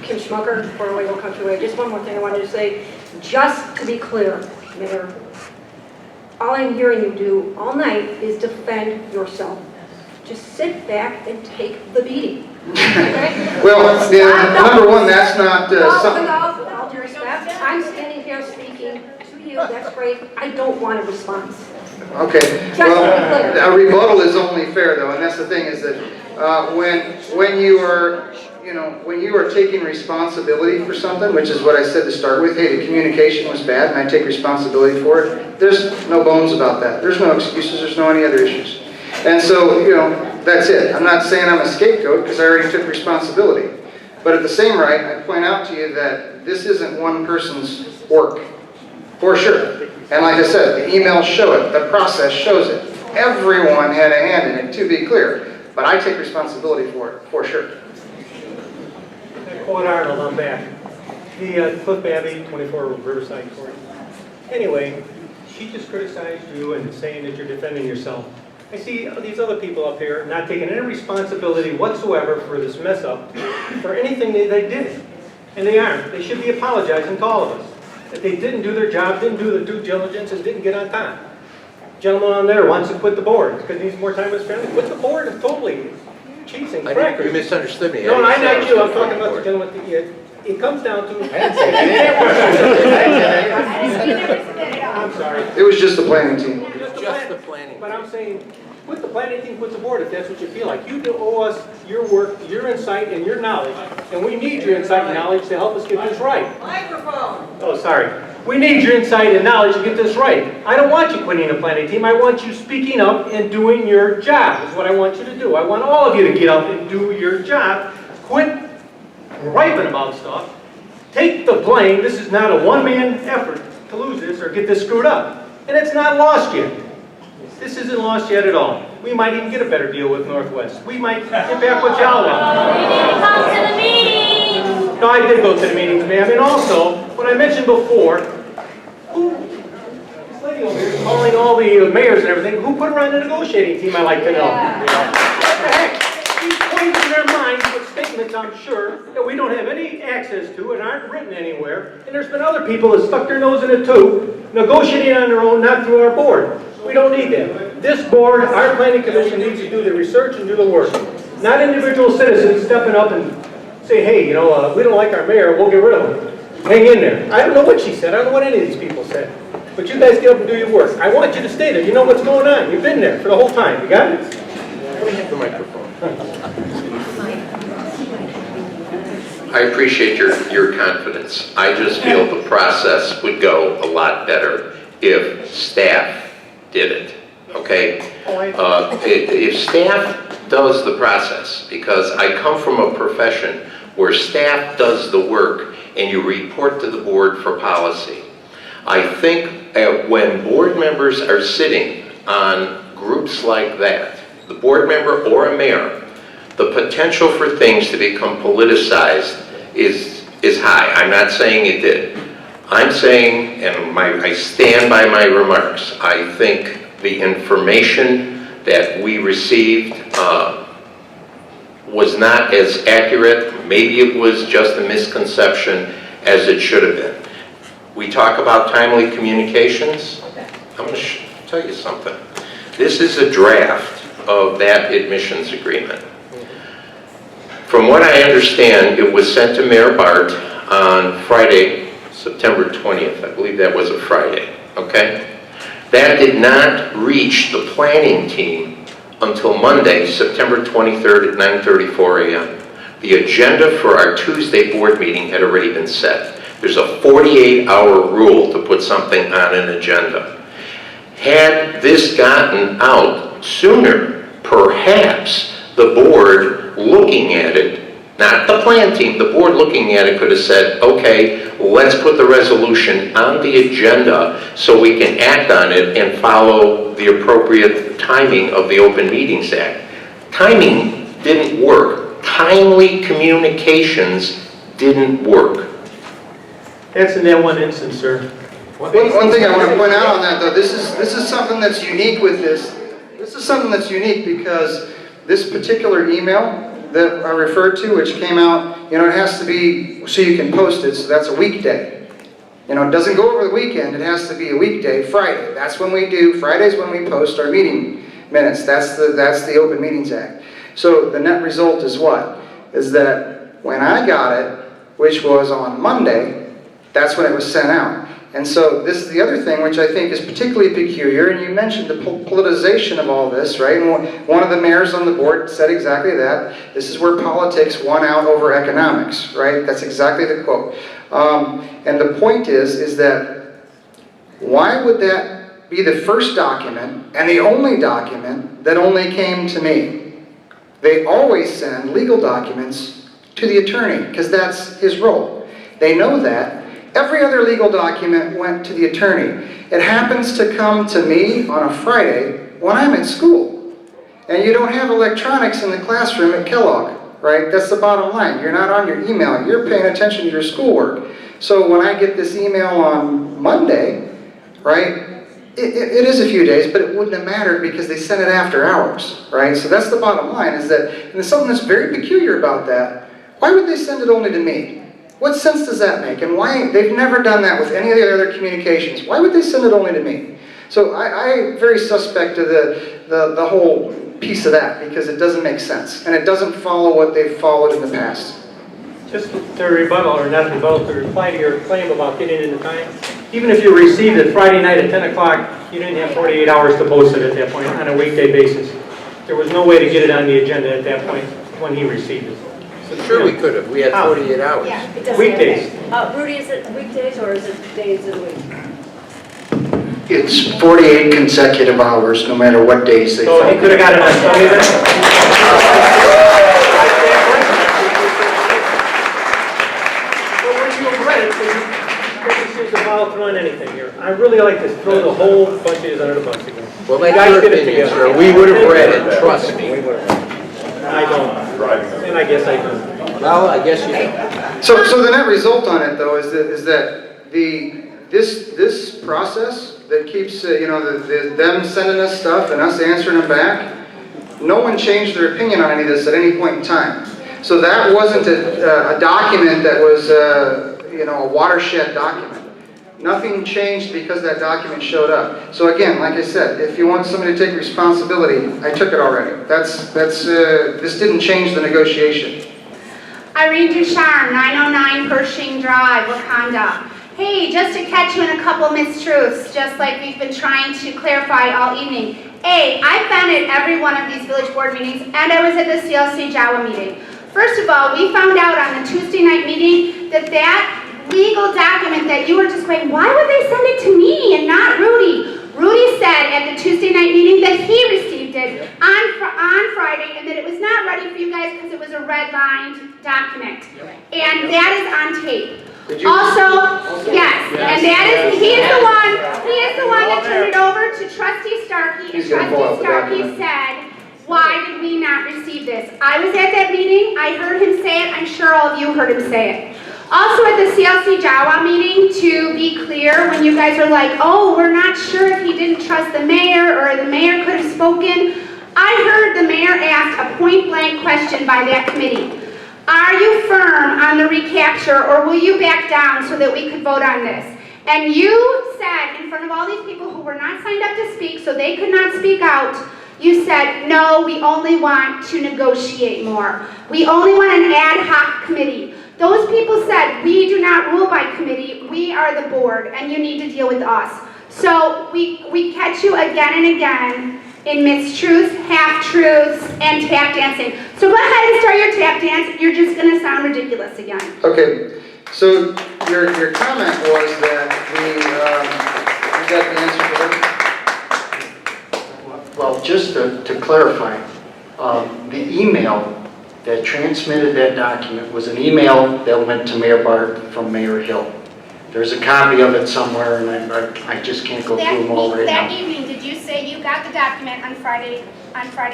Kim Schmucker, 408 Old Country Way. Just one more thing I wanted to say. Just to be clear, Mayor, all I'm hearing you do all night is defend yourself. Just sit back and take the beating. Okay? Well, number one, that's not something... With all due respect, I'm standing here speaking to you. That's great. I don't want a response. Okay, well, a rebuttal is only fair though, and that's the thing, is that when you are taking responsibility for something, which is what I said to start with, hey, the communication was bad and I take responsibility for it, there's no bones about that. There's no excuses, there's no any other issues. And so, that's it. I'm not saying I'm a scapegoat because I already took responsibility. But at the same rate, I point out to you that this isn't one person's work, for sure. And like I said, the emails show it, the process shows it. Everyone had a hand in it, to be clear. But I take responsibility for it, for sure. Quote Arnold, I'm back. The Cliff Babbey, 24 Riverside Court. Anyway, she just criticized you and saying that you're defending yourself. I see these other people up here not taking any responsibility whatsoever for this mess up, for anything that they did. And they aren't. They should be apologizing to all of us. That they didn't do their job, didn't do the due diligence, and didn't get on time. Gentleman on there wants to quit the board because he needs more time with his family. Quit the board and totally cheesing. You misunderstood me. No, I'm not you. I'm talking about the gentleman with the... It comes down to... I'm sorry. It was just the planning team. Just the planning. But I'm saying, quit the planning team, quit the board if that's what you feel like. You owe us your work, your insight, and your knowledge. And we need your insight and knowledge to help us get this right. Microphone. Oh, sorry. We need your insight and knowledge to get this right. I don't want you quitting the planning team. I want you speaking up and doing your job is what I want you to do. I want all of you to get up and do your job. Quit griping about stuff. Take the blame. This is not a one-man effort to lose this or get this screwed up. And it's not lost yet. This isn't lost yet at all. We might even get a better deal with Northwest. We might get back what y'all want. You didn't come to the meeting. No, I did go to the meetings, ma'am. And also, what I mentioned before, this lady over here calling all the mayors and everything, who put her on the negotiating team, I'd like to know. What the heck? She's pointing their minds with statements, I'm sure, that we don't have any access to and aren't written anywhere. And there's been other people that stuck their nose in it too, negotiating on their own, not through our board. We don't need that. This board, our planning commission, needs to do the research and do the work. Not individual citizens stepping up and say, hey, we don't like our mayor, we'll get rid of him. Hang in there. I don't know what she said. I don't know what any of these people said. But you guys get up and do your work. I want you to stay there. You know what's going on. You've been there for the whole time. You got it? The microphone. I appreciate your confidence. I just feel the process would go a lot better if staff did it, okay? If staff does the process, because I come from a profession where staff does the work and you report to the board for policy. I think when board members are sitting on groups like that, the board member or a mayor, the potential for things to become politicized is high. I'm not saying it did. I'm saying, and I stand by my remarks, I think the information that we received was not as accurate. Maybe it was just a misconception as it should have been. We talk about timely communications. I'm going to tell you something. This is a draft of that admissions agreement. From what I understand, it was sent to Mayor Bart on Friday, September 20th. I believe that was a Friday, okay? That did not reach the planning team until Monday, September 23rd at 9:34 a.m. The agenda for our Tuesday board meeting had already been set. There's a 48-hour rule to put something on an agenda. Had this gotten out sooner, perhaps the board looking at it, not the plan team, the board looking at it could have said, okay, let's put the resolution on the agenda so we can act on it and follow the appropriate timing of the Open Meetings Act. Timing didn't work. Timely communications didn't work. That's in that one instance, sir. One thing I want to point out on that, though, this is something that's unique with this. This is something that's unique because this particular email that I referred to, which came out, it has to be so you can post it, so that's a weekday. It doesn't go over the weekend, it has to be a weekday, Friday. That's when we do, Friday's when we post our meeting minutes. That's the Open Meetings Act. So the net result is what? Is that when I got it, which was on Monday, that's when it was sent out. And so this is the other thing which I think is particularly peculiar, and you mentioned the politicization of all this, right? And one of the mayors on the board said exactly that. This is where politics won out over economics, right? That's exactly the quote. And the point is that why would that be the first document and the only document that only came to me? They always send legal documents to the attorney because that's his role. They know that. Every other legal document went to the attorney. It happens to come to me on a Friday when I'm at school. And you don't have electronics in the classroom at Kellogg, right? That's the bottom line. You're not on your email. You're paying attention to your schoolwork. So when I get this email on Monday, right, it is a few days, but it wouldn't have mattered because they sent it after hours, right? So that's the bottom line, is that, and there's something that's very peculiar about that. Why would they send it only to me? What sense does that make? And why? They've never done that with any of the other communications. Why would they send it only to me? So I'm very suspect of the whole piece of that because it doesn't make sense. And it doesn't follow what they've followed in the past. Just to rebuttal, or not rebuttal, to reply to your claim about getting in the time, even if you received it Friday night at 10 o'clock, you didn't have 48 hours to post it at that point on a weekday basis. There was no way to get it on the agenda at that point when he received it. Sure, we could have. We had 48 hours. Yeah, it doesn't Weekdays. Rudy, is it weekdays or is it days of the week? It's 48 consecutive hours, no matter what days they fall. So he could have got it on Sunday then? But when you read it, you seem to follow through on anything here. I really like to throw the whole bunch of these under the bus again. Well, that's Guys, your get it opinion, together. sir. We would have read it, trust me. I don't. And I guess I do. Well, I guess you do. So the net result on it, though, is that this process that keeps them sending us stuff and us answering them back, no one changed their opinion on any of this at any point in time. So that wasn't a document that was a watershed document. Nothing changed because that document showed up. So again, like I said, if you want somebody to take responsibility, I took it already. This didn't change the negotiation. Irene Ducharme, 909 Pershing Drive, Wauconda. Hey, just to catch you in a couple mistruths, just like we've been trying to clarify all evening. A, I've been at every one of these village board meetings, and I was at the CLCJAWA meeting. First of all, we found out on the Tuesday night meeting that legal document that you were just going, why would they send it to me and not Rudy? Rudy said at the Tuesday night meeting that he received it on Friday and that it was not ready for you guys because it was a red-lined document. And that is on tape. Also, yes, and he is the one that turned it over to Trustee Starkey, and Trustee Starkey said, why did we not receive this? I was at that meeting, I heard him say it, I'm sure all of you heard him say it. Also at the CLCJAWA meeting, to be clear, when you guys are like, oh, we're not sure if he didn't trust the mayor or the mayor could have spoken, I heard the mayor ask a point-blank question by that committee. Are you firm on the recapture or will you back down so that we could vote on this? And you said in front of all these people who were not signed up to speak so they could not speak out, you said, no, we only want to negotiate more. We only want an ad hoc committee. Those people said, we do not rule by committee, we are the board, and you need to deal with us. So we catch you again and again in mistruths, half-truths, and tap dancing. So go ahead and start your tap dance. You're just going to sound ridiculous again. Okay, So your comment was that you got the answer for that? Well, just to clarify, the email that transmitted that document was an email that went to Mayor Bart from Mayor Hill. There's a copy of it somewhere, and I just can't go through them all right That now. evening, did you say you got the document on Friday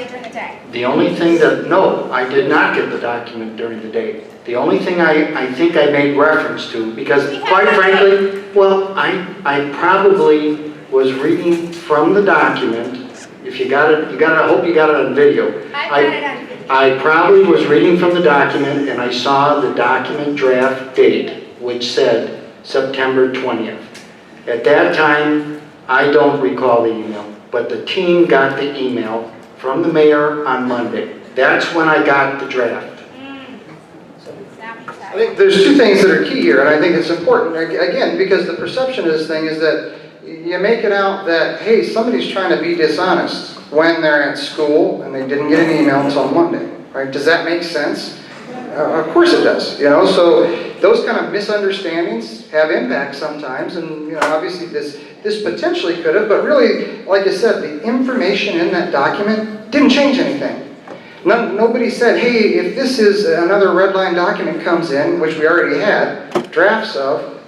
during the day? The only thing no, I did not get the document during the day. The only thing I think I made reference to, because quite frankly, well, I probably was reading from the document. If you got it, I hope you got it on video. I got it on video. I probably was reading from the document and I saw the document draft date, which said September 20th. At that time, I don't recall the email, but the team got the email from the mayor on Monday. That's when I got the draft. I think there's two things that are key here, and I think it's important, again, because the perception of this thing is that you make it out that, hey, somebody's trying to be dishonest when they're at school and they didn't get an email until Monday, right? Does that make sense? Of course it does, you know, so those kind of misunderstandings have impact sometimes, and, you know, obviously this potentially could have, but really, like I said, the information in that document didn't change anything. Nobody said, hey, if this is another red line document comes in, which we already had drafts of,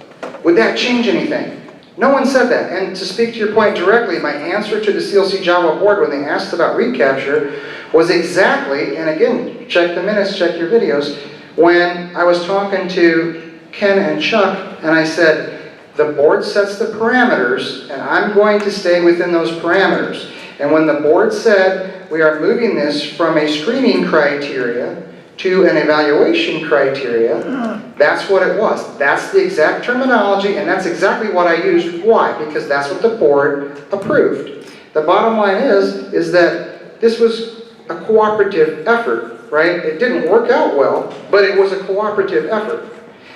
would that change anything? No one said that. And to speak to your point directly, my answer to the CLCJAWA board when they asked about recapture was exactly, and again, check the minutes, check your videos, when I was talking to Ken and Chuck, and I said, the board sets the parameters, and I'm going to stay within those parameters. And when the board said, we are moving this from a screening criteria to an evaluation criteria, that's what it was. That's the exact terminology, and that's exactly what I used. Why? Because that's what the board approved. The bottom line is that this was a cooperative effort, right? It didn't work out well, but it was a cooperative effort.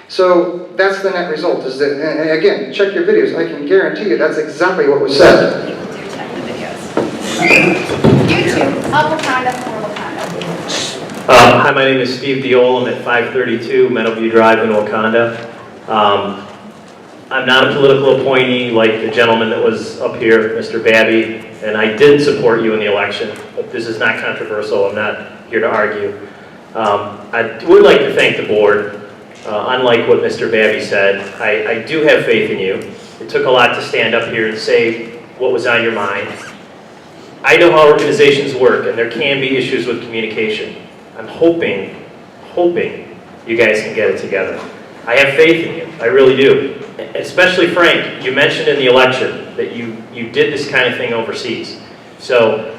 So that's the net result, is that, and again, check your videos. I can guarantee you that's exactly what was said. YouTube, Wauconda for Wauconda. Hi, my name is Steve Diol. I'm at 532 Meadowview Drive in Wauconda. I'm not a political appointee like the gentleman that was up here, Mr. Babbey, and I did support you in the election, but this is not controversial. I'm not here to argue. I would like to thank the board. Unlike what Mr. Babbey said, I do have faith in you. It took a lot to stand up here and say what was on your mind. I know how organizations work, and there can be issues with communication. I'm hoping you guys can get it together. I have faith in you, I really do. Especially Frank, you mentioned in the election that you did this kind of thing overseas. So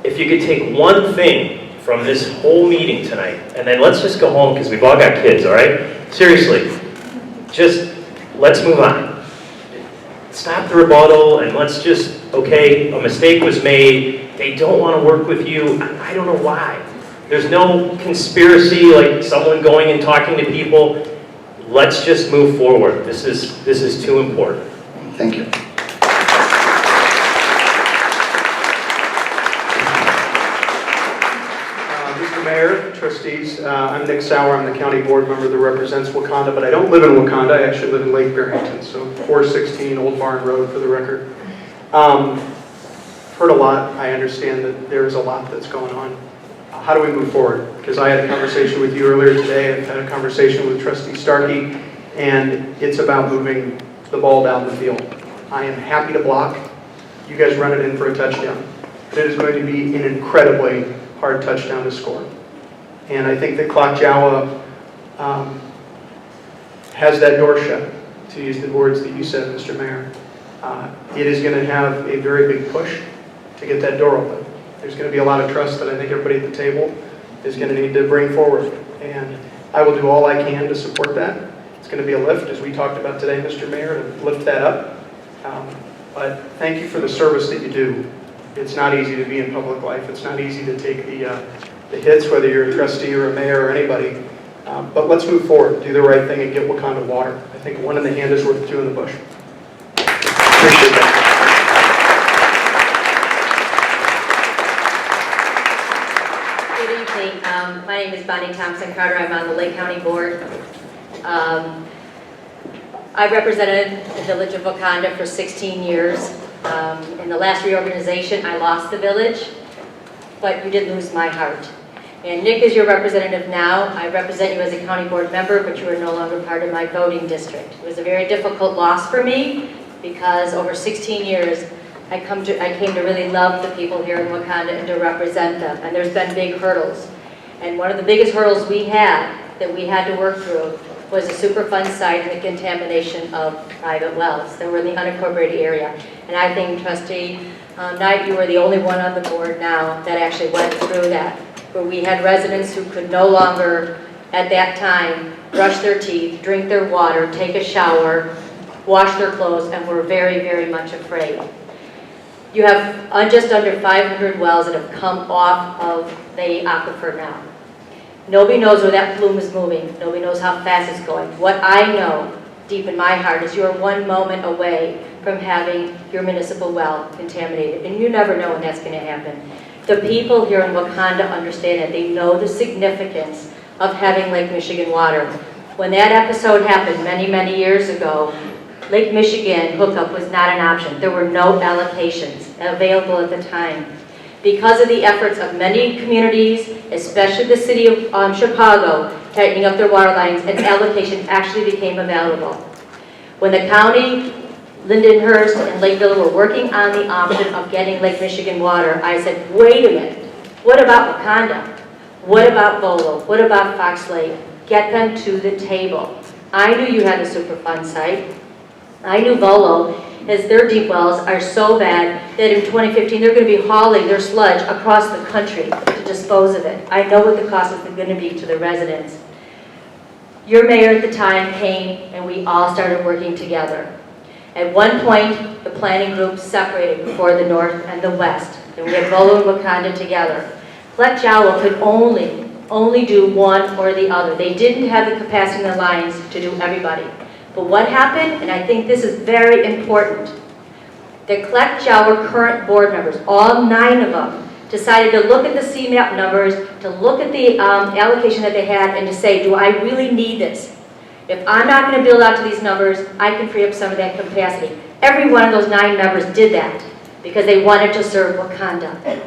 if you could take one thing from this whole meeting tonight, and then let's just go home because we've all got kids, all right? Seriously, just let's move on. Stop the rebuttal and let's just, okay, a mistake was made, they don't want to work with you, I don't know why. There's no conspiracy like someone going and talking to people. Let's just move forward. This is too important. Thank you. Mr. Mayor, trustees, I'm Nick Sauer. I'm the county board member that represents Wauconda, but I don't live in Wauconda. I actually live in Lake Barrington, so 416 Old Barn Road for the record. Heard a lot. I understand that there's a lot that's going on. How do we move forward? Because I had a conversation with you earlier today. I've had a conversation with Trustee Starkey, and it's about moving the ball down the field. I am happy to block. You guys run it in for a touchdown. But it is going to be an incredibly hard touchdown to score. And I think that CLCJAWA has that door shut, to use the words that you said, Mr. Mayor. It is going to have a very big push to get that door open. There's going to be a lot of trust that I think everybody at the table is going to need to bring forward. And I will do all I can to support that. It's going to be a lift, as we talked about today, Mr. Mayor, to lift that up. But thank you for the service that you do. It's not easy to be in public life. It's not easy to take the hits, whether you're a trustee or a mayor or anybody. But let's move forward, do the right thing, and get Wauconda water. I think one in the hand is worth two in the bush. Appreciate that. Good evening. My name is Bonnie Thompson Carter. I'm on the Lake County Board. I represented the village of Wauconda for 16 years. In the last reorganization, I lost the village, but you did lose my heart. And Nick is your representative now. I represent you as a county board member, but you are no longer part of my voting district. It was a very difficult loss for me because over 16 years, I came to really love the people here in Wauconda and to represent them. And there's been big hurdles. And one of the biggest hurdles we had that we had to work through was the Superfund site and the contamination of private wells that were in the unincorporated area. And I think Trustee Knight, you were the only one on the board now that actually went through that, where we had residents who could no longer, at that time, brush their teeth, drink their water, take a shower, wash their clothes, and were very, very much afraid. You have just under 500 wells that have come off of the aquifer now. Nobody knows where that plume is moving. Nobody knows how fast it's going. What I know deep in my heart is you're one moment away from having your municipal well contaminated, and you never know when that's going to happen. The people here in Wauconda understand it. They know the significance of having Lake Michigan water. When that episode happened many, many years ago, Lake Michigan hookup was not an option. There were no allocations available at the time. Because of the efforts of many communities, especially the city of Chicago, tightening up their water lines, an allocation actually became available. When the county, Lindenhurst, and Lakeville were working on the option of getting Lake Michigan water, I said, wait a minute, what about Wauconda? What about Volo? What about Fox Lake? Get them to the table. I knew you had a Superfund site. I knew Volo, as their deep wells are so bad that in 2015 they're going to be hauling their sludge across the country to dispose of it. I know what the cost is going to be to the residents. Your mayor at the time came and we all started working together. At one point, the planning group separated for the north and the west, and we had Volo and Wauconda together. CLCJAWA could only do one or the other. They didn't have the capacity in the lines to do everybody. But what happened, and I think this is very important, the CLCJAWA current board members, all 9 of them, decided to look at the CMAP numbers, to look at the allocation that they had, and to say, do I really need this? If I'm not going to build out to these numbers, I can free up some of that capacity. Every one of those 9 members did that because they wanted to serve Wauconda.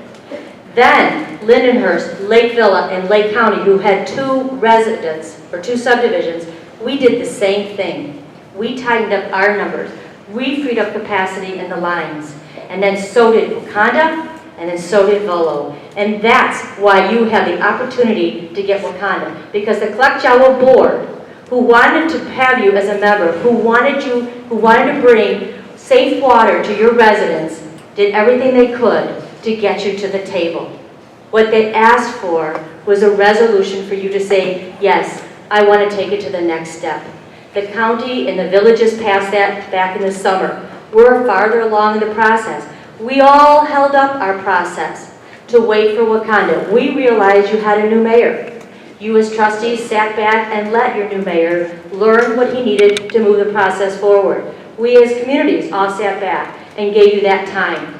Then, Lindenhurst, Lake Villa, and Lake County, who had 2 residents, or 2 subdivisions, we did the same thing. We tightened up our numbers. We freed up capacity in the lines. And then so did Wauconda, and then so did Volo. And that's why you have the opportunity to get Wauconda. Because the CLCJAWA board, who wanted to have you as a member, who wanted to bring safe water to your residents, did everything they could to get you to the table. What they asked for was a resolution for you to say, yes, I want to take it to the next step. The county and the villages passed that back in the summer. We're farther along in the process. We all held up our process to wait for Wauconda. We realized you had a new mayor. You as trustees sat back and let your new mayor learn what he needed to move the process forward. We as communities all sat back and gave you that time.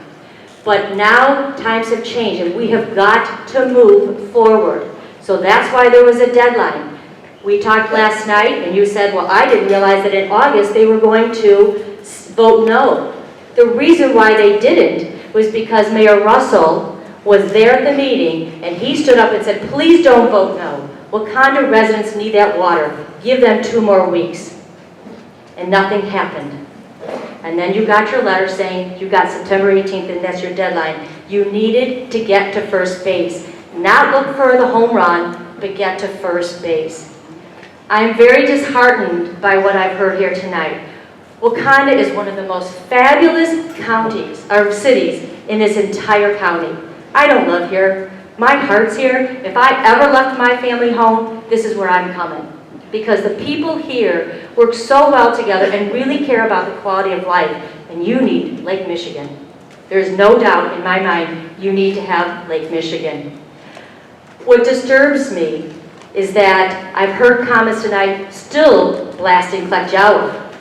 But now times have changed and we have got to move forward. So that's why there was a deadline. We talked last night and you said, well, I didn't realize that in August they were going to vote no. The reason why they didn't was because Mayor Russell was there at the meeting and he stood up and said, please don't vote no. Wauconda residents need that water. Give them 2 more weeks. And nothing happened. And then you got your letter saying you got September 18th and that's your deadline. You needed to get to first base. Not look for the home run, but get to first base. I'm very disheartened by what I've heard here tonight. Wauconda is one of the most fabulous counties, or cities, in this entire county. I don't live here. My heart's here. If I ever left my family home, this is where I'm coming. Because the people here work so well together and really care about the quality of life. And you need Lake Michigan. There's no doubt in my mind you need to have Lake Michigan. What disturbs me is that I've heard comments tonight still blasting CLCJAWA.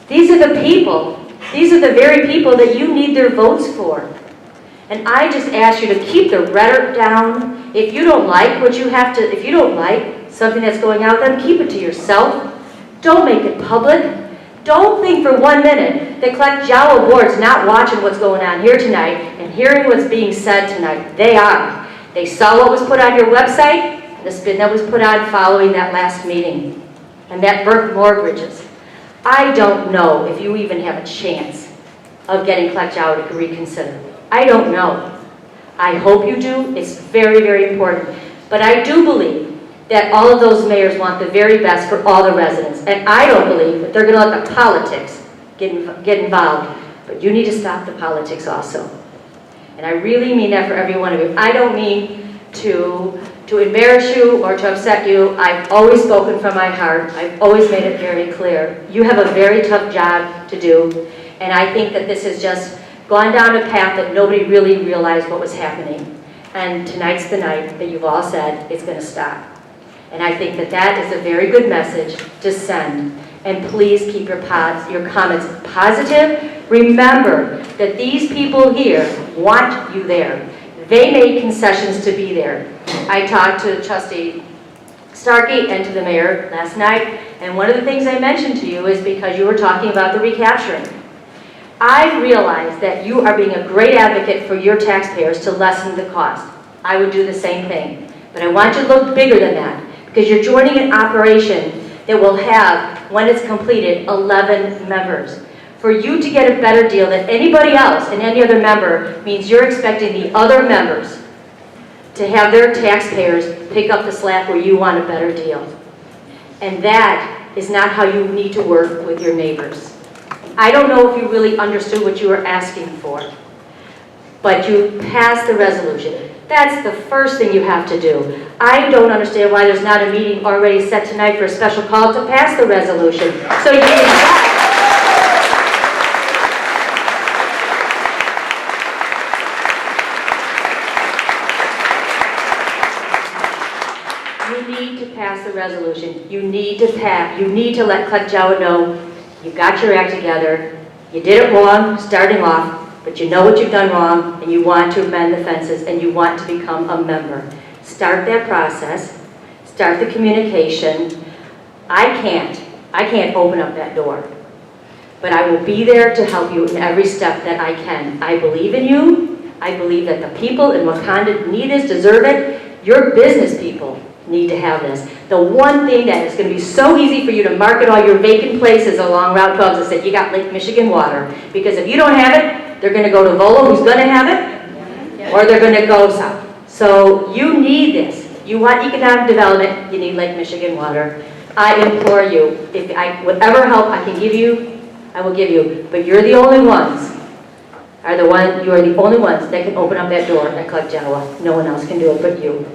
These are the people, these are the very people that you need their votes for. And I just ask you to keep the rhetoric down. If you don't like what you have to, if you don't like something that's going out, then keep it to yourself. Don't make it public. Don't think for 1 minute that CLCJAWA board's not watching what's going on here tonight and hearing what's being said tonight. They are. They saw what was put on your website, the spin that was put on following that last meeting, and that Burke more bridges. I don't know if you even have a chance of getting CLCJAWA to reconsider. I don't know. I hope you do. It's very, very important. But I do believe that all of those mayors want the very best for all the residents. And I don't believe that they're going to let the politics get involved. But you need to stop the politics also. And I really mean that for every one of you. I don't mean to embarrass you or to upset you. I've always spoken from my heart. I've always made it very clear. You have a very tough job to do. And I think that this has just gone down a path that nobody really realized what was happening. And tonight's the night that you've all said it's going to stop. And I think that that is a very good message to send. And please keep your comments positive. Remember that these people here want you there. They made concessions to be there. I talked to Trustee Starkey and to the mayor last night, and one of the things I mentioned to you is because you were talking about the recapturing. I realize that you are being a great advocate for your taxpayers to lessen the cost. I would do the same thing. But I want you to look bigger than that, because you're joining an operation that will have, when it's completed, 11 members. For you to get a better deal than anybody else and any other member means you're expecting the other members to have their taxpayers pick up the slack where you want a better deal. And that is not how you need to work with your neighbors. I don't know if you really understood what you were asking for, but you passed the resolution. That's the first thing you have to do. I don't understand why there's not a meeting already set tonight for a special call to pass the resolution. So you can pass the resolution. You need to let CLCJAWA know you got your act together, you did it wrong starting off, but you know what you've done wrong, and you want to amend the fences, and you want to become a member. Start that process, start the communication. I can't open up that door, but I will be there to help you in every step that I can. I believe in you. I believe that the people in Wauconda need this, deserve it. Your business people need to have this. The one thing that is going to be so easy for you to market all your vacant places along Route 12 is that you got Lake Michigan water. Because if you don't have it, they're going to go to Volo, who's going to have it, or they're going to go south. So you need this. You want economic development, you need Lake Michigan water. I implore you, whatever help I can give you, I will give you. But you're the only ones. You are the only ones that can open up that door at CLCJAWA. No one else can do it but you.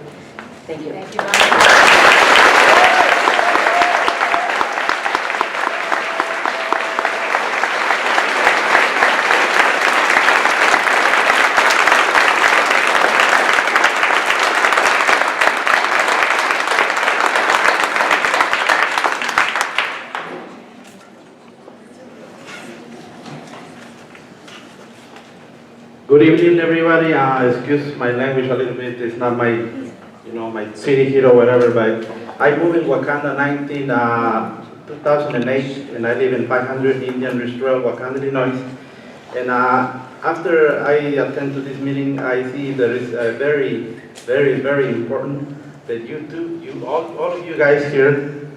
Thank you. Thank you. Good evening, everybody. Excuse my language a little bit. It's not my, my city here or whatever, but I moved in Wauconda 2008, and I live in 500 Indian Ridge Road, Wauconda, Illinois. And after I attend to this meeting, I see there is a very, very, very important that all of you guys here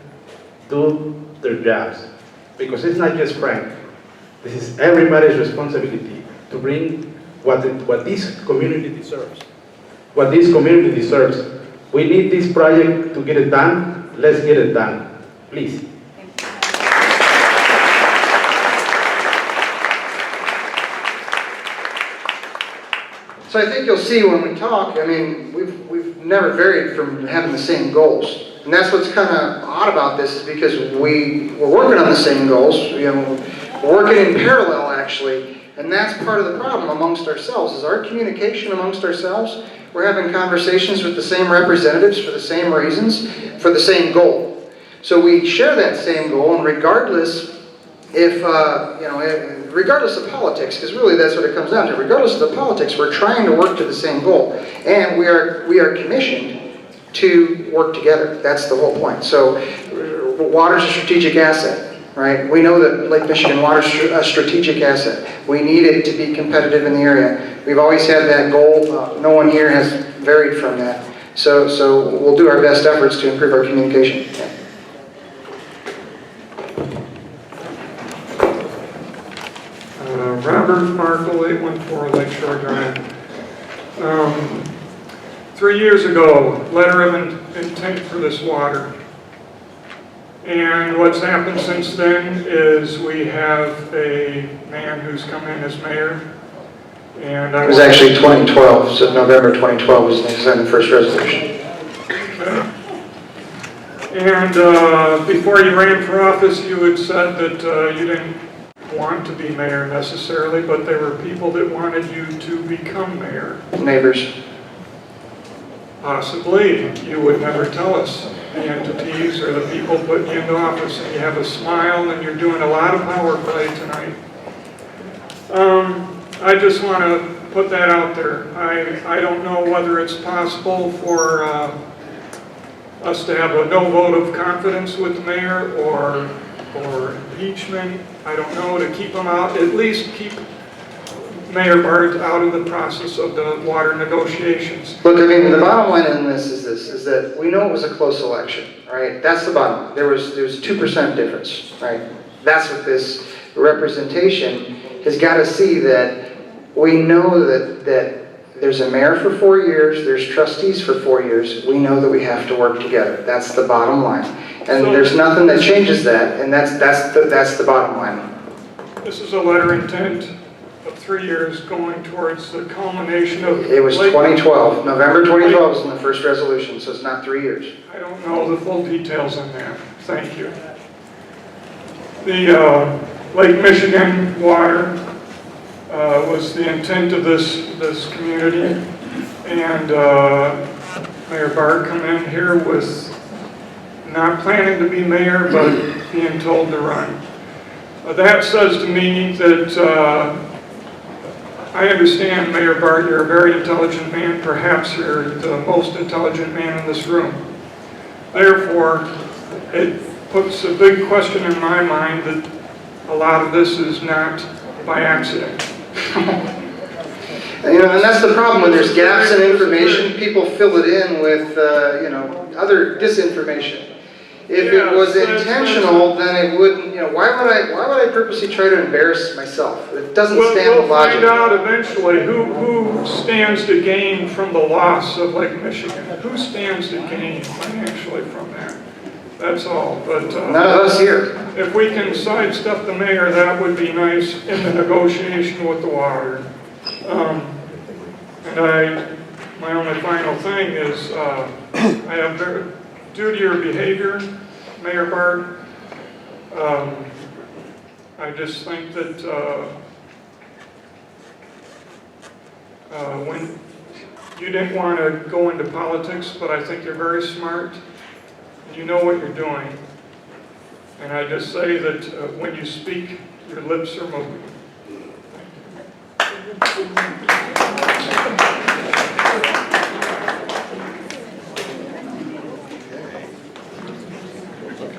do their jobs. Because it's not just Frank. This is everybody's responsibility to bring what this community deserves. What this community deserves. We need this project to get it done. Let's get it done. Please. So I think you'll see when we talk, I mean, we've never varied from having the same goals. And that's what's kind of odd about this, is because we're working on the same goals. We're working in parallel, actually. And that's part of the problem amongst ourselves, is our communication amongst ourselves. We're having conversations with the same representatives for the same reasons, for the same goal. So we share that same goal, and regardless regardless of politics, because really that's what it comes down to. Regardless of the politics, we're trying to work to the same goal, and we are commissioned to work together. That's the whole point. So water's a strategic asset, right? We know that Lake Michigan water's a strategic asset. We need it to be competitive in the area. We've always had that goal. No one here has varied from that. So we'll do our best efforts to improve our communication. Robert Markle, 814 Lakeshore Drive. 3 years ago, letter of intent for this water. And what's happened since then is we have a man who's come in as mayor. And It was actually 2012, so November 2012 was the first resolution. Okay. And before you ran for office, you had said that you didn't want to be mayor necessarily, but there were people that wanted you to become mayor. Neighbors. Possibly. You would never tell us the entities or the people putting you into office, and you have a smile and you're doing a lot of power play tonight. I just want to put that out there. I don't know whether it's possible for us to have a no vote of confidence with the mayor or impeachment. I don't know, to keep them out, at least keep Mayor Bart out of the process of the water negotiations. Look, I mean, the bottom line in this is that we know it was a close election, right? That's the bottom line. There was 2% difference, right? That's what this representation has got to see, that we know that there's a mayor for 4 years, there's trustees for 4 years. We know that we have to work together. That's the bottom line. And there's nothing that changes that, and that's the bottom line. This is a letter intent of 3 years going towards the culmination of... It was 2012. November 2012 was in the first resolution, so it's not 3 years. I don't know the full details on that. Thank you. The Lake Michigan water was the intent of this community, and Mayor Bart come in here with not planning to be mayor, but being told to run. That says to me that I understand, Mayor Bart, you're a very intelligent man. Perhaps you're the most intelligent man in this room. Therefore, it puts a big question in my mind that a lot of this is not by accident. You know, and that's the problem when there's gaps in information. People fill it in with, other disinformation. If it was intentional, then it wouldn't. Why would I purposely try to embarrass myself? It doesn't stand logically. We'll find out eventually who stands to gain from the loss of Lake Michigan. Who stands to gain financially from that? That's all. But none of us here. If we can sidestep the mayor, that would be nice in the negotiation with the water. My only final thing is, I have due to your behavior, Mayor Bart, I just think that when you didn't want to go into politics, but I think you're very smart. You know what you're doing. And I just say that when you speak, your lips are moving.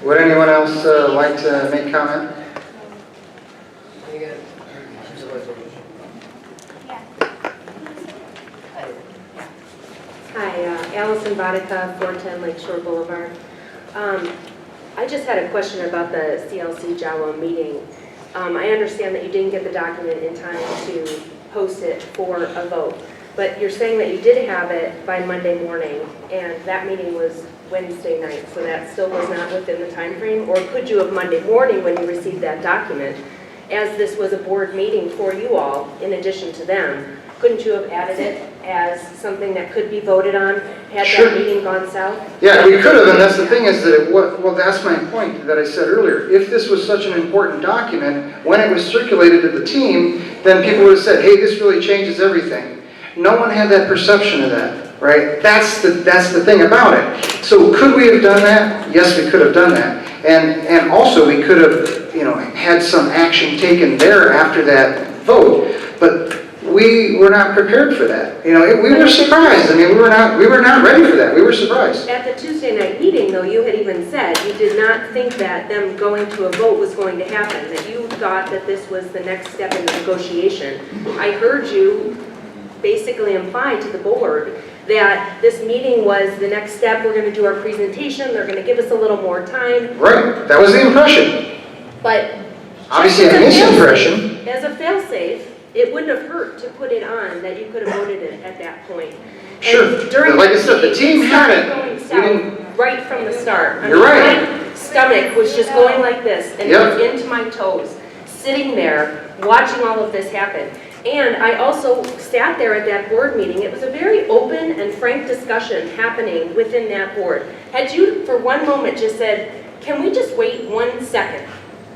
Would anyone else like to make comment? Hi, Allison Vodika, 410 Lakeshore Boulevard. I just had a question about the CLCJAWA meeting. I understand that you didn't get the document in time to post it for a vote, but you're saying that you did have it by Monday morning, and that meeting was Wednesday night, so that still was not within the time frame? Or could you have Monday morning, when you received that document, as this was a board meeting for you all, in addition to them, couldn't you have added it as something that could be voted on had Sure. that meeting gone south? Yeah, we could have, and that's the thing is that that's my point that I said earlier. If this was such an important document, when it was circulated to the team, then people would have said, hey, this really changes everything. No one had that perception of that, right? That's the thing about it. So could we have done that? Yes, we could have done that. And also we could have, had some action taken there after that vote. But we were not prepared for that. We were surprised. I mean, we were not ready for that. We were surprised. At the Tuesday night meeting, though, you had even said you did not think that them going to a vote was going to happen, that you thought that this was the next step in the negotiation. I heard you basically imply to the board that this meeting was the next step. We're going to do our presentation. They're going to give us a little more time. Right. That was the impression. But obviously, a misimpression. As a fail-safe, it wouldn't have hurt to put it on that you could have voted it at that point. Sure. But like I said, the team had it. Going south right from the start. You're right. My stomach was just going like this, and it was into my toes, sitting there, watching all of this happen. And I also sat there at that board meeting. It was a very open and frank discussion happening within that board. Had you, for one moment, just said, can we just wait 1 second?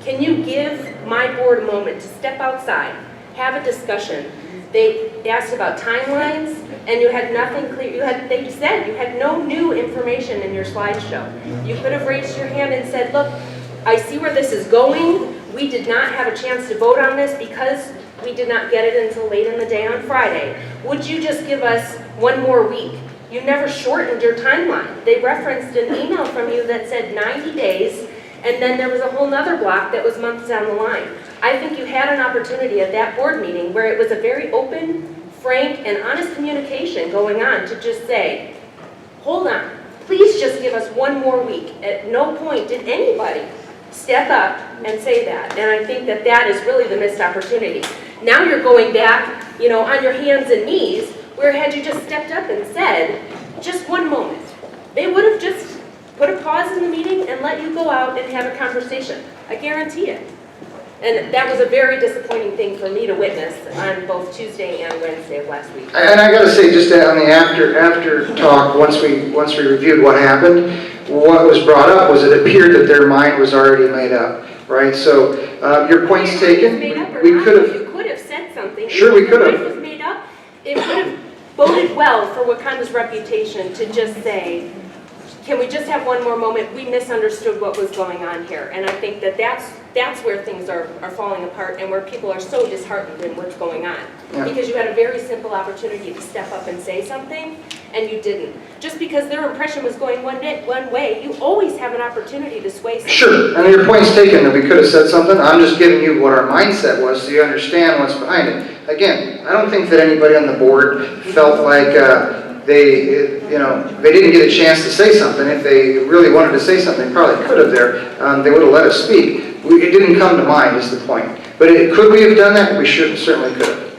Can you give my board a moment to step outside, have a discussion? They asked about timelines, and you had nothing clear. They said you had no new information in your slideshow. You could have raised your hand and said, look, I see where this is going. We did not have a chance to vote on this because we did not get it until late in the day on Friday. Would you just give us 1 more week? You never shortened your timeline. They referenced an email from you that said 90 days, and then there was a whole nother block that was months down the line. I think you had an opportunity at that board meeting where it was a very open, frank, and honest communication going on to just say, hold on, please just give us 1 more week. At no point did anybody step up and say that. And I think that that is really the missed opportunity. Now you're going back, on your hands and knees, where had you just stepped up and said, just 1 moment. They would have just put a pause in the meeting and let you go out and have a conversation. I guarantee it. And that was a very disappointing thing for me to witness on both Tuesday and Wednesday of last week. And I got to say, just on the after talk, once we reviewed what happened, what was brought up was it appeared that their mind was already made up, right? So your point's taken. We could have. You could have said something. Sure, we could have. If your mind was made up, it would have boded well for Wauconda's reputation to just say, can we just have 1 more moment? We misunderstood what was going on here. And I think that that's where things are falling apart and where people are so disheartened in what's going on. Yeah. Because you had a very simple opportunity to step up and say something, and you didn't. Just because their impression was going one way, you always have an opportunity to sway something. Sure, and your point's taken that we could have said something. I'm just giving you what our mindset was so you understand what's behind it. Again, I don't think that anybody on the board felt like they didn't get a chance to say something. If they really wanted to say something, probably could have there. They would have let us speak. It didn't come to mind is the point. But could we have done that? We certainly could have.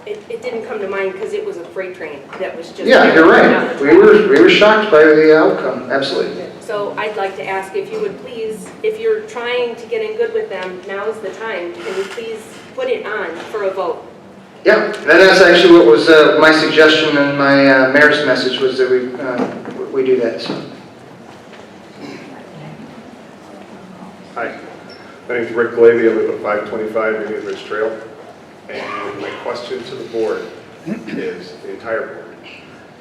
It didn't come to mind because it was a freight train that was just... Yeah, you're right. We were shocked by the outcome, absolutely. So I'd like to ask if you would please, if you're trying to get in good with them, now's the time. Can you please put it on for a vote? Yeah, that's actually what was my suggestion and my mayor's message was that we do that. So. Hi, my name is Rick Glavey. I live at 525 Indian Ridge Trail. And my question to the board is, the entire board,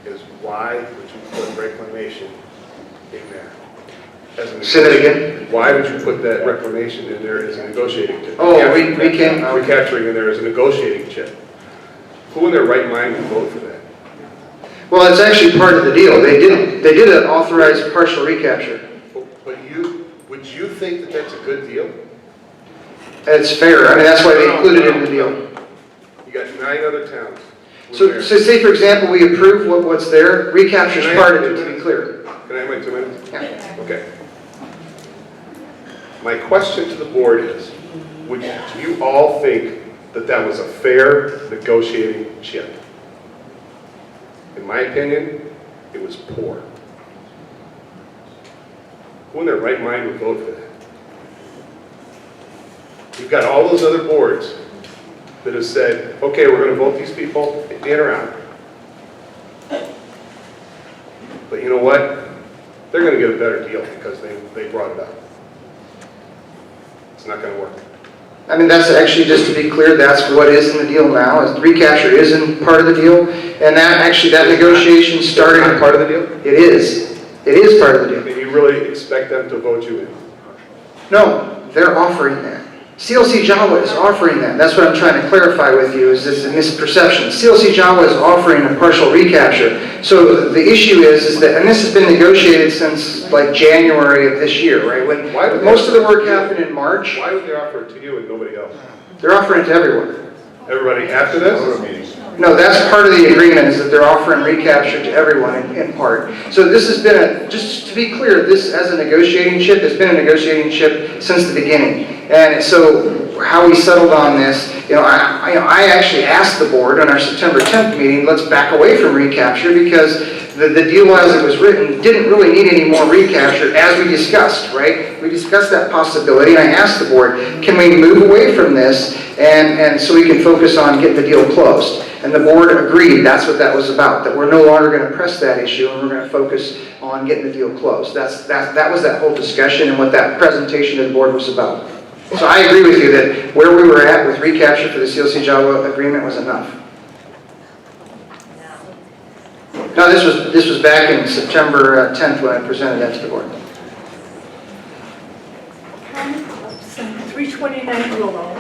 is why would you put reclamation in there? Say that again? Why would you put that reclamation in there as a negotiating chip? Oh, we can... Recapturing in there as a negotiating chip. Who in their right mind would vote for that? Well, it's actually part of the deal. They did an authorized partial recapture. But would you think that that's a good deal? It's fair. I mean, that's why they included it in the deal. You got 9 other towns. So say, for example, we approve what's there. Recapture's part of it, to be clear. Can I have my 2 minutes? Yeah. Okay. My question to the board is, would you all think that that was a fair negotiating chip? In my opinion, it was poor. Who in their right mind would vote for that? You've got all those other boards that have said, okay, we're going to vote these people in or out. But you know what? They're going to get a better deal because they brought it up. It's not going to work. I mean, that's actually, just to be clear, that's what is in the deal now. Is recapture is in part of the deal, and that negotiation started. It's not part of the deal? It is. It is part of the deal. And you really expect them to vote you in? No, they're offering that. CLCJAWA is offering that. That's what I'm trying to clarify with you, is this a misperception. CLCJAWA is offering a partial recapture. So the issue is that, and this has been negotiated since like January of this year, right? When most of the work happened in March. Why would they offer it to you and nobody else? They're offering it to everyone. Everybody after this? No, that's part of the agreement, is that they're offering recapture to everyone in part. So this has been just to be clear, this as a negotiating chip, has been a negotiating chip since the beginning. And so how we settled on this, I actually asked the board on our September 10th meeting, let's back away from recapture, because the deal as it was written didn't really need any more recapture, as we discussed, right? We discussed that possibility, and I asked the board, can we move away from this and so we can focus on getting the deal closed? And the board agreed that's what that was about, that we're no longer going to press that issue and we're going to focus on getting the deal closed. That was that whole discussion and what that presentation to the board was about. So I agree with you that where we were at with recapture for the CLCJAWA agreement was enough. No, this was back in September 10th when I presented that to the board. 329 Willow.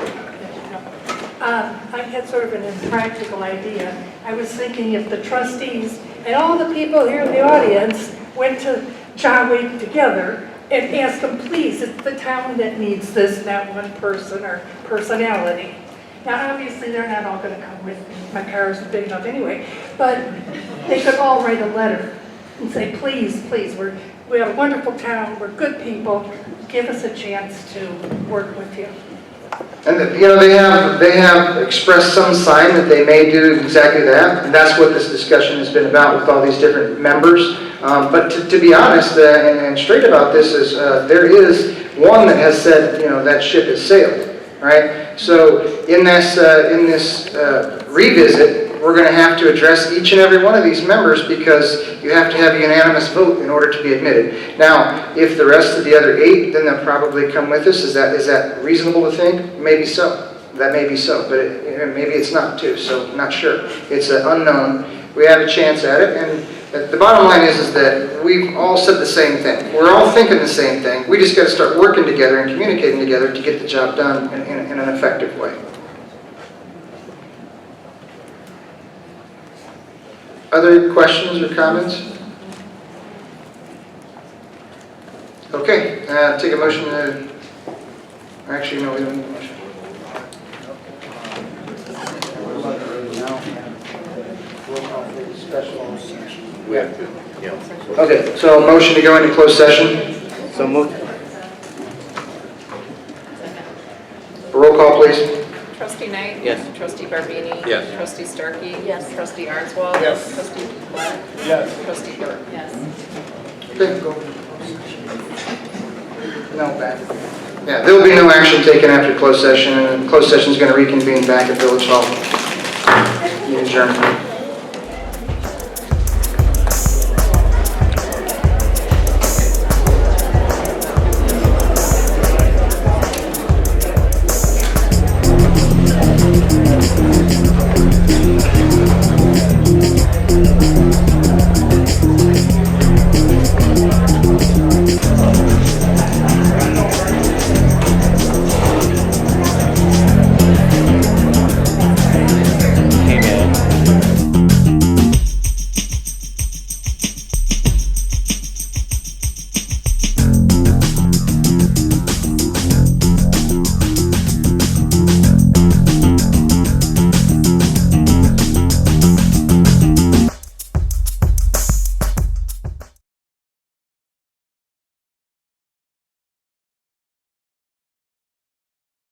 I had sort of an impractical idea. I was thinking if the trustees and all the people here in the audience went to JAWA together and asked them, please, it's the town that needs this, not one person or personality. Now, obviously, they're not all going to come with me. My car isn't big enough anyway. But they could all write a letter and say, please, please, we have a wonderful town. We're good people. Give us a chance to work with you. And they have expressed some sign that they may do exactly that, and that's what this discussion has been about with all these different members. But to be honest and straight about this is there is one that has said that ship has sailed, right? So in this revisit, we're going to have to address each and every one of these members because you have to have a unanimous vote in order to be admitted. Now, if the rest of the other 8, then they'll probably come with us. Is that reasonable to think? Maybe so. That may be so, but maybe it's not too. So not sure. It's an unknown. We have a chance at it, and the bottom line is that we've all said the same thing. We're all thinking the same thing. We just got to start working together and communicating together to get the job done in an effective way. Other questions or comments? Okay, take a motion to, actually, no, we don't need a motion. We have to, yeah. Okay, so motion to go into closed session. So moved. Roll call, please. Trustee Knight? Yes. Trustee Barbini? Yes. Trustee Starkey? Yes. Trustee Arnswald? Yes. Trustee Black? Yes. Trustee Burke? Yes. Okay. No, back. Yeah, there will be no action taken after closed session, and closed session is going to reconvene back at Village Hall. Adjourned.